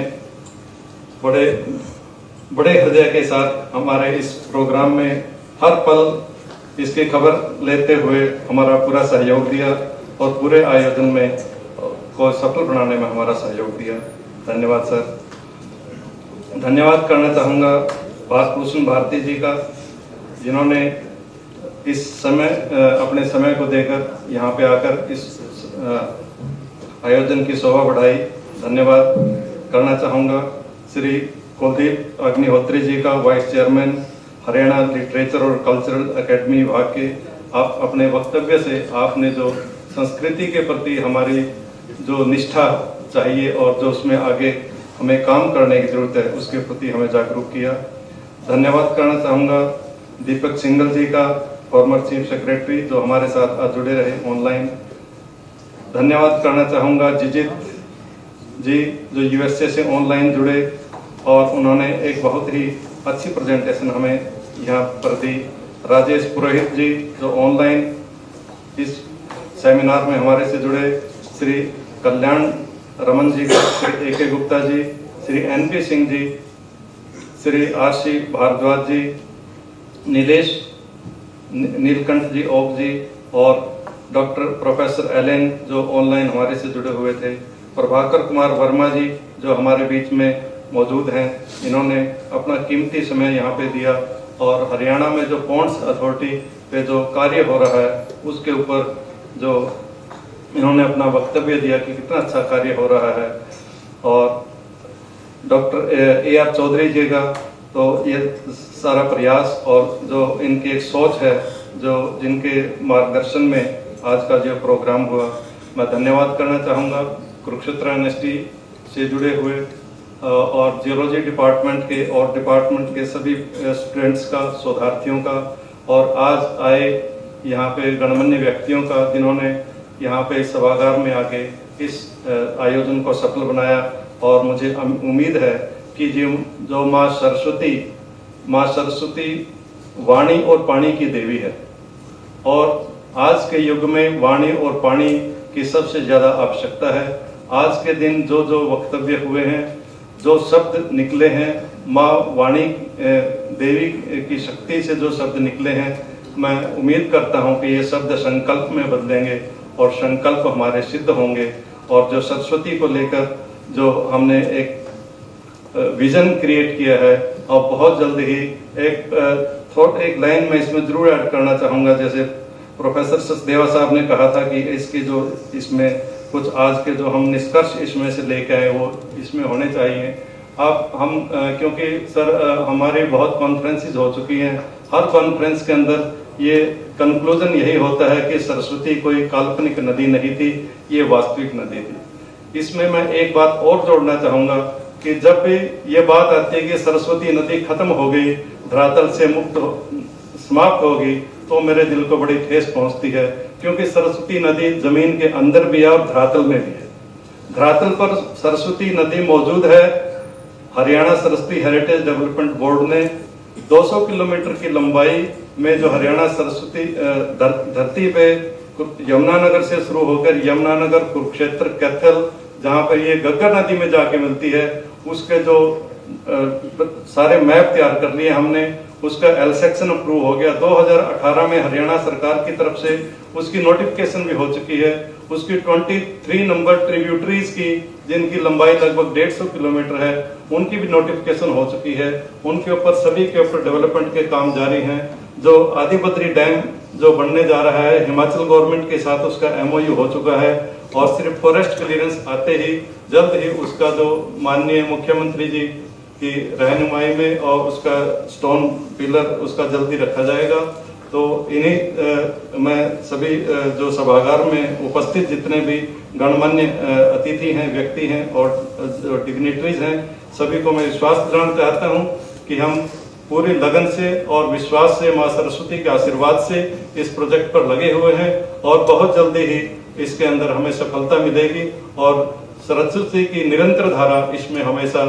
बड़े हृदय के साथ हमारे इस प्रोग्राम में हर पल इसकी खबर लेते हुए हमारा पूरा सहयोग दिया और पूरे आयोजन में को सफल बनाने में हमारा सहयोग दिया। धन्यवाद सर। धन्यवाद करना चाहूँगा भास्भूषण भारती जी का, जिन्होंने इस समय अपने समय को देकर यहाँ पे आकर इस आयोजन की शोभा बढ़ाई। धन्यवाद करना चाहूँगा श्री कुलदीप अग्निहोत्री जी का, वाइस चेयरमैन हरियाणा लिटरेचर और कल्चरल एकेडमी विभाग के। आप अपने वक्तव्य से आपने जो संस्कृति के प्रति हमारी जो निष्ठा चाहिए और जो उसमें आगे हमें काम करने की जरूरत है, उसके प्रति हमें जागरूक किया। धन्यवाद करना चाहूँगा दीपक सिंगल जी का, फॉर्मर चीफ सेक्रेटरी, जो हमारे साथ आज जुड़े रहे ऑनलाइन। धन्यवाद करना चाहूँगा जिजित जी जो यूएसए से ऑनलाइन जुड़े और उन्होंने एक बहुत ही अच्छी प्रेजेंटेशन हमें यहाँ पर दी। राजेश पुरोहित जी जो ऑनलाइन इस सेमिनार में हमारे से जुड़े, श्री कल्याण रमन जी, श्री ए.के. गुप्ता जी, श्री एन.पी. सिंह जी, श्री आर.सी. भारद्वाज जी, नीलकंठ जी ओक जी और डॉक्टर प्रोफेसर एलेन जो ऑनलाइन हमारे से जुड़े हुए थे, प्रभाकर कुमार वर्मा जी जो हमारे बीच में मौजूद हैं। इन्होंने अपना कीमती समय यहाँ पे दिया और हरियाणा में जो पॉन्ड्स अथॉरिटी पे जो कार्य हो रहा है उसके ऊपर जो इन्होंने अपना वक्तव्य दिया कि कितना अच्छा कार्य हो रहा है। और डॉक्टर ए.आर. चौधरी जी का तो ये सारा प्रयास और जो इनकी एक सोच है जो जिनके मार्गदर्शन में आज का जो प्रोग्राम हुआ, मैं धन्यवाद करना चाहूँगा कुरुक्षेत्र यूनिवर्सिटी से जुड़े हुए और जियोलॉजी डिपार्टमेंट के और डिपार्टमेंट के सभी स्टूडेंट्स का, शोधार्थियों का और आज आए यहाँ पे गणमान्य व्यक्तियों का जिन्होंने यहाँ पे इस सभागार में आके इस आयोजन को सफल बनाया। और मुझे उम्मीद है कि जो माँ सरस्वती वाणी और पानी की देवी है और आज के युग में वाणी और पानी की सबसे ज़्यादा आवश्यकता है। आज के दिन जो जो वक्तव्य हुए हैं, जो शब्द निकले हैं, माँ वाणी देवी की शक्ति से जो शब्द निकले हैं, मैं उम्मीद करता हूं कि ये शब्द संकल्प में बदलेंगे और संकल्प हमारे सिद्ध होंगे। और जो सरस्वती को लेकर जो हमने एक विजन क्रिएट किया है और बहुत जल्द ही एक लाइन में इसमें जरूर ऐड करना चाहूँगा। जैसे प्रोफेसर सचदेवा साहब ने कहा था कि इसकी जो इसमें कुछ आज के जो हम निष्कर्ष इसमें से लेके आए वो इसमें होने चाहिए। आप हम क्योंकि सर हमारी बहुत कॉन्फ्रेंसेस हो चुकी हैं, हर कॉन्फ्रेंस के अंदर ये कंक्लूजन यही होता है कि सरस्वती कोई काल्पनिक नदी नहीं थी, ये वास्तविक नदी थी। इसमें मैं एक बात और जोड़ना चाहूँगा कि जब भी ये बात आती है कि सरस्वती नदी खत्म हो गई, धरातल से समाप्त होगी, तो मेरे दिल को बड़ी ठेस पहुंचती है, क्योंकि सरस्वती नदी जमीन के अंदर भी है और धरातल में भी है। धरातल पर सरस्वती नदी मौजूद है। Haryana Saraswati heritage development board ने 200 किलोमीटर की लंबाई में जो हरियाणा सरस्वती धरती पे यमुनानगर से शुरू होकर यमुनानगर, कुरुक्षेत्र, कैथल, जहाँ पर ये गग्गर नदी में जाके मिलती है, उसके जो सारे मैप तैयार कर लिए हमने। उसका एल सेक्शन अप्रूव हो गया। 2018 में हरियाणा सरकार की तरफ से उसकी नोटिफिकेशन भी हो चुकी है। उसकी 23 नंबर ट्रिब्यूटरीज की जिनकी लंबाई लगभग 150 किलोमीटर है, उनकी भी नोटिफिकेशन हो चुकी है। उनके ऊपर सभी के ऊपर डेवलपमेंट के काम जारी हैं। जो आदिबद्री डैम जो बनने जा रहा है, हिमाचल गवर्नमेंट के साथ उसका MOU हो चुका है और सिर्फ फॉरेस्ट क्लियरेंस आते ही जल्द ही उसका जो माननीय मुख्यमंत्री जी की रहनुमाई में और उसका स्टोन पिलर उसका जल्दी रखा जाएगा। तो इन्हीं मैं सभी जो सभागार में उपस्थित जितने भी गणमान्य अतिथि हैं, व्यक्ति हैं और जो डिग्निटरीज हैं, सभी को मैं विश्वास दिलाना चाहता हूं कि हम पूरी लगन से और विश्वास से मां सरस्वती के आशीर्वाद से इस प्रोजेक्ट पर लगे हुए हैं और बहुत जल्दी ही इसके अंदर हमें सफलता मिलेगी और सरस्वती की निरंतर धारा इसमें हमेशा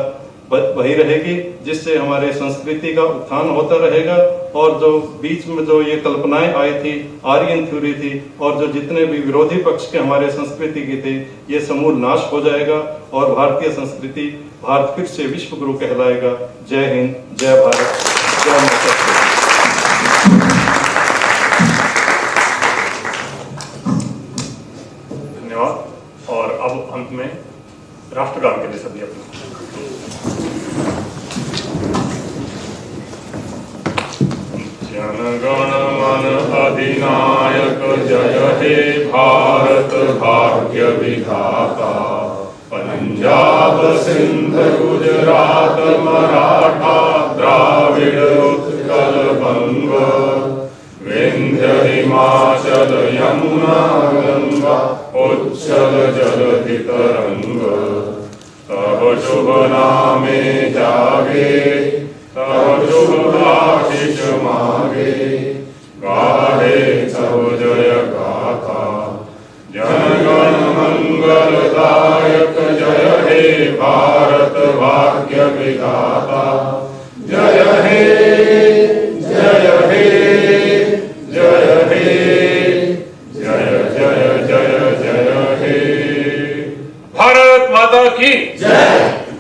वही रहेगी, जिससे हमारे संस्कृति का उत्थान होता रहेगा। और जो बीच में जो ये कल्पनाएं आई थी, आर्यन थ्योरी थी और जो जितने भी विरोधी पक्ष के हमारे संस्कृति की थे, ये समूल नाश हो जाएगा और भारतीय संस्कृति भारत फिर से विश्व गुरु कहलाएगा। जय हिंद, जय भारत, जय माता। धन्यवाद। और अब अंत में राष्ट्रगान के लिए सभी अपने जनगण मन अधिनायक जय हे भारत भाग्य विधाता, पंजाब सिंध गुजरात मराठा द्राविड़ उत्कल बंग, विंध्य हिमाचल यमुना गंगा उच्चल जलधि तरंग, तब शुभ नामे जागे तब शुभ आशीष मांगे, गाहे सब जय गाथा, जनगण भारत भाग्य विधाता। जय हे जय हे जय हे जय जय जय जय हे। भारत माता की जय।